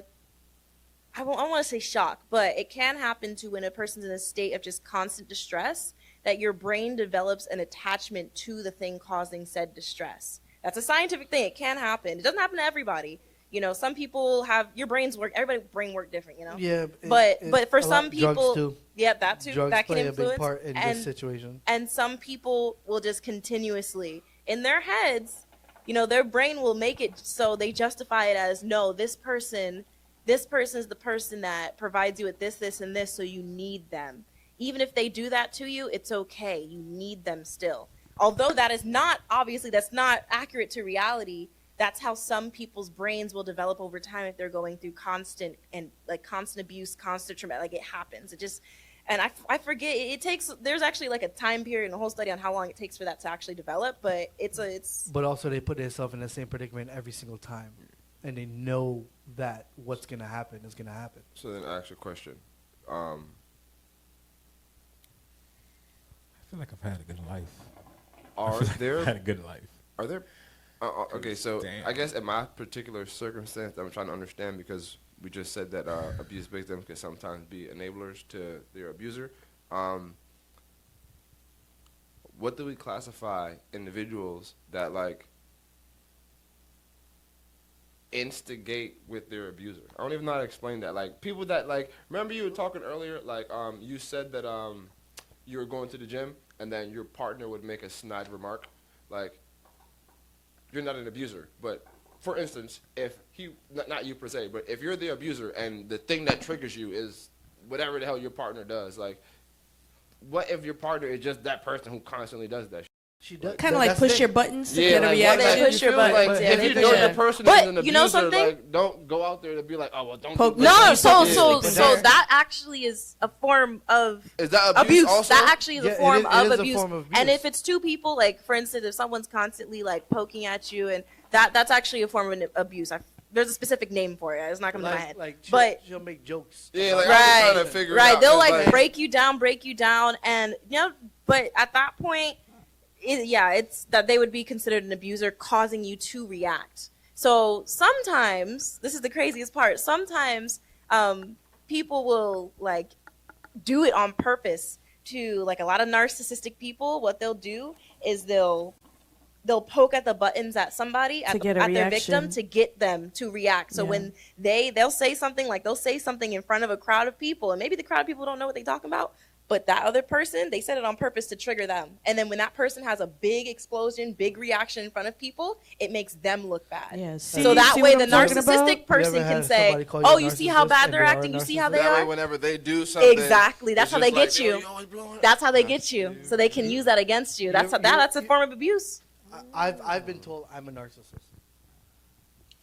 I want to say shock, but it can happen to when a person's in a state of just constant distress, that your brain develops an attachment to the thing causing said distress. That's a scientific thing. It can happen. It doesn't happen to everybody. You know, some people have your brains work. Everybody's brain work different. You know. Yeah, But for some drugs people, too. yeah, that too. Drugs That can play a influence. big part in and this situation. and some people will just continuously in their heads, you know, their brain will make it so they justify it as, no, this person is the person that provides you with this and this, so you need them. Even if they do that to you, it's okay. You need them still. Although that is not, obviously that's not accurate to reality. That's how some people's brains will develop over time if they're going through constant abuse, constant trauma. Like, it happens. It just, and I forget, it takes, there's actually like a time period and a whole study on how long it takes for that to actually develop, but it's But also, they put themselves in the same predicament every single time, and they know that what's gonna happen is gonna happen. So then, I ask you a question. I feel like I've had a good life. Are I've had there a good life. Are there? Okay, so Damn. I guess in my particular circumstance, I'm trying to understand because we just said that abuse victims can sometimes be enablers to their abuser. What do we classify individuals that like instigate with their abuser? I don't even know how to explain that. Like people that like, remember you were talking earlier, like you said that you were going to the gym and then your partner would make a snide remark, like, you're not an abuser, but for instance, if he, not you per se, but if you're the abuser and the thing that triggers you is whatever the hell your partner does, like, what if your partner is just that person who constantly does that shit? She does Kind of like push your buttons to get a like, reaction. They push your feel like, buttons, yeah, if they you push know your- the person But is an abuser, you know something? like, don't go out there to be like, oh, well, don't Poke- do no, this. so Yeah. that actually is a form of Is that abuse. also? That actually is Yeah, a it form is- it of is a abuse. form of And abuse. if it's two people, like for instance, if someone's constantly like poking at you, and that's actually a form of an abuse. There's a specific name for it. It's not coming to my head. But But she'll make jokes. Yeah, like, right, I'm trying to figure it right. out, They'll 'cause, like break you down, and you know. But at that point, it's that they would be considered an abuser, causing you to react. So sometimes, this is the craziest part. Sometimes people will like do it on purpose. To like a lot of narcissistic people, what they'll do is they'll poke at the buttons at somebody To get a at their victim reaction. to get them to react. So Yeah. when they'll say something in front of a crowd of people, and maybe the crowd of people don't know what they're talking about, but that other person, they said it on purpose to trigger them. And then when that person has a big explosion, big reaction in front of people, it makes them look bad. Yeah, So that way the narcissistic narcissistic person You ever can had say, somebody call you oh, a you see how narcissist bad and they're they are a acting? You see how they That way, are? whenever they do something, Exactly. That's it's how they just get like, you. "Yo, always blowing up." That's how they get you. So they can use that against you. That's a form of abuse. I've been told I'm a narcissist.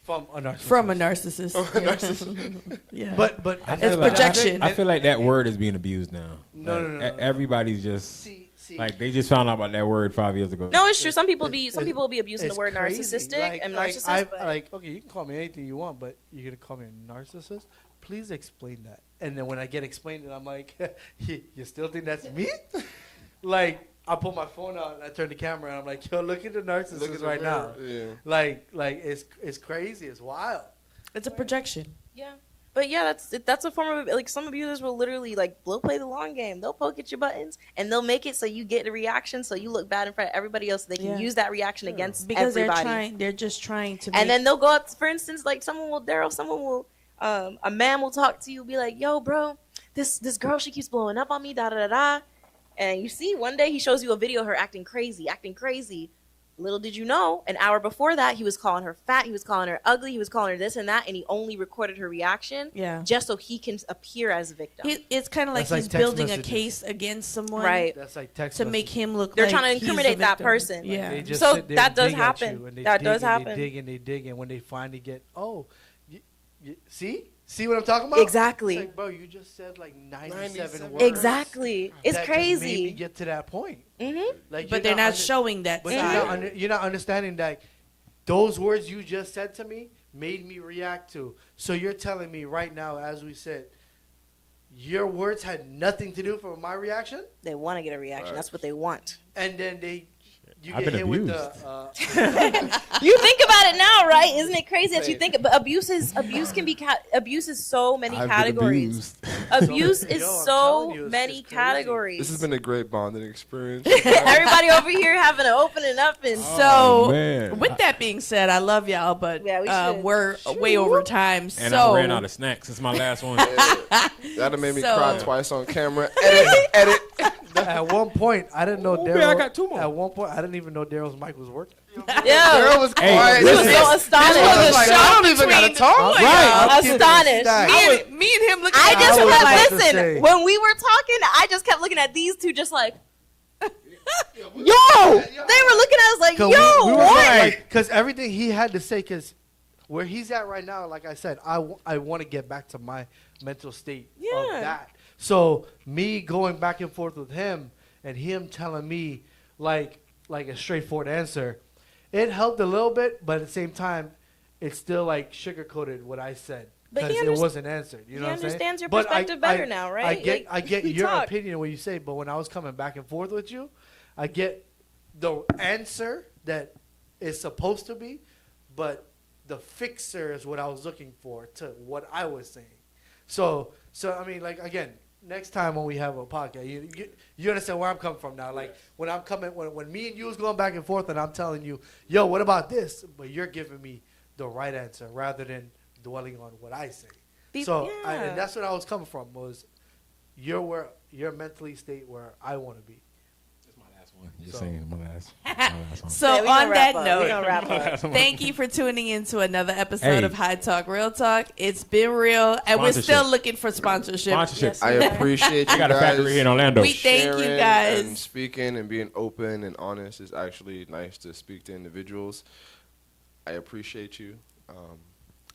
From a narcissist. From a narcissist. Yeah. But I It's feel like- projection. I feel like that word is being abused now. No, Like, no, no. Everybody's just see, like they just found out about that word 5 years ago. No, it's true. Some people will be abusing the it's word crazy. narcissistic and narcissist. but- Okay, you can call me anything you want, but you're gonna call me a narcissist. Please explain that. And then when I get explained, I'm like, you still think that's me? Like, I pull my phone out and I turn the camera and I'm like, yo, look at the narcissist Look at the right now. mirror. Yeah. Like it's crazy. It's wild. It's a projection. Yeah, but yeah, that's a form of like some abusers will literally like they'll play the long game. They'll poke at your buttons and they'll make it so you get a reaction, so you look bad in front of everybody else. So they can Yeah. use that reaction against Because everybody. they're just trying to And make, then they'll go up, for instance, like someone will A man will talk to you, be like, "Yo, bro, this girl, she keeps blowing up on me, da da da da." And you see, one day he shows you a video of her acting crazy, acting crazy. Little did you know, an hour before that, he was calling her fat, he was calling her ugly, he was calling her this and that, and he only recorded her reaction just so he can appear as a victim. It's kind of like That's he's like text building messages. a case against someone, Right. That's like text to make messages. him look They're like trying to he's a incriminate that victim. person. Yeah. They just So sit there that and does dig at happen. you, and they That dig does and happen. They dig and they dig, and when they finally get, see what I'm talking about? Exactly. It's like, bro, you just said like 97 97 words. Exactly. It's That just made me crazy. get to that point. Mm-hmm. Like, But they're not showing that But side. you're not understanding that those words you just said to me made me react to. So you're telling me right now, as we said, your words had nothing to do with my reaction, They want to get a reaction. That's what they want. and then you I've get been hit with abused. You think about it now, right? Isn't it crazy that you think? But abuse can be abuse is so many I've been categories. abused. Abuse is Yo, I'm so telling you, it's many crazy. categories. This has been a great bonding experience. Everybody over here having an opening up and So, Oh, man. with that being said, I love y'all, but Yeah, we should. we're way over time. And so I ran out of snacks. It's my last one. That'd made me So- cry twice on camera. Edit. At one point, I didn't know Oh, Daryl. man, I got two more. At one point, I didn't even know Daryl's mic was working. Girl was Hey, quiet. he was listen. so I astonished. was like, I don't even gotta talk. I'm kidding. Astonished. Stack. me and him looking I at just I was kept about to listen. say. When we were talking, I just kept looking at these two, just like, yo. They were looking at us like, yo, what? Because everything he had to say, because where he's at right now, like I said, I want to get back to my mental state of Yeah. that. So me going back and forth with him and him telling me like a straightforward answer, it helped a little bit, but at the same time, it's still like sugar-coated what I said. But he Because it wasn't answered. You know he what I'm saying? understands your But perspective better now, right? I get we your talk. opinion what you say, but when I was coming back and forth with you, I get the answer that is supposed to be, but the fixer is what I was looking for to what I was saying. So I mean, like again, next time when we have a podcast, you understand where I'm coming from now. Like when I'm coming, when me and you was going back and forth, and I'm telling you, yo, what about this? But you're giving me the right answer rather than dwelling on what I say. And that's what I was coming from was you're mentally state where I want to be. Just So- saying my last one. So Yeah, we gonna on wrap that up. We gonna note, wrap up. thank you for tuning in to another episode Hey. of High Talk Real Talk. It's been real, and we're Sponsorship. still looking for sponsorship. Sponsorship. Yes. I appreciate you I got a guys. factory here in Orlando. We thank you Sharing guys. And speaking and being open and honest is actually nice to speak to individuals. I appreciate you.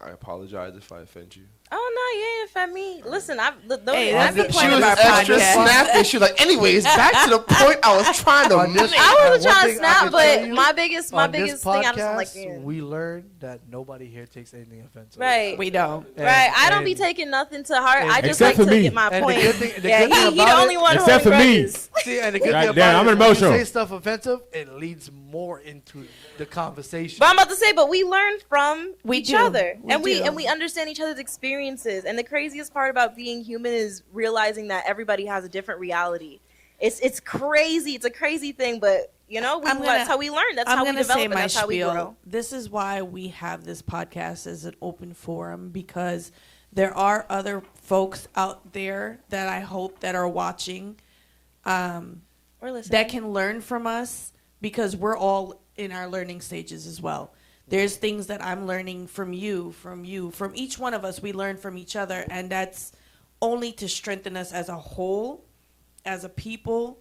I apologize if I offend you. Oh no, you ain't offend me. Listen, Hey, that's the She point She of was our extra podcast. snappy. She was like, anyways, back to the point I was trying to On this- make. I wasn't One trying to thing I snap, can but tell you, my biggest on this thing, I just like, podcast, we learned that nobody here takes anything offensive. right. We don't. Right, I don't be and- taking nothing to heart. I just Except like for to me. get my And the point. good thing- the Yeah, good thing he the about only it- one Except holding for me. grudges. See, and the good God thing damn, about I'm it is when emotional. you say stuff offensive, it leads more into the conversation. But I'm about to say, but we learn from We each do. other, We and do. we understand each other's experiences. And the craziest part about being human is realizing that everybody has a different reality. It's crazy. It's a crazy thing, but you know, that's how we learn. That's how we gonna develop. say And my that's how we spiel. grow. This is why we have this podcast as an open forum, because there are other folks out there that I hope that are watching Or listen. that can learn from us, because we're all in our learning stages as well. There's things that I'm learning from you, from each one of us. We learn from each other, and that's only to strengthen us as a whole, as a people,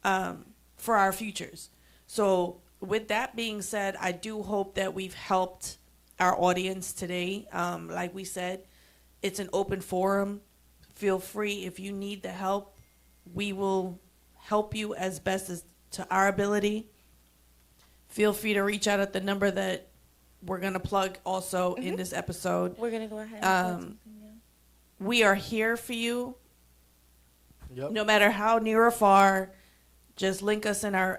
for our futures. So with that being said, I do hope that we've helped our audience today. Like we said, it's an open forum. Feel free, if you need the help, we will help you as best as to our ability. Feel free to reach out at the number that we're going to plug also in this episode. We're gonna go ahead. We are here for you, Yep. no matter how near or far. Just link us in our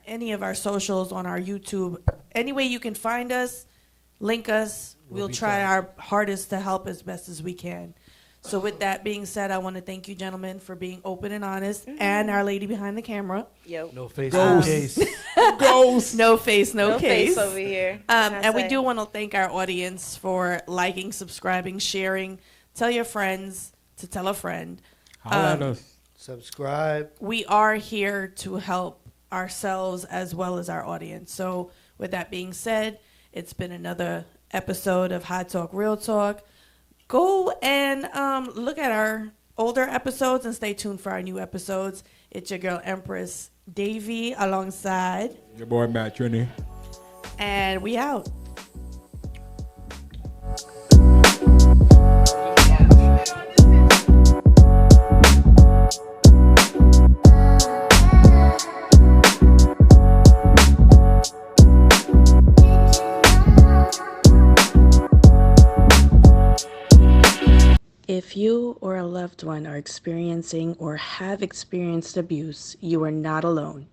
any of our socials, on our YouTube. Any way you can find us, link us. We'll be try glad. our hardest to help as best as we can. So with that being said, I want to thank you, gentlemen, for being open and honest, and our lady behind the camera. Yo. No face, no Ghost. case. Ghost. No face, no, No case. face over here. And we do want to thank our audience for liking, subscribing, sharing. Tell your friends to tell a friend. Holla at us. Subscribe. We are here to help ourselves as well as our audience. So with that being said, it's been another episode of High Talk, Real Talk. Go and look at our older episodes and stay tuned for our new episodes. It's your girl Empress Davy alongside, Your boy Matt Trini. and we out. If you or a loved one are experiencing or have experienced abuse, you are not alone.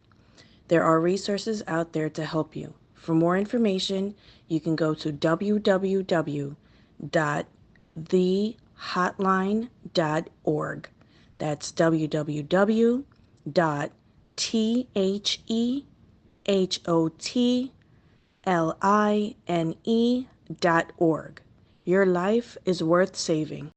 There are resources out there to help you. For more information, you can go to www.thehotline.org. That's www.thehotline.org. Your life is worth saving.